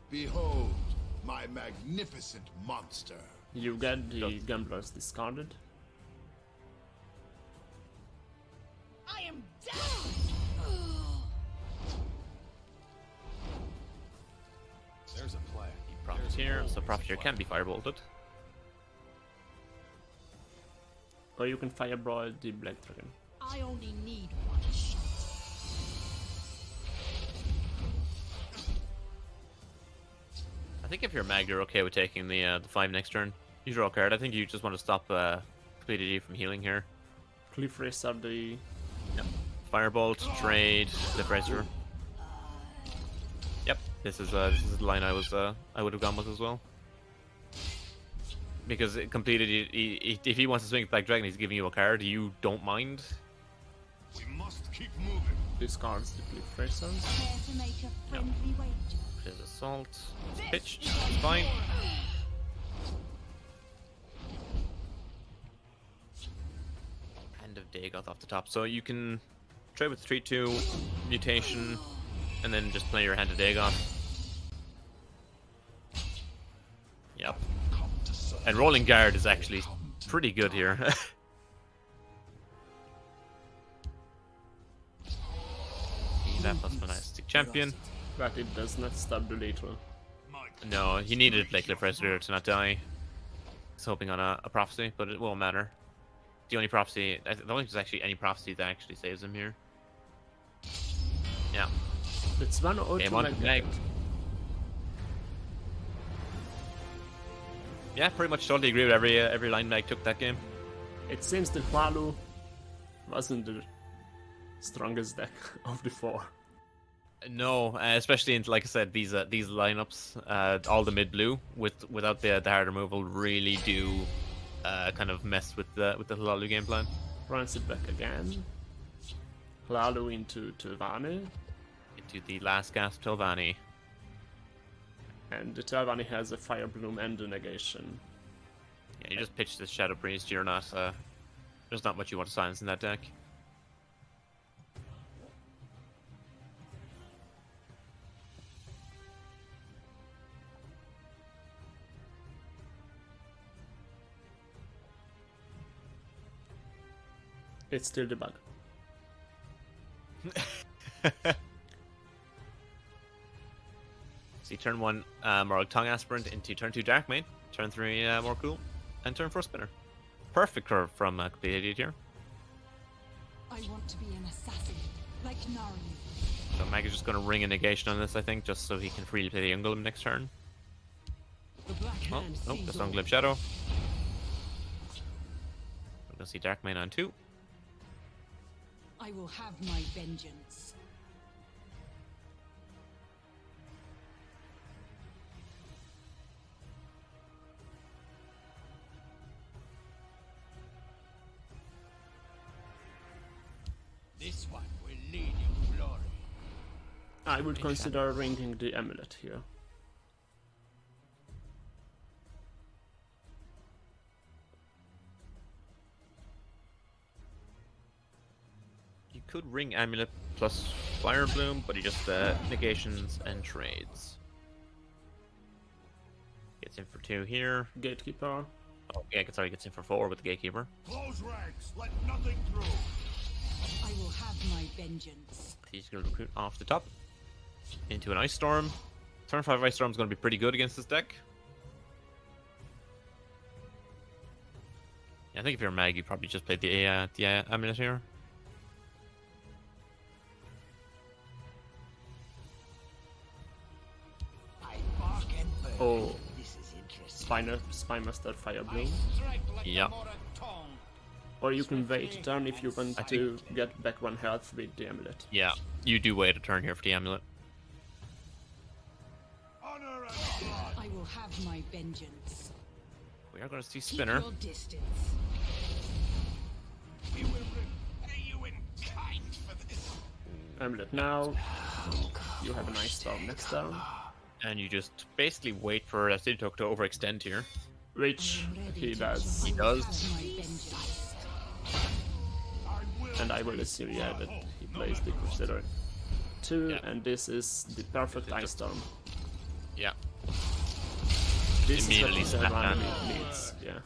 Behold, my magnificent monster. You get the Gamblers discarded. I am down. There's a plan. Profit here, so Profit here can be firebolted. Or you can Fireball the Black Dragon. I only need one shot. I think if you're Mag, you're okay with taking the 5 next turn. You draw a card. I think you just want to stop Complete AG from healing here. Cliff Racer the Firebolt, Trade, Cliff Racer. Yep, this is the line I would have gone with as well. Because it completed, if he wants to swing Black Dragon, he's giving you a card. You don't mind. We must keep moving. discards the Cliff Racer. Care to make a friendly wager? There's Assault. It's pitched. It's fine. Hand of Dagoth off the top. So you can trade with 3-2, Mutation, and then just play your Hand of Dagoth. Yep. And Rolling Guard is actually pretty good here. That plus Monastic Champion. But it does not stop the lethal. No, he needed like the Predator to not die. He's hoping on a prophecy, but it won't matter. The only prophecy, I don't think there's actually any prophecy that actually saves him here. Yeah. It's one Game on, automatic. Yeah, pretty much totally agree with every line Mag took that game. It seems the Hualu wasn't the strongest deck of the four. No, especially in, like I said, these lineups, all the mid blue without the hard removal really do kind of mess with the Hlaalu game plan. Runs it back again. Hlaalu into Telvanni. Into the last gasp Telvanni. And the Telvanni has a Fire Bloom and a negation. Yeah, you just pitch this Shadow Priest. You're not. There's not much you want to silence in that deck. It's still the bug. See, turn 1 Morag Tongue Aspirant into turn 2 Darkmane, turn 3 more cool, and turn 4 Spinner. Perfect curve from Complete Idiot here. I want to be an assassin, like Nari. So Mag is just going to ring a negation on this, I think, just so he can freely play the Ungolem next turn. The Black Oh, Hand nope, sees that's all. on Glib Shadow. We're going to see Darkmane on 2. I will have my vengeance. This one will lead you to glory. I would consider ringing the amulet here. You could ring Amulet plus Fire Bloom, but he just negations and trades. Gets in for 2 here. Gatekeeper. Oh, yeah, sorry, gets in for 4 with the Gatekeeper. Close ranks, let nothing through. I will have my vengeance. He's going to recruit off the top into an Ice Storm. Turn 5 Ice Storm is going to be pretty good against this deck. Yeah, I think if you're Mag, you probably just played the Amulet here. I bark and burn. Oh, This is interesting. Spymaster Fire Bloom. Strike like Yeah. a Morag tongue. Or you can wait a turn if you want to get back 1 health with the amulet. Yeah, you do wait a turn here for the Amulet. Honor and blood. I will have my vengeance. We are going to see Keep Spinner. your distance. We will repay you in kind for this. Amulet now. You have a nice storm next turn. And you just basically wait for City Talk to overextend here. Which he does. He does. Have my vengeance. And I will assume, yeah, that he plays the Crusader 2, Yeah. and this is the perfect Ice Storm. Yeah. This Immediately is what snap Telvanni down. needs, yeah.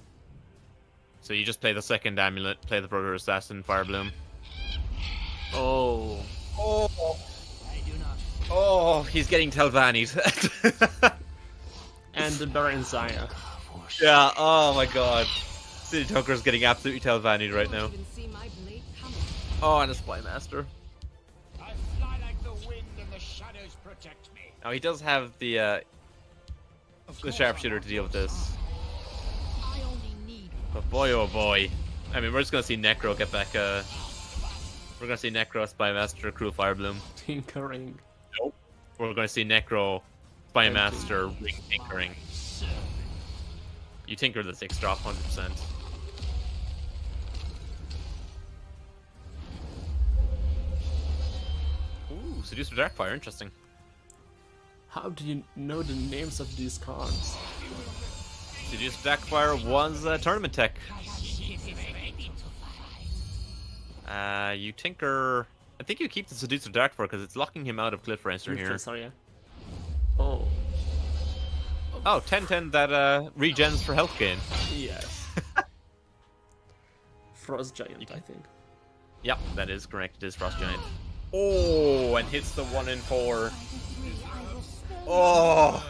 So you just play the second Amulet, play the Brother Assassin, Fire Bloom. Oh, I do not. Oh, he's getting Telvanni'd. and the Baron Zaya. Yeah, oh my god. City Tucker's getting absolutely Telvanni'd right now. Even see my blade coming. Oh, and a Spymaster. I fly like the wind and the shadows protect me. Now he does have the Sharpshooter to deal with this. I only need But boy oh boy. I mean, we're just gonna see Necro get back, we're gonna see Necro, Spymaster, Cruel Fire Bloom. Tinkering. Nope. We're gonna see Necro, Spymaster, Ring Tinkering. You tinker the 6-drop 100%. Ooh, Seducer Darkfire, interesting. How do you know the names of these cards? Seducer Darkfire was a tournament tech. You tinker. I think you keep the Seducer Darkfire because it's locking him out of Cliff Racer here. Sorry, yeah. Oh, Oh, 10/10 that regens for health gain. yes. Frost Giant, I think. Yep, that is correct. It is Frost Giant. Oh, and hits the 1 in 4. Oh.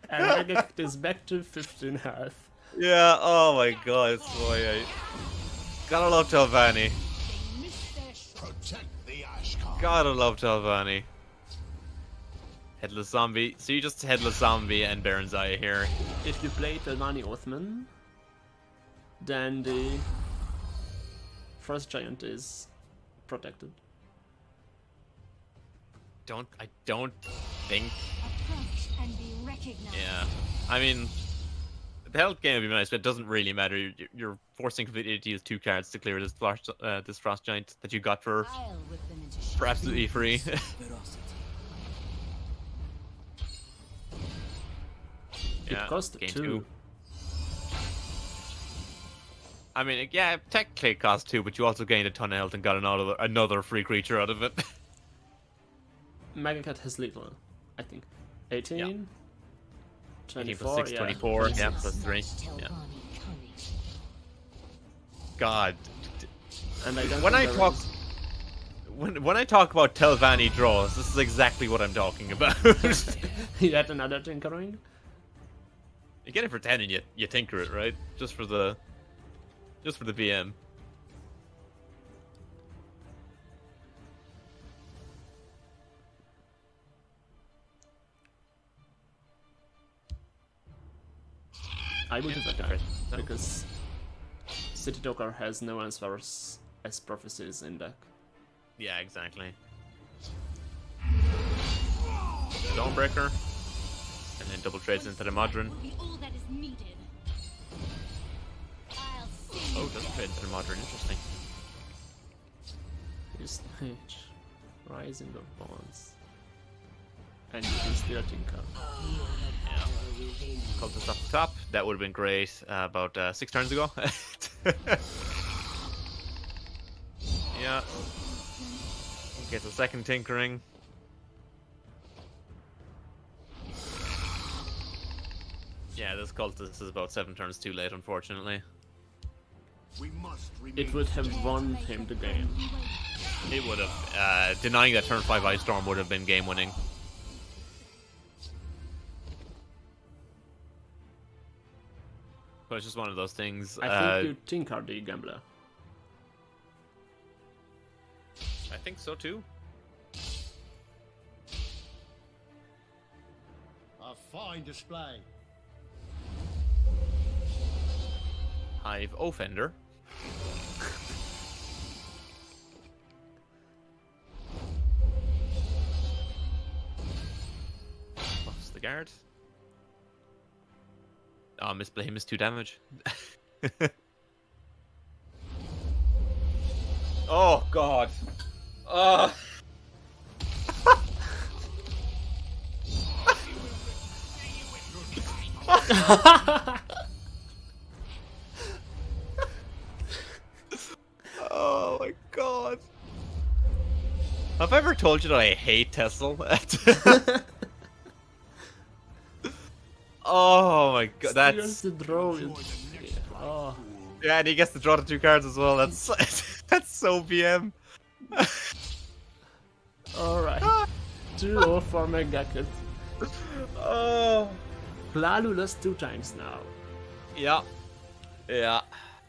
And I get this back to 15 health. Yeah, oh my god, it's boy. Gotta love Telvanni. Protect the Ashkar. Gotta love Telvanni. Headless Zombie. So you just Headless Zombie and Baron Zaya here. If you play Telvanni Othman, then the Frost Giant is protected. don't think. Approach and be recognized. Yeah, I mean, the health game would be nice, but it doesn't really matter. You're forcing completely to use 2 cards to clear this frost giant that you got for I'll whip them into shape. absolutely free. Ferocity. It cost gain 2. I mean, yeah, technically it cost 2, but you also gained a ton of health and got another free creature out of it. Magacat has little, I think. 18? Yeah. 18 24, plus 6, yeah. 24, yeah, Not plus 3. much till Yeah. Bonnie coming. God. And I don't When think I there talk is- when I talk about Telvanni draws, this is exactly what I'm talking about. Yet another tinkering? You get it for 10 and you tinker it, right? Just for the VM. I would have different. attacked, No. because City Talker has no answers as prophecies in deck. Yeah, exactly. Dawnbreaker. And then double trades into the Modron. Will be all that is needed. I'll see Oh, you doesn't dead. trade into the Modron, interesting. Is Rising of Bonds. And you can still tinker. Cultist off the top. That would have been great about 6 turns ago. Yeah. Gets a second tinkering. Yeah, this cultist is about 7 turns too late, unfortunately. We must remain. It would have won him the game. It would have. Denying that turn 5 Ice Storm would have been game winning. But it's just one of those things. I think you tinker the Gambler. I think so too. A fine display. Hive Offender. Buffs the guard. Oh, misplay him is 2 damage. Oh god. Oh. Oh my god. Have I ever told you that I hate Tessel? Oh my god, Steals that's the draw. Oh, yeah, and he gets to draw the 2 cards as well. That's that's so BM. alright. 2-0 for Megacut. Oh, Plalu lost 2 times now. yeah, yeah.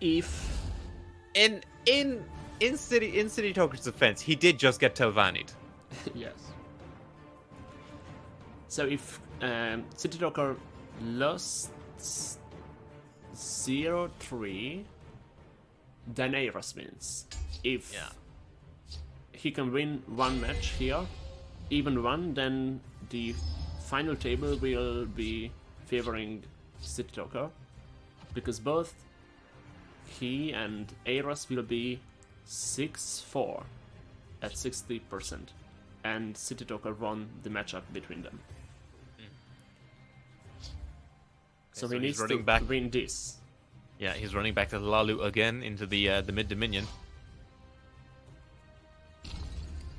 If In City Toker's defense, he did just get Telvanni'd. yes. So if City Talker lost 0-3, then Aeros wins. If Yeah. he can win 1 match here, even 1, then the final table will be favoring City Talker, because both he and Aeros will be 6-4 at 60%, and City Talker won the matchup between them. So he so he's needs to running back. win this. Yeah, he's running back to the Lalu again into the mid dominion.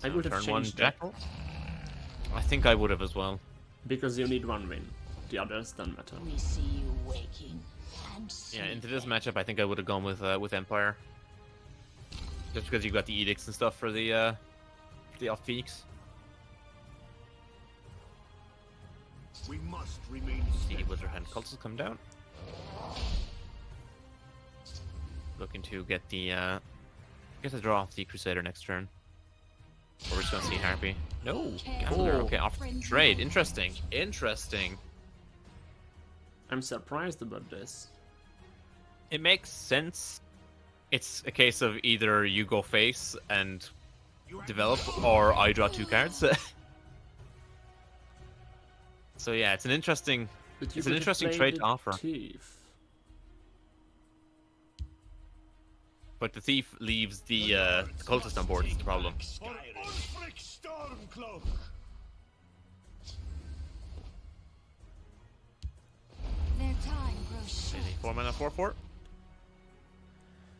I would have Turn 1 changed that Jackal. I think I would have as well. because you need 1 win. The others don't matter. We see you waking. And Yeah, into this matchup, I think I would have gone with Empire. Just because you got the edicts and stuff for the off peaks. We must remain See Witherhand Cultists come down. Looking to get the draw off the Crusader next turn. Or we're just gonna see Harpy. No, Gambler. Oh. Okay, off trade. Interesting. Interesting. I'm surprised about this. It makes sense. It's a case of either you go face and develop, or I draw 2 cards. So yeah, it's an interesting But you it's an could have interesting played trait the to offer. Thief. But the thief leaves the cultist on board is the problem. For Ulfric Stormcloak! Their time grows short. 4 mana 4/4.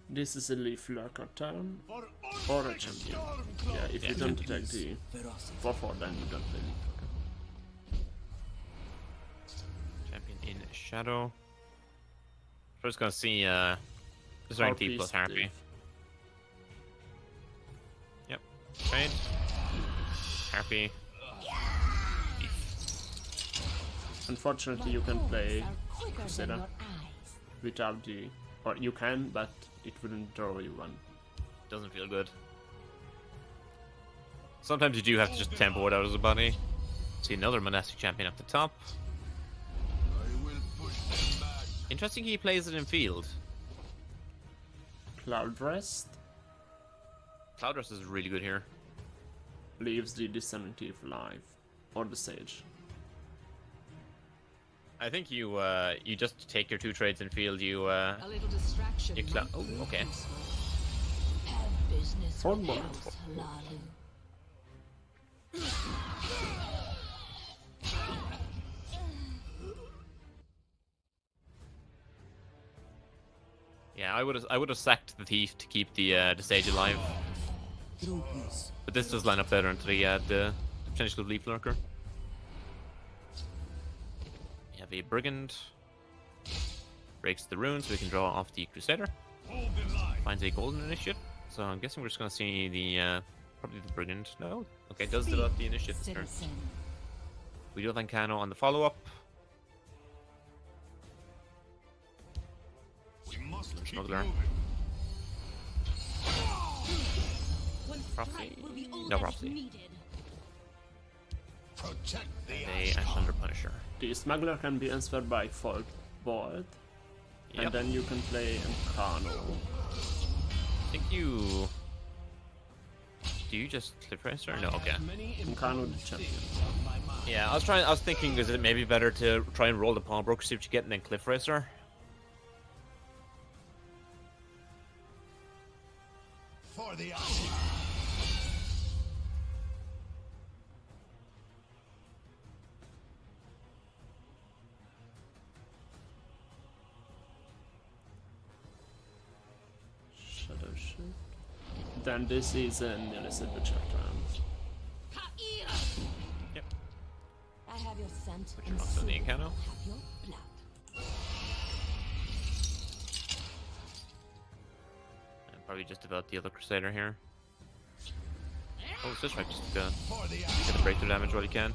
This is a Leaf Lurker turn. For Or a Ulfric champion. Stormcloak! Yeah, if you Yeah. don't attack the Ferocity. 4/4, then you don't play Leaf Lurker. Champion in shadow. First gonna see Destroying Thief plus Harpy Harpy. Yep. Trade. Harpy. Unfortunately, you can play Are quicker than Crusader your eyes. without the... Or you can, but it wouldn't draw you one. Doesn't feel good. Sometimes you do have to just tempo it out of the body. See another monastic champion up the top. I will push them back. Interesting he plays it in field. Cloud Rest Cloud Rest is really good here. leaves the Descending Thief alive. Or the Sage. I think you you just take your 2 trades in field, you A little distraction. you might oh, be okay. useful. Have business For with more. House Halalu. Yeah, I would have sacked the thief to keep the sage alive. True peace. But this does line up better into the potential Leaf Lurker. We have a Brigand. Breaks the rune so we can draw off the Crusader. Hold the line. Finds a golden initiate. So I'm guessing we're just gonna see the probably the Brigand. No? Okay, does develop the initiative this turn. Citizen. We do have Ancano on the follow-up. We must keep Smuggler. moving. Prophecy. Will be all No that is prophecy. needed. Protect the A Ash. Ash Under Punisher. The Smuggler can be answered by Fault Bolt. Yep. And then you can play Encano. I think you... Do you just Cliff Racer? No, okay. Many Encano important the champion. things on my mind. Yeah, I was thinking, is it maybe better to try and roll the Pawnbroker, see what you get, and then Cliff Racer? For the Ash. Shadow Shift. Then this is an illicit Witcher turn. Yep. I have your scent Put and your box on the soul. Encano. Have your blood. And probably just about the other Crusader here. Oh, it's this right, just For the Ash. get the breakthrough damage while you can.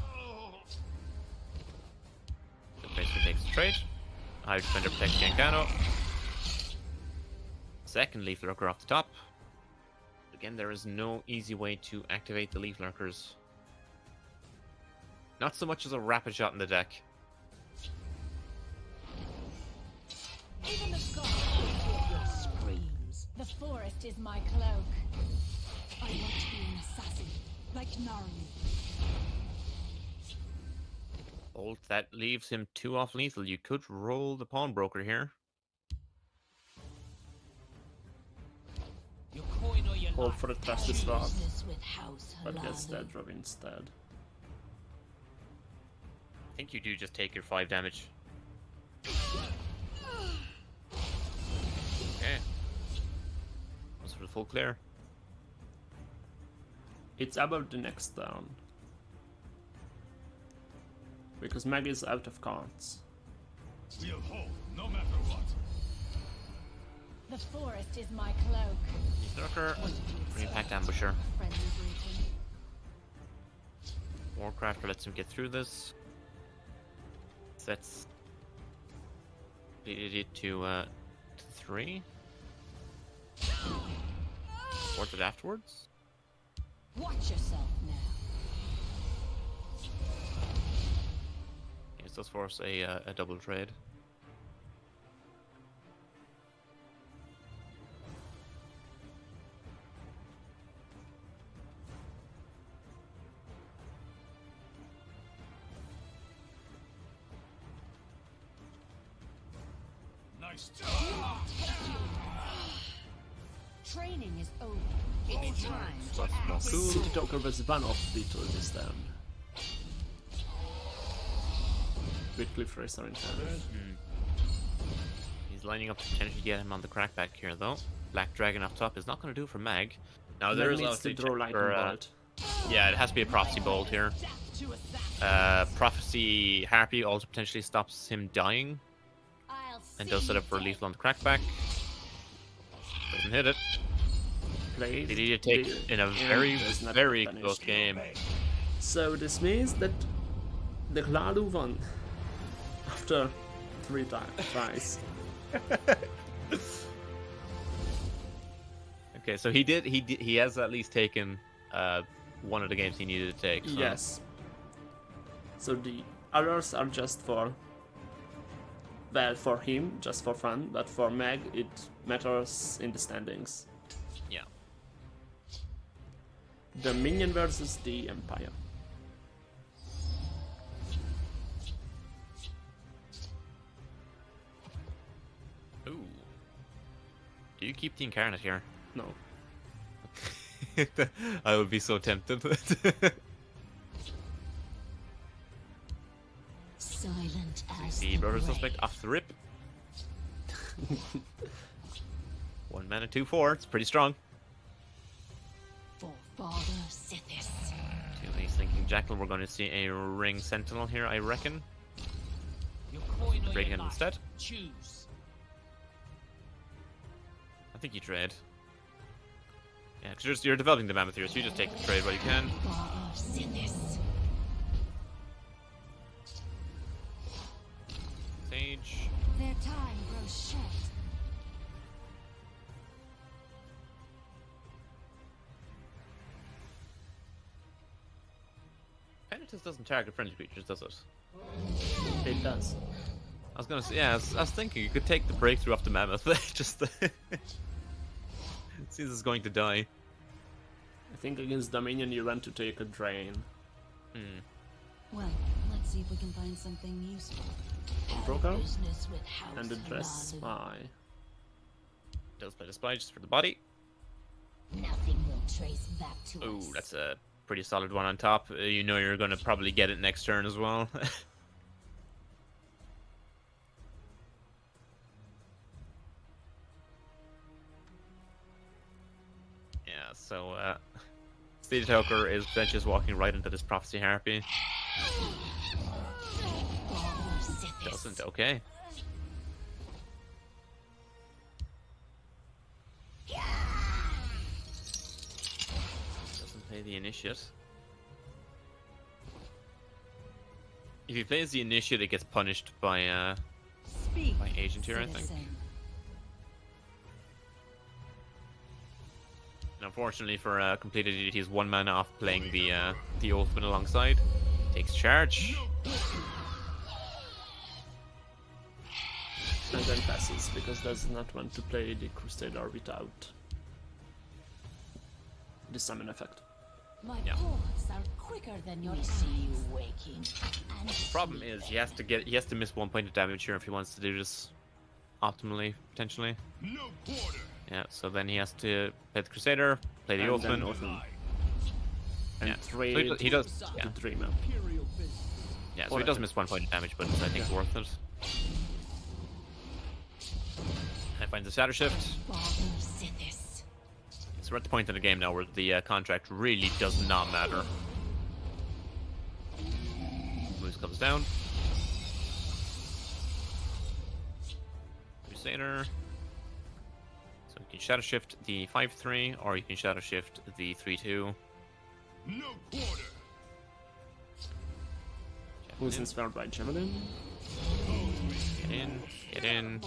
The Tracer takes the trade. High Defender protects the Encano. Second Leaf Lurker off the top. Again, there is no easy way to activate the Leaf Lurkers. Not so much as a rapid shot in the deck. Even the gods will hear your screams. The forest is my cloak. I want to be an assassin, like Narumi. Bolt, that leaves him 2 off lethal. You could roll the Pawnbroker here. Your coin or your Hold life. for the Trusted Rod, Business with House but gets Halalu. dead drop instead. I think you do just take your 5 damage. Okay. Goes for the full clear. It's about the next turn. Because Mag is out of cards. We'll hold, no matter what. The forest is my cloak. Leaf Lurker, Impact Ambusher. Friendly greeting. Warcrafter lets him get through this. Sets it to 3. Wards it afterwards. Watch yourself now. Yes, does force a double trade. Training is over. It's time to act. City Talker was one of the two this time. With Cliff Racer in hand. He's lining up to potentially get him on the crackback here, though. Black Dragon up top is not going to do for Mag. Now Mag there is needs to obviously draw Lightning Bolt. yeah, it has to be a Prophecy Bolt here. Prophecy Harpy also potentially stops him dying and does set up for lethal on the crackback. Doesn't hit it. Played. They need to take in a very, Does not very finish. close game. So this means that the Gladu won after 3 tries. Okay, so he has at least taken one of the games he needed to take. So. Yes. So the others are just for, well, for him, just for fun, but for Meg it matters in the standings. Yeah. The Minion versus the Empire. Ooh. Do you keep the Incarnate here? No. I would be so tempted. Silent as The the brother grave. suspect off the rip. 1 mana, 2/4. It's pretty strong. For Father Sithis. He's thinking Jackal. We're going to see a Ring Sentinel here, I reckon. Your coin or Breaking your it life. instead. Choose. I think you trade. Yeah, because you're developing the Mammoth here, so you just take the trade while you can. Father Sithis. Sage. Their time grows short. Penitence doesn't target friendly creatures, does it? It does. I was gonna say, yeah, I was thinking you could take the breakthrough off the Mammoth. Just it seems it's going to die. I think against Dominion you want to take a drain. Well, let's see if we can find something useful. Broker Business with House and address Lalu. spy. Does play the spy just for the body. Nothing will trace back to Ooh, us. that's a pretty solid one on top. You know you're gonna probably get it next turn as well. Yeah, so City Talker is just walking right into this Prophecy Harpy. Father Sithis. Doesn't, okay. Doesn't play the Initiate. If he plays the Initiate, it gets punished by Speak, by Agent here, I think. citizen. And unfortunately for completed DDT, he's 1 mana off playing the Ultimate alongside. Takes charge. And then passes because does not want to play the Crusader without the summon effect. My Yeah. paws are quicker than your see you waking. And The problem is he has to miss 1 point of damage here if he wants to do this optimally, potentially. No border. Yeah, so then he has to play the Crusader, play the And Ultimate. then Ultimate. And Yeah. So trade he does yeah. the Dreamer. Imperial business. Yeah, so he does miss 1 point of damage, but I think it's worth it. I find the Shatter Shift. Father Sithis. So we're at the point in the game now where the contract really does not matter. Moose comes down. Crusader. So you can Shadow Shift the 5/3, or you can Shadow Shift the 3/2. No quarter. Who's inspired by Javelin? Get in,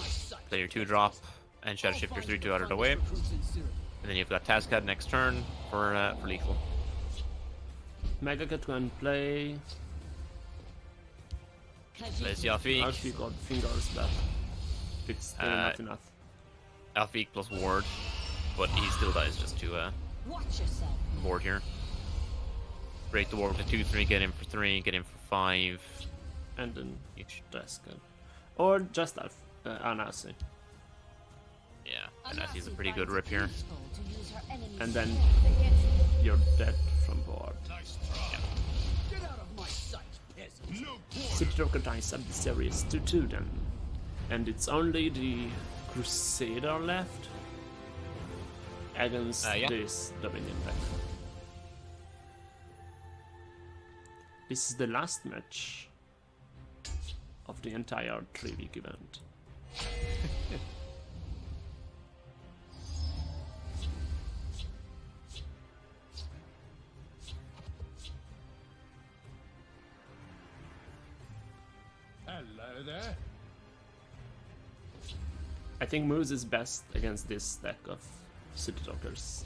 play your 2-drop, and Shadow Shift your 3/2 out of the way. And then you've got Tazcad next turn for lethal. Megacat can play. Plays the Alfeek. Alfie got fingers, but it's still not enough. Alfeek plus Ward, but he still dies just to Watch yourself. Ward here. Break the Ward with a 2/3, get in for 3, get in for 5. And then Each. Tazcad. Or just Anasi. And that is a pretty good rip here. And then you're dead from board. Get out of my sight, peasant. City Talker dies up the series 2-2 then. And it's only the Crusader left against Yeah. this Dominion deck. This is the last match of the entire 3-week event. Hello there. I think Moose is best against this deck of City Talkers.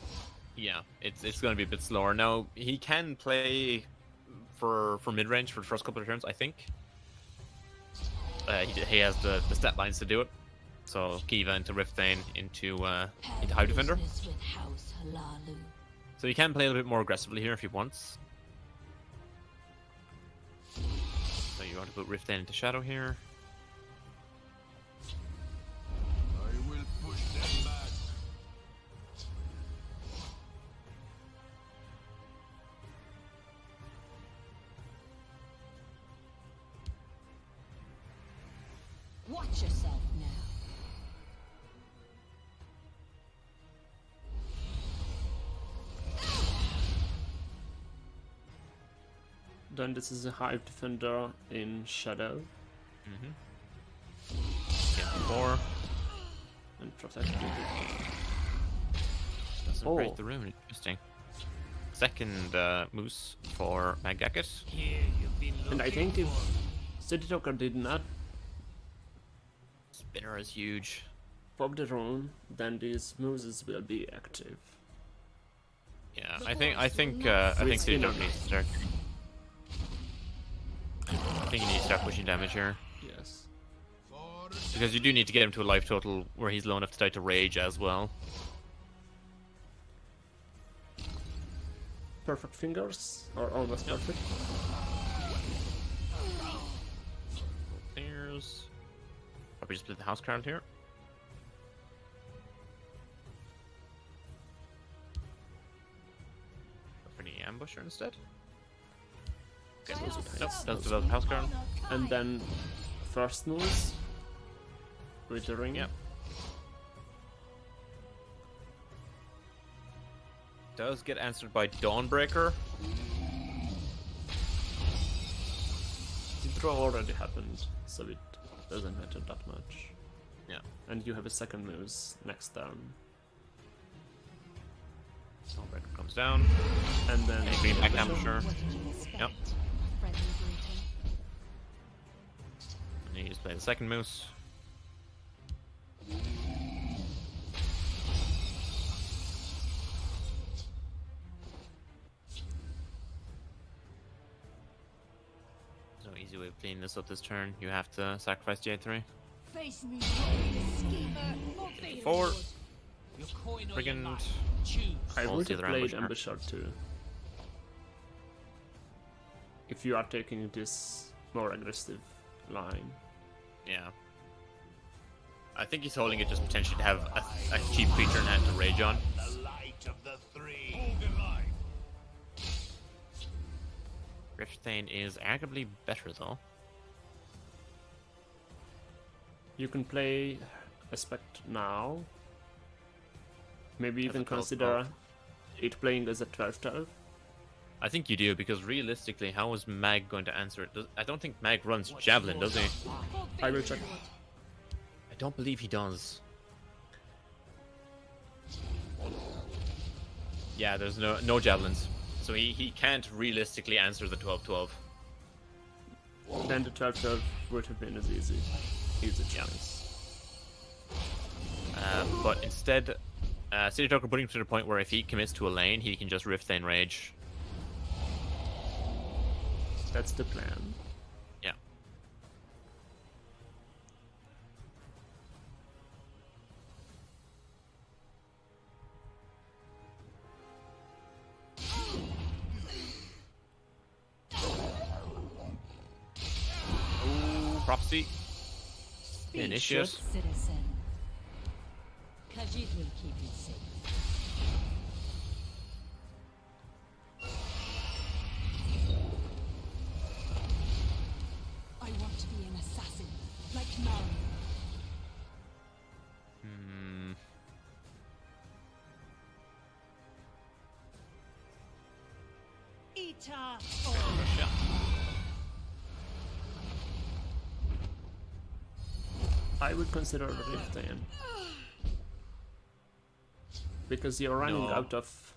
Yeah, it's going to be a bit slower. Now, he can play for mid-range for the first couple of turns, I think. He has the stat lines to do it. So, Kiva into Rifthane into Hive Defender. So he can play a little bit more aggressively here if he wants. So you want to put Rifthane into Shadow here. I will push them back. Watch yourself now. Then this is a Hive Defender in Shadow Get 4. and protect it. Doesn't Oh. break the rune. Interesting. Second Moose for Magakit. And I think if City Talker did not Spinner is huge. pop the rune, then these Mooses will be active. Yeah, I think City Spinner. Talker needs to start. I think you need to start pushing damage here. Yes. Because you do need to get him to a life total where he's low enough to die to rage as well. Perfect fingers, or almost perfect. There's probably just split the house card here. Go for the ambusher instead. Okay, nope, doesn't develop the house card. And then first moves with the ring. Yep. Does get answered by Dawnbreaker. The draw already happened, so it doesn't matter that much. Yeah. And you have a second moves next turn. Dawnbreaker comes down. And then Green back ambusher. What did you expect? Yep. Friendly greeting. And you just play the second moose. No easy way of cleaning this up this turn. You have to sacrifice J3. Face me, schemer. Not fair. 4. Your coin or your Brigand. life. Choose. I Small would to have the played ambusher. Ambusher too. If you are taking this more aggressive line. Yeah. I think he's holding it just potentially to have a cheap creature in hand to rage on. The light of the three. Organized. Rifthane is arguably better though. You can play Aspect now. Maybe As even a 12-12. consider it playing as a 12-12. I think you do, because realistically, how is Mag going to answer it? I don't think Mag runs Javelin, does he? I will check. I don't believe he does. Yeah, there's no Javelins. So he can't realistically answer the 12-12. Then the 12-12 would have been as easy choice. But instead, City Talker putting him to the point where if he commits to a lane, he can just Rifthane Rage. That's the plan. Yeah. Ooh, Prophecy. Initiate. Citizen. Because it will keep you safe. I want to be an assassin, like Nara. Ita! Russia. I would consider Rift in. Because you're running No. out of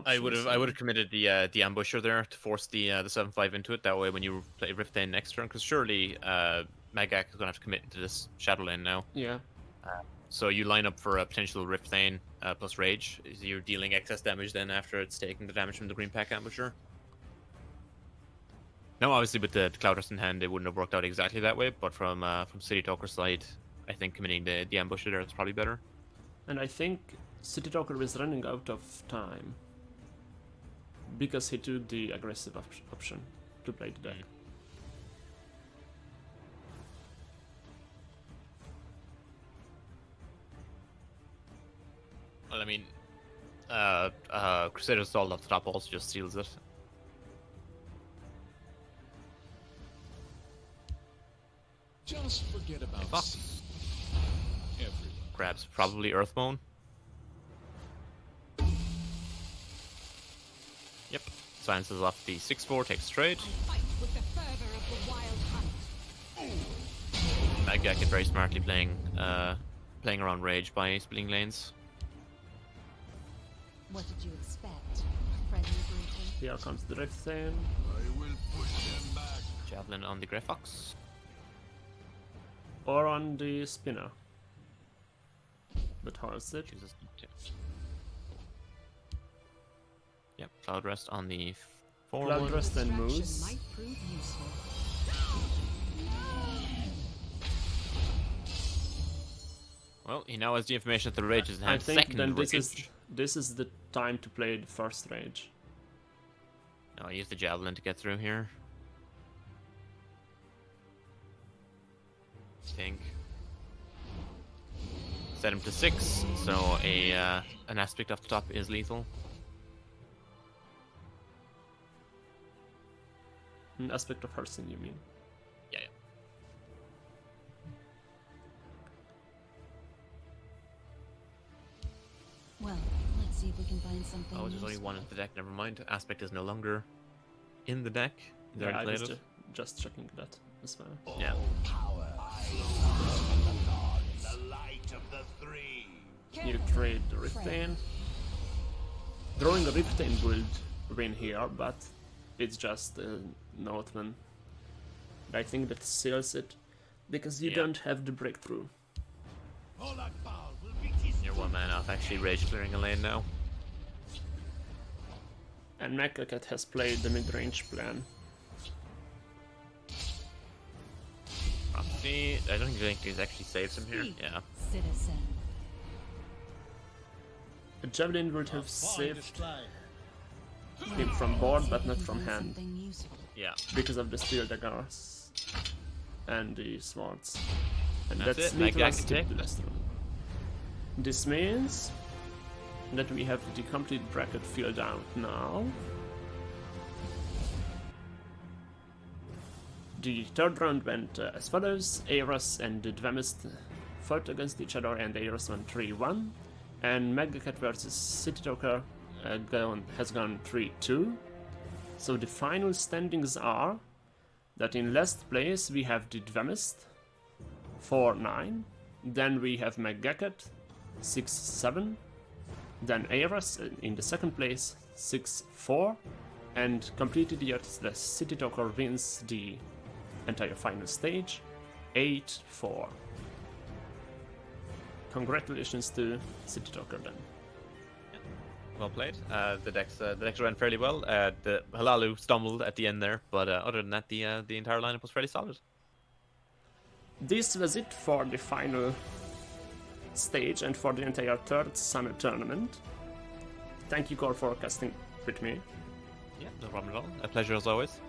I would options. have committed the ambusher there to force the 7/5 into it. That way, when you play Rift Lane next turn, because surely Magak is gonna have to commit into this Shadow Lane now. Yeah. So you line up for a potential Rift Lane plus Rage. You're dealing excess damage then after it's taking the damage from the Green Pack ambusher. Now, obviously, with the Cloudrest in hand, it wouldn't have worked out exactly that way. But from City Talker's side, I think committing the ambusher there is probably better. And I think City Talker is running out of time. Because he took the aggressive option to play the deck. Well, I mean, Crusader's Assault off the top also just seals it. Just forget about Fox. everyone. Grabs probably Earthbone. Yep. Silences off the 6/4, takes trade. I fight with the fervor of the wild hunt. Magak is very smartly playing around Rage by splitting lanes. What did you expect? A friendly greeting? Here comes the Rift in. I will push them back. Javelin on the Grey Fox. Or on the spinner. But holds it. Chooses to. Yep, Cloud Rest on the forward. Cloud Rest and Distraction moves. might prove useful. Well, he now has the information that the Rage is in I hand. think Second then Rage. this is the time to play the first Rage. No, I use the Javelin to get through here. I think. Set him to 6, so an aspect off the top is lethal. An aspect of Hersin, you mean? Yeah. Well, let's see if we can find something. Oh, there's only one in the deck. Never mind. Aspect is no longer in the deck. He's Yeah, already I played was it. just checking that as well. Yeah. The light of the three. You trade the Rift in. Drawing a Rift in would win here, but it's just a Northman. I think that seals it, because you Yeah. don't have the breakthrough. You're one man off actually Rage clearing a lane now. And Mekaket has played the mid-range plan. Prophecy. I don't think he's actually saves him here. Yeah. Citizen. A Javelin would have saved display. him from board, but See if not we from can find hand, Something useful. Yeah. because of the steel daggers and the swords. And That's that's it, lethal Magak as to attack. the last room. This means that we have the complete bracket filled out now. The third round went as follows. Aeros and the Dvemist fought against each other, and Aeros won 3-1. And Megacat versus City Talker has gone 3-2. So the final standings are that in last place we have the Dvemist 4-9. Then we have Megacat 6-7. Then Aeros in the second place 6-4. And completed yet the City Talker wins the entire final stage 8-4. Congratulations to City Talker then. Well played. The decks ran fairly well. The Halalu stumbled at the end there, but other than that, the entire lineup was fairly solid. This was it for the final stage and for the entire third summer tournament. Thank you, Core, for casting with me. Yeah, no problem at all. A pleasure as always.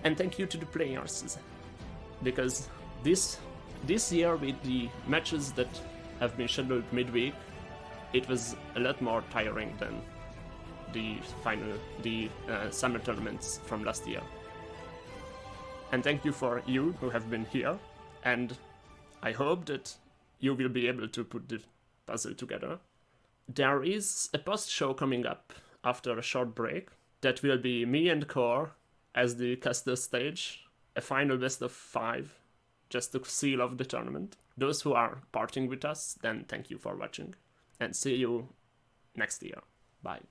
And thank you to the players, because this year with the matches that have been scheduled midweek, it was a lot more tiring than the summer tournaments from last year. And thank you for you who have been here, and I hope that you will be able to put the puzzle together. There is a post-show coming up after a short break that will be me and Core as the caster stage, a final best of 5, just to seal off the tournament. Those who are parting with us, then thank you for watching, and see you next year. Bye.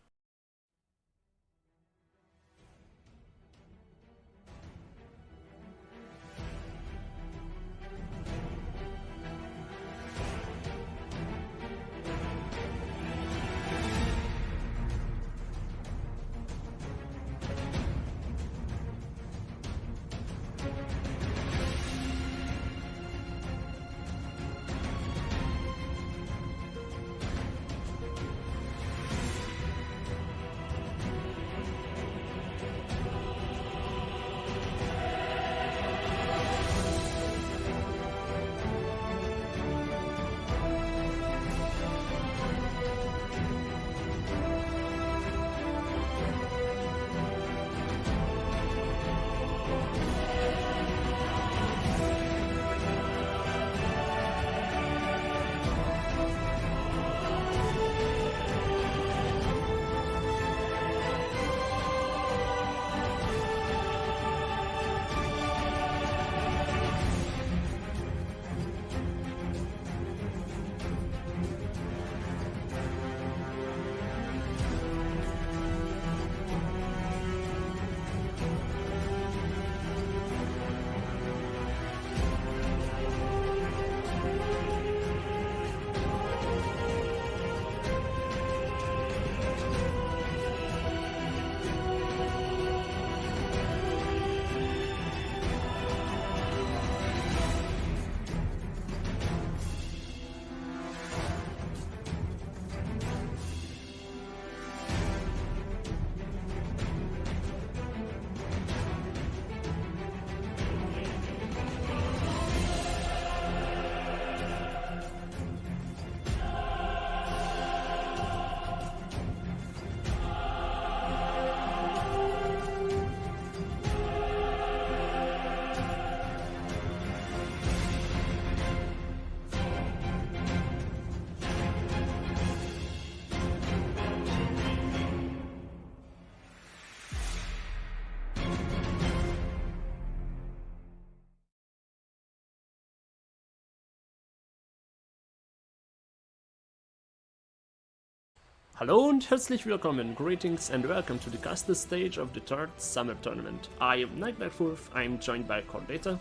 Hallo und herzlich willkommen, greetings and welcome to the caster stage of the 3rd Summer Tournament. I am NightDarkWolf, I'm joined by CoreData.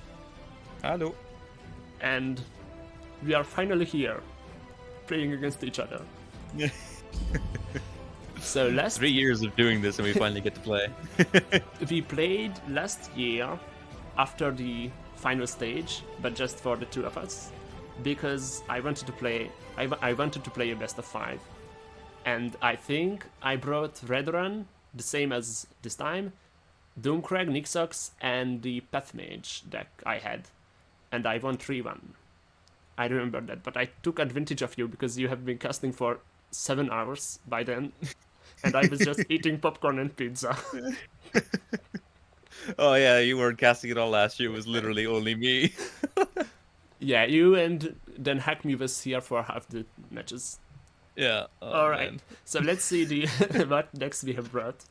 Hello. And we are finally here, playing against each other. So last 3 years of doing this and we finally get to play. we played last year after the final stage, but just for the two of us, because I wanted to play a best of 5. And I think I brought Redrun, the same as this time, Doomcrag, Nixox, and the Pathmage deck I had. And I won 3-1. I remember that, but I took advantage of you because you have been casting for 7 hours by then. And I was just eating popcorn and pizza. Oh yeah, you weren't casting it all last year, it was literally only me. Yeah, you and then Hackme was here for half the matches. Yeah. Oh, Alright, man. so let's see the what decks we have brought.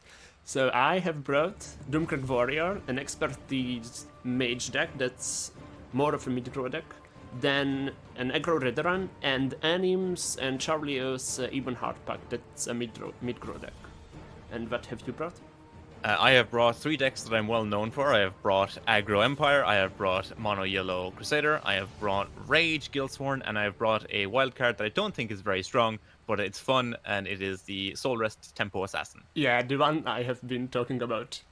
So I have brought Doomcrag Warrior, an expertise mage deck that's more of a mid-grow deck, then an aggro Redrun, and Anims and Charlio's Ebonheart Pack that's a mid-grow deck. And what have you brought? I have brought 3 decks that I'm well known for. I have brought Aggro Empire, I have brought Mono Yellow Crusader, I have brought Rage Guildsworn, and I have brought a wild card that I don't think is very strong, but it's fun, and it is the Soul Rest Tempo Assassin. Yeah, the one I have been talking about.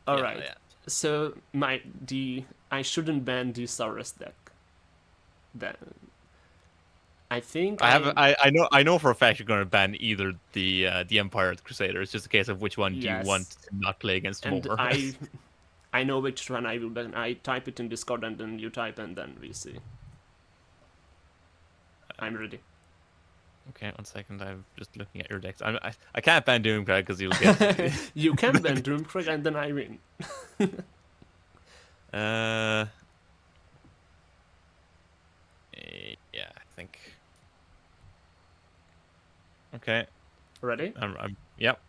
Alright, Yeah. so I shouldn't ban the Saurus deck. Then I think I know for a fact you're going to ban either the Empire or the Crusader. It's just a case of which one do you Yes. want to not play against and more. I know which one I will ban. I type it in Discord and then you type and then we see. I'm ready. Okay, 1 second. I'm just looking at your decks. I can't ban Doomcrag because you'll get. You can ban Doomcrag and then I win. Yeah, I think. Okay. Ready? Yep.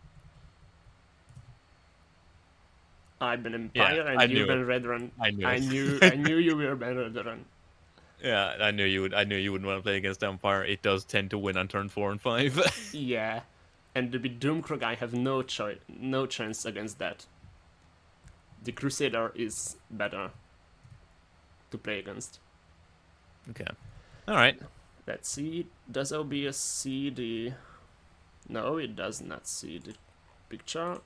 I've been Empire Yeah, I and knew you've been it. Redrun. I knew I it. knew I knew you were Ben Redrun. Yeah, I knew you would. I knew you wouldn't want to play against Empire. It does tend to win on turn 4 and 5. Yeah. And with Doomcrag I have no chance against that. The Crusader is better to play against. Okay. All right. Let's see. Does OBS see the... No, it does not see the picture.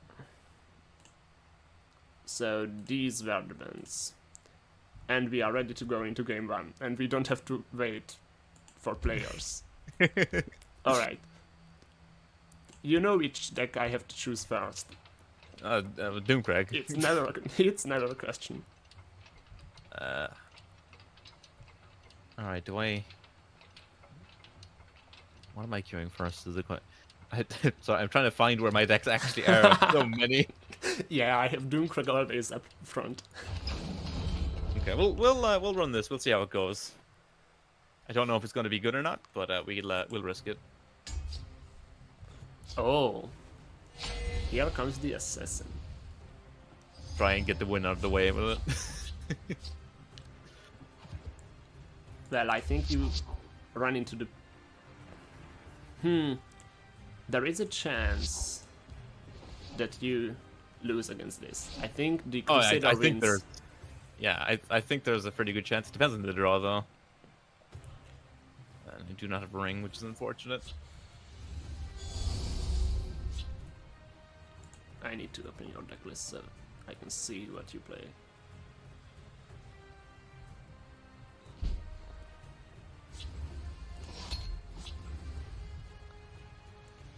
So these were the bands. And we are ready to go into game 1. And we don't have to wait for players. Alright. You know which deck I have to choose first. Doomcrag. It's never a question. All right. Do I? What am I queuing first? Is it quite? Sorry, I'm trying to find where my decks actually are. So many. Yeah, I have Doomcrag always up front. Okay, we'll run this. We'll see how it goes. I don't know if it's going to be good or not, but we'll risk it. Oh. Here comes the assassin. Try and get the win out of the way with it. Well, I think you run into the... There is a chance that you lose against this. I think the Oh, Crusader I think wins. there's. Yeah, I think there's a pretty good chance. It depends on the draw, though. And I do not have a ring, which is unfortunate. I need to open your deck list so I can see what you play.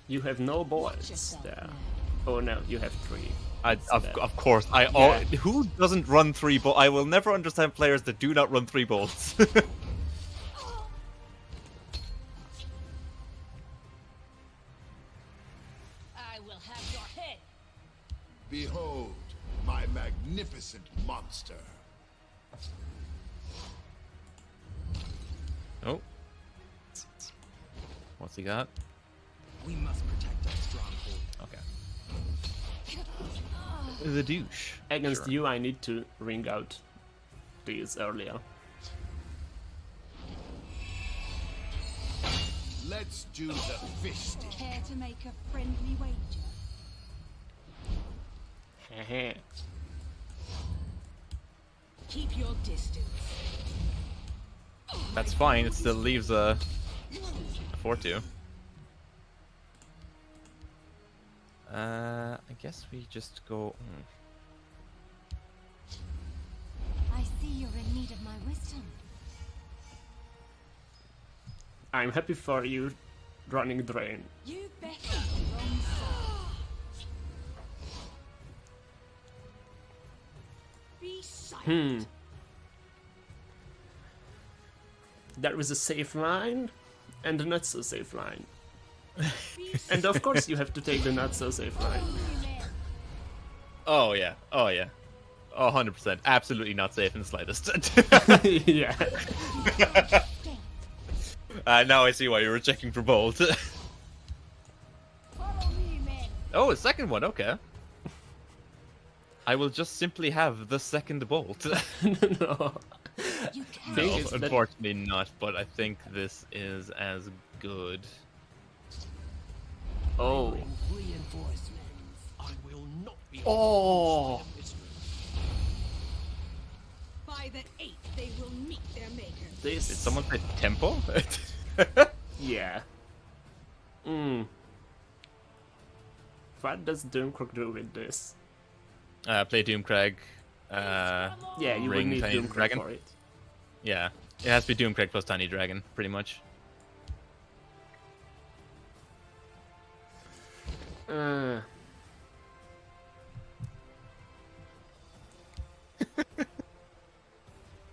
You have no bolts yourself there. now. Oh no, you have 3. Of course, who doesn't run 3 bolts? I will never understand players that do not run 3 bolts. I will have your head. Behold, my magnificent monster. Oh. What's he got? We must protect our stronghold. Okay. The douche. Against Sure. you, I need to ring out these earlier. Let's do the fisting. Care to make a friendly wager? Heh. Keep your distance. That's fine. It still leaves a 4-2. I guess we just go. I see you're in need of my wisdom. I'm happy for you running Drain. You bet on the wrong side. Be silent. There is a safe line and a not so safe line. Be And of course you have to take the not so safe line. Oh yeah. Oh yeah. 100%. Absolutely not safe in the slightest. Yeah. Now I see why you were checking for bolt. Follow me, men. Oh, a second one. Okay. I will just simply have the second bolt. No. You can. Thing No, is that- unfortunately not. But I think this is as good. Oh. Reinforcements. I will not be. Oh. By the 8th, they will meet their maker. Did This. someone say tempo? Yeah. What does Doomcrag do with this? Play Doomcrag. Yeah, you will Ring need Tiny Doomcrag Dragon? for it. Yeah, it has to be Doomcrag plus Tiny Dragon, pretty much.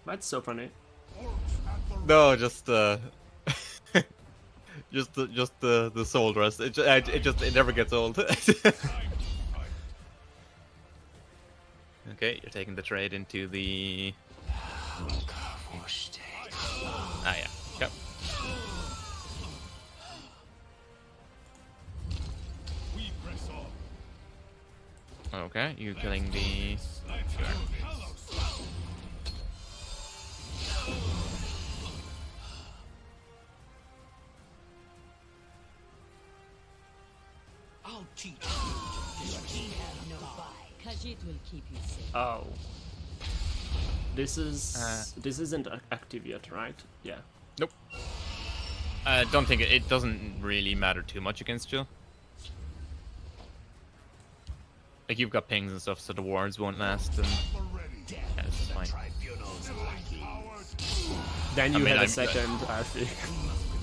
That's so funny. No, just Just the soul rust. It never gets old. Okay, you're taking the trade into the. Ah yeah. Yep. Okay, you killing the. Sure. I'll teach you. Cause it will keep you safe. Oh. This isn't active yet, right? Yeah. Nope. I don't think it doesn't really matter too much against you. Like you've got pings and stuff, so the wards won't last. And yeah, this is fine. Then you mean, had a I'm- second, I think.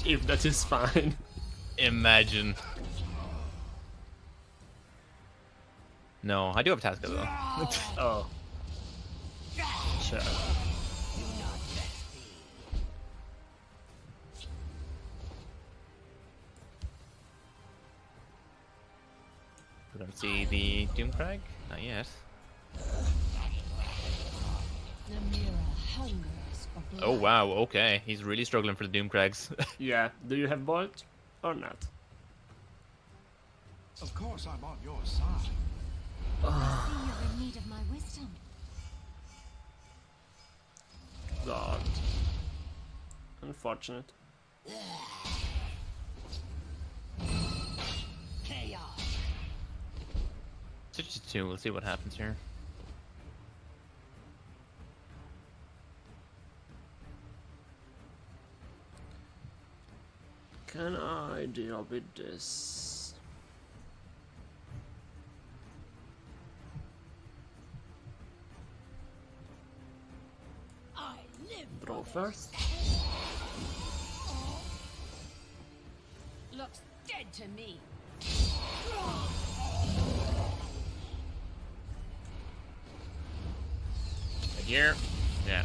If that is fine. Imagine. No, I do have Tasca though. Oh. Sure. We don't see the Doomcrag? Not yet. The mirror hungers for blood. Oh wow, okay. He's really struggling for the Doomcrags. Yeah. Do you have Bolt or not? Of course, I'm on your side. I see you're in need of my wisdom. God. Unfortunate. Chaos. 62, we'll see what happens here. Can I deal with this? I live. Draw first. Looks dead to me. Right here. Yeah.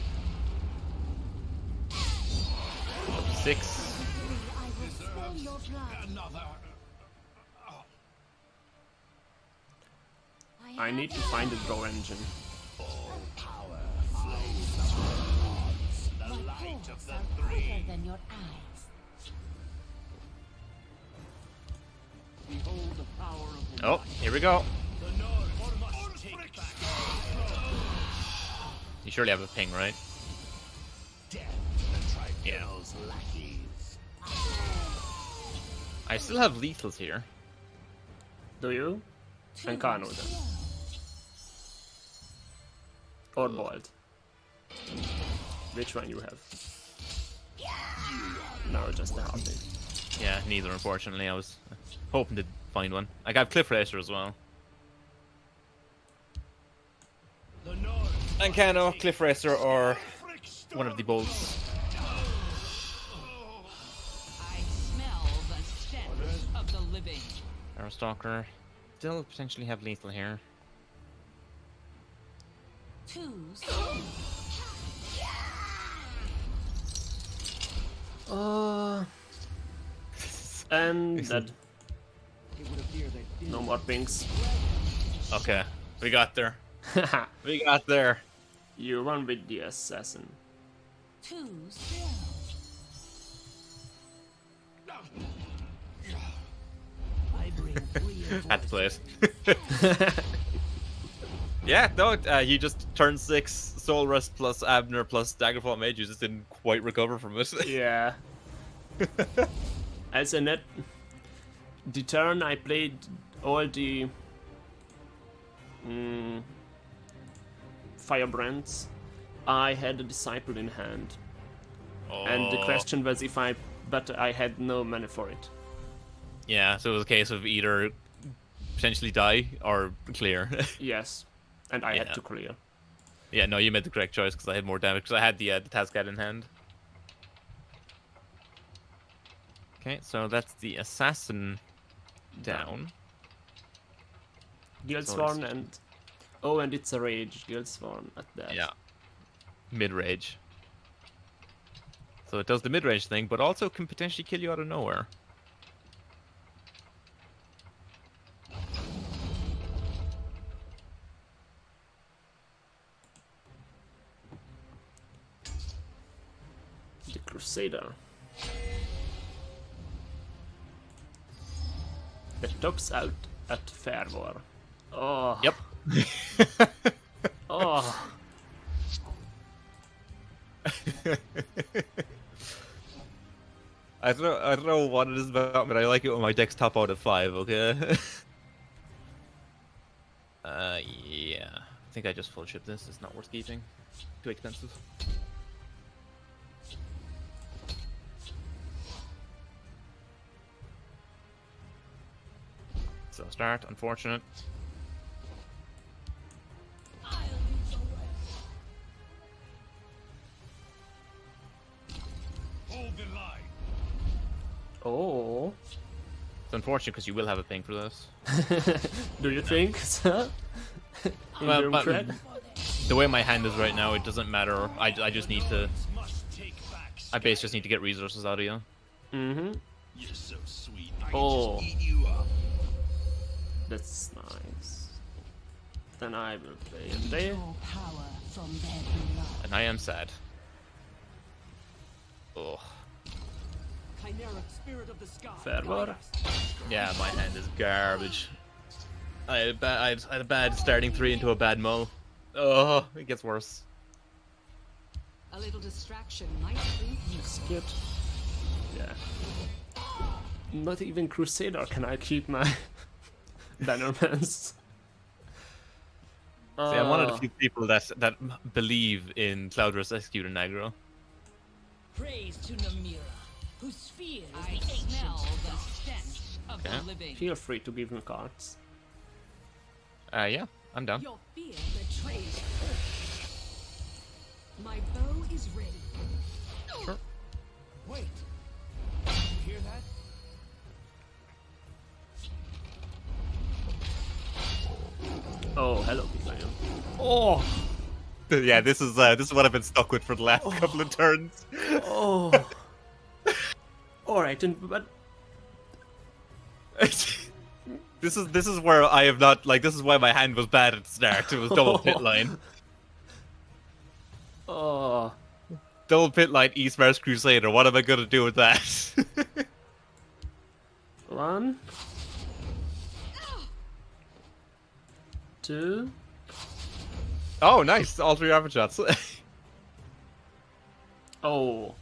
Up to 6. I will spill your blood. Another. I need to find a draw engine. My paws are quicker than your eyes. Behold the power of the Oh, here we go. The North must take back control. You surely have a ping, right? Yeah. I still have lethals here. Do you? And Kano then. Or Bolt. Which one you have? No, just the heartbeat. Yeah, neither, unfortunately. I was hoping to find one. I got Cliff Racer as well. The North And Kano, Cliff Racer, or one of the bolts. I smell the stench of the living. Arrowstalker. Still potentially have lethal here. Too soon. And dead. It would appear that No more pings. Okay, we got there. We got there. You run with the assassin. Too soon. I bring free Had to play it. Yeah, no, you just turned 6 Soul Rust plus Abner plus Daggerfall Mage. You just didn't quite recover from it. Yeah. As a net, the turn I played all the Firebrands, I had a Disciple in hand. And the Oh. question was if but I had no mana for it. Yeah, so it was a case of either potentially die or clear. Yes. And I Yeah. had to clear. Yeah, no, you made the correct choice because I had more damage because I had the Tazcat in hand. Okay, so that's the assassin down. Guildsworn and... Oh, and it's a rage. Guildsworn at that. Yeah, mid-range. So it does the mid-range thing, but also can potentially kill you out of nowhere. Crusader. That tops out at Fervor. Oh. Yep. Oh. I don't know what it is about, but I like it when my decks top out at 5. Okay. Yeah. I think I just full ship this. It's not worth keeping. Too expensive. So start, unfortunate. Hold the line. Oh. It's unfortunate because you will have a ping for this. Do you think, sir? In Well, Doom but Craig? the way my hand is right now, it doesn't matter. I just need to. Must take back. I base just need to get resources out of you. Mm-hmm. You're so sweet. I Oh. can just eat you up. That's nice. Then I will play a day. Draw power from their blood. And I am sad. Ugh. Chimeric spirit of the sky. Fervor. Yeah, my hand is garbage. I had a bad starting 3 into a bad mull. Oh, it gets worse. A little distraction might prove useful. Skip. Yeah. Not even Crusader can I keep my Bannermans. See, I'm one of the few people that believe in Cloudress Execute and aggro. Praise to Namira, whose sphere is I the ancient smell the dark. stench of Okay. the living. Feel free to give me cards. Yeah, I'm down. Your fear betrays you. My bow is ready. Sure. Wait. You hear that? Oh, hello, Lion. Oh. Yeah, this is what I've been stuck with for the last couple of turns. Oh. Alright, but This is where I have not this is why my hand was bad at the start. It was double pit line. oh, Double pit line East Mars Crusader. What am I gonna do with that? 1, 2. Oh, nice! All 3 average shots. Oh,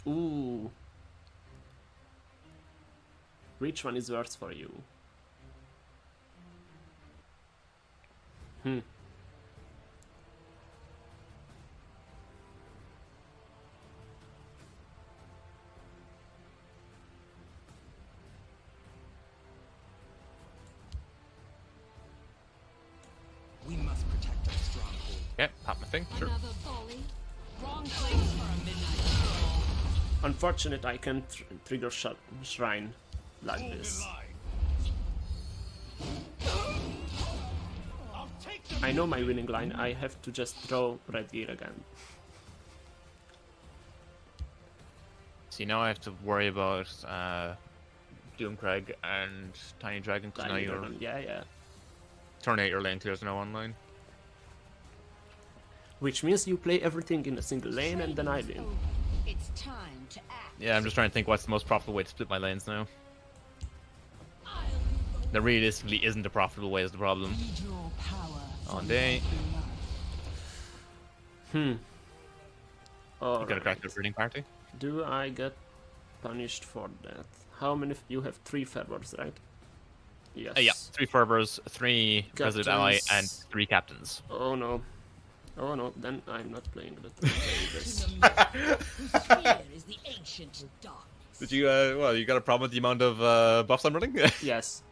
ooh. Which one is worse for you? We must protect our stronghold. Yeah, pop my thing. Sure. Another volley. Wrong place for a midnight stroll. Unfortunate, I can't trigger Shrine like Hold this. the line. I'll take the I know my winning line, I have to just throw Red Gear again. See, now I have to worry about Doomcrag and Tiny Dragon because now Tiny your Dragon, yeah. Tornado lane clears now online. Which means you play everything in a single lane and then I win. It's time to act. Yeah, I'm just trying to think what's the most profitable way to split my lanes now. There realistically isn't a profitable way is the problem. We draw power On from day. their blood. You gotta crack the breeding party? Do I get punished for that? How many? You have 3 fervors, right? Yes. Yeah, 3 fervors, 3 President Ally, and Captains. 3 captains. Oh no. Oh no, then I'm not playing that. To Namira, whose sphere is the ancient dark. Did you, well, you got a problem with the amount of buffs I'm running? Yes.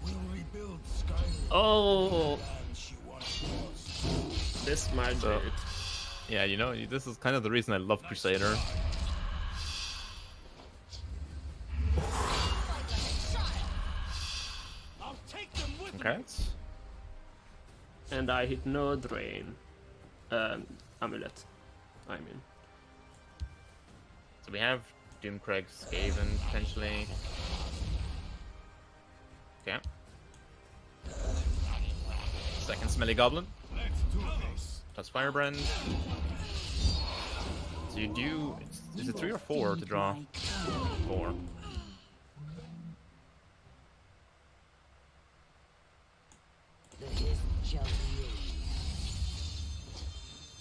We'll rebuild Skyrim. Oh, And she once was. this might be So- it. Yeah, you know, this is kind of the reason I love Crusader. I'll take them with me. Okay. And I hit no drain. Amulet. I mean. So we have Doomcrag, Skaven, potentially. Okay. Second Smelly Goblin. Let's do this. Plus Firebrand. So So you do. Is it 3 or 4 to draw? 4.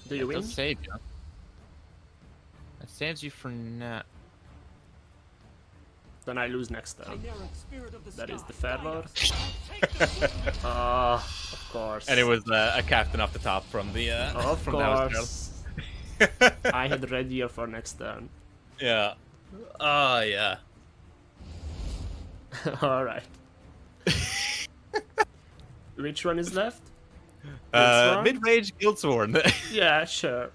Do you win? That save you. That saves you for now. Then I lose next turn. Chimeric spirit of the That is sky, the fair guide word. us. Take the wheel. Of course. And it was a captain off the top from the Of from the house course. girl. I had red here for next turn. Yeah. Oh yeah. Alright. Which one is left? Guildsworn? Mid-range Guildsworn. Yeah, sure.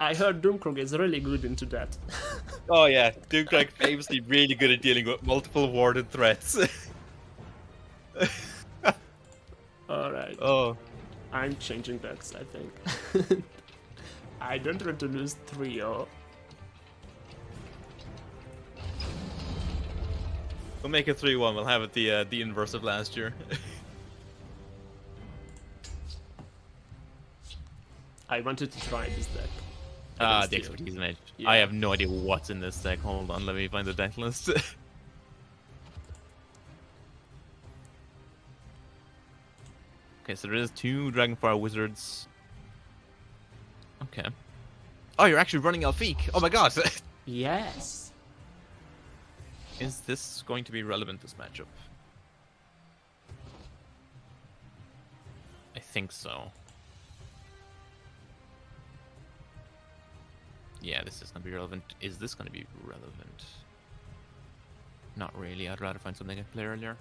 I heard Doomkrug is really good into that. Oh yeah, Duke like famously really good at dealing with multiple warded threats. Alright. Oh. I'm changing decks, I think. I don't want to lose 3-0. We'll make it 3-1. We'll have it the inverse of last year. I wanted to try this deck. Ah, against the you. expertise mage. Yeah. I have no idea what's in this deck. Hold on, let me find the deck list. Okay, so there is 2 Dragonfire Wizards. Okay. Oh, you're actually running Elfique. Oh my god. Yes. Is this going to be relevant, this matchup? I think so. Yeah, this is going to be relevant. Is this going to be relevant? Not really. I'd rather find something I could play earlier.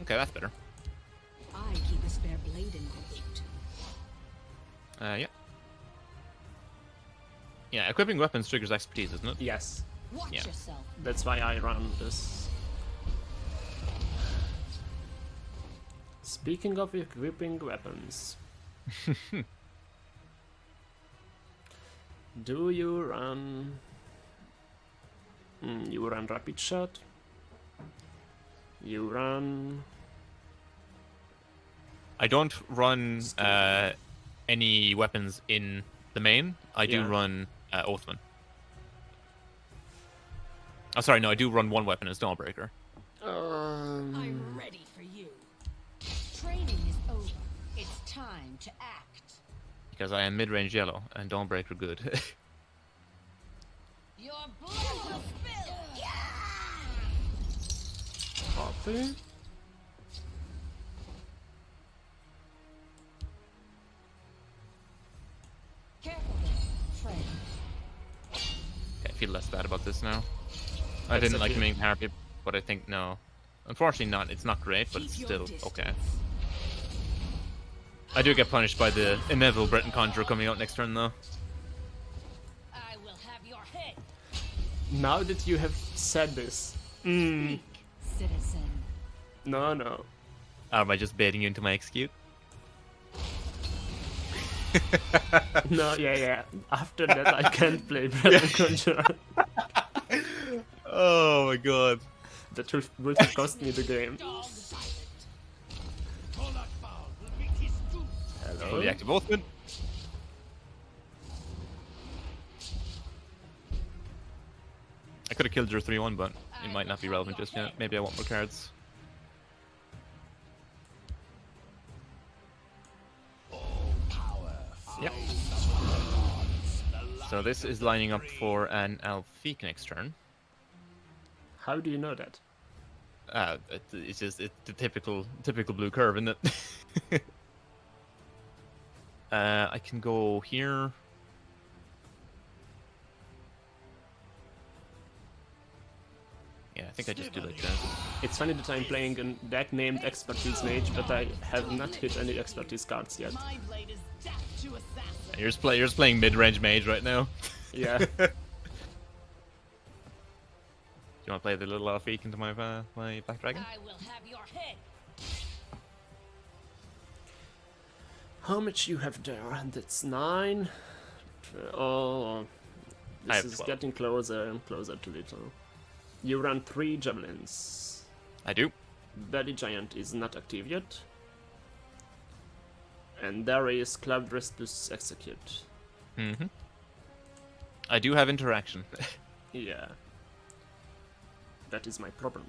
Okay, that's better. I keep a spare blade in my boot. Yeah. Yeah, equipping weapons triggers expertise, isn't it? Yes. Watch Yeah. yourself. That's why I run this. Speaking of equipping weapons. Do you run... you run Rapid Shot. You run... I don't run any weapons in the main. I do Yeah. run Oathman. Oh, sorry, no, I do run one weapon as Dawnbreaker. I'm ready for you. Training is over. It's time to act. Because I am mid-range yellow and Dawnbreaker good. Your blood will spill. Copy. Careful there, friend. Okay, I feel less bad about this now. I That's didn't like okay. making Harpy, but I think no. Unfortunately not. It's not great, but it's Keep your still okay. distance. I do get punished by the inevitable Breton Conjurer coming out next turn though. I will have your head. Now that you have said this... Citizen. No, no. Or am I just baiting you into my execute? No, yeah. After that I can't play Breton Conjurer. Oh my god. That would have cost me the game. Dog silent. Tolakbal will meet his doom. Oh, Hello? the active Oathman. I could have killed your 3-1, but it might not be relevant just yet. Maybe I want more cards. Yep. So this is lining up for an Elfique next turn. How do you know that? It's just the typical blue curve, isn't it? I can go here. Yeah, I think I just do like this. It's funny that I'm playing a deck named Expertise Mage, but I have not hit any Expertise cards yet. My blade is death to assassin. You're just playing mid-range mage right now. Yeah. Do you want to play the little Elfique into my my Black Dragon? I will have your head. How much you have there? That's 9. Oh, I this have is 12. getting closer and closer to little. You run 3 javelins. I do. Belly Giant is not active yet. And there is Club Rest plus Execute. Mm-hmm. I do have interaction. Yeah. That is my problem.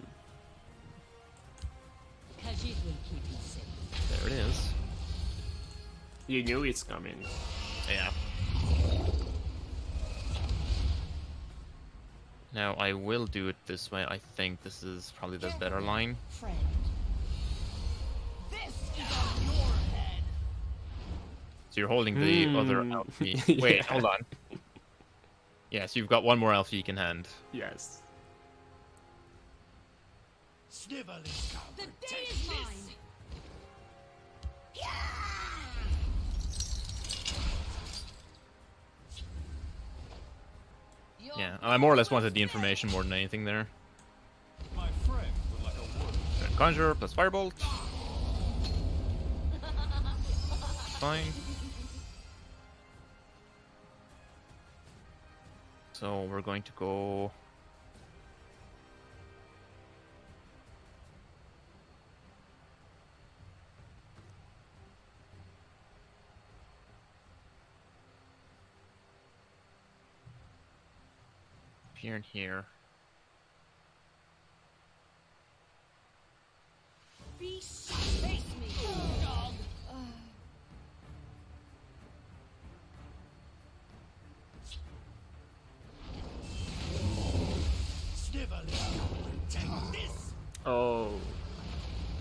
Khajiit will keep you safe. There it is. You knew it's coming. Yeah. Now I will do it this way. I think this is probably the better line. Friend. This is on your head. So you're holding the other Alfie. Wait, Yeah. hold on. Yes, you've got one more Alfie in hand. Yes. Snivel is The coward. day Take is this. mine. Your Yeah, I more or less wanted the information more than anything there. My friend would like a word. Then Conjure plus Firebolt. Fine. So we're going to go... here and here. beast face me, dog. Snivel is coward. Take this. Oh.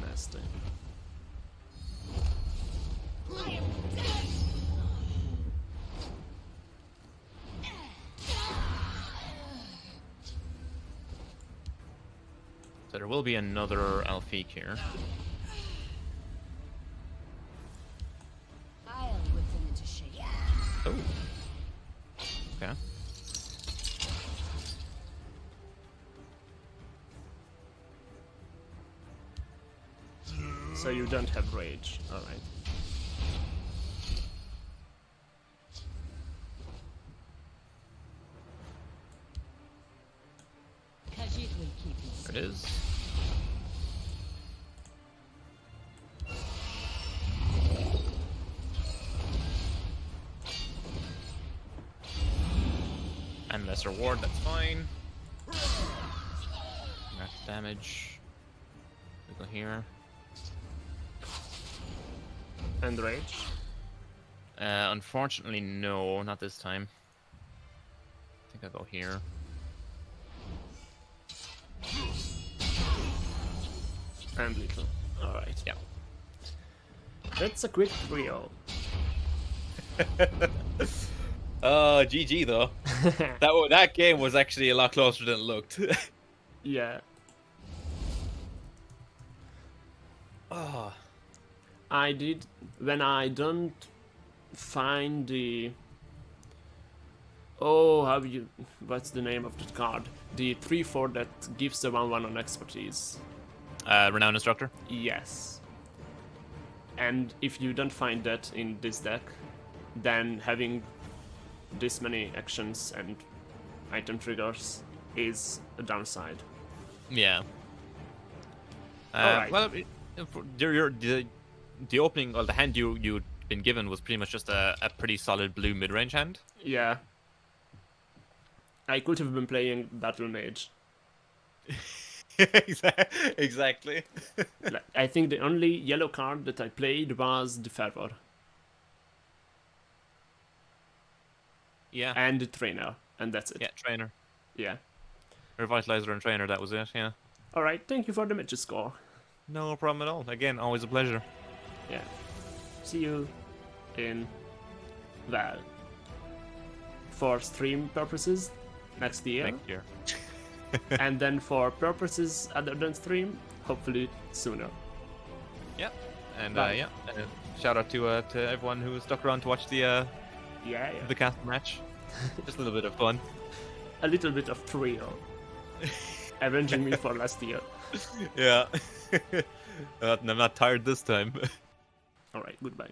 Nasty. I am dead. So there will be another Alfie here. I'll whip them into shape. Oh. Okay. So you don't have rage. Alright. Khajiit will keep you safe. There it is. And lesser ward, that's fine. Max damage. We go here. And rage. Unfortunately, no, not this time. I think I'll go here. And little. Alright. Yeah. That's a quick trio. Oh, GG though. that game was actually a lot closer than it looked. Yeah. Oh. I did when I don't find the what's the name of the card? The 3/4 that gives the 1/1 on expertise. Renowned Instructor. Yes. And if you don't find that in this deck, then having this many actions and item triggers is a downside. Yeah. Alright. Well, the opening, or the hand you'd been given was pretty much just a pretty solid blue mid-range hand. Yeah. I could have been playing Battle Mage. Exactly. Like, I think the only yellow card that I played was the Fervor Yeah. and the Trainer, and that's it. Yeah, Trainer. Yeah. Revitalizer and Trainer, that was it, yeah. Alright, thank you for the match score. No problem at all. Again, always a pleasure. Yeah. See you in, well, for stream purposes next year. Next year. And then for purposes other than stream, hopefully sooner. Yeah. And Bye. shout out to everyone who stuck around to watch the Yeah. the cast match. Just a little bit of fun. A little bit of trio. Avenging me for last year. Yeah. I'm not tired this time. Alright, goodbye.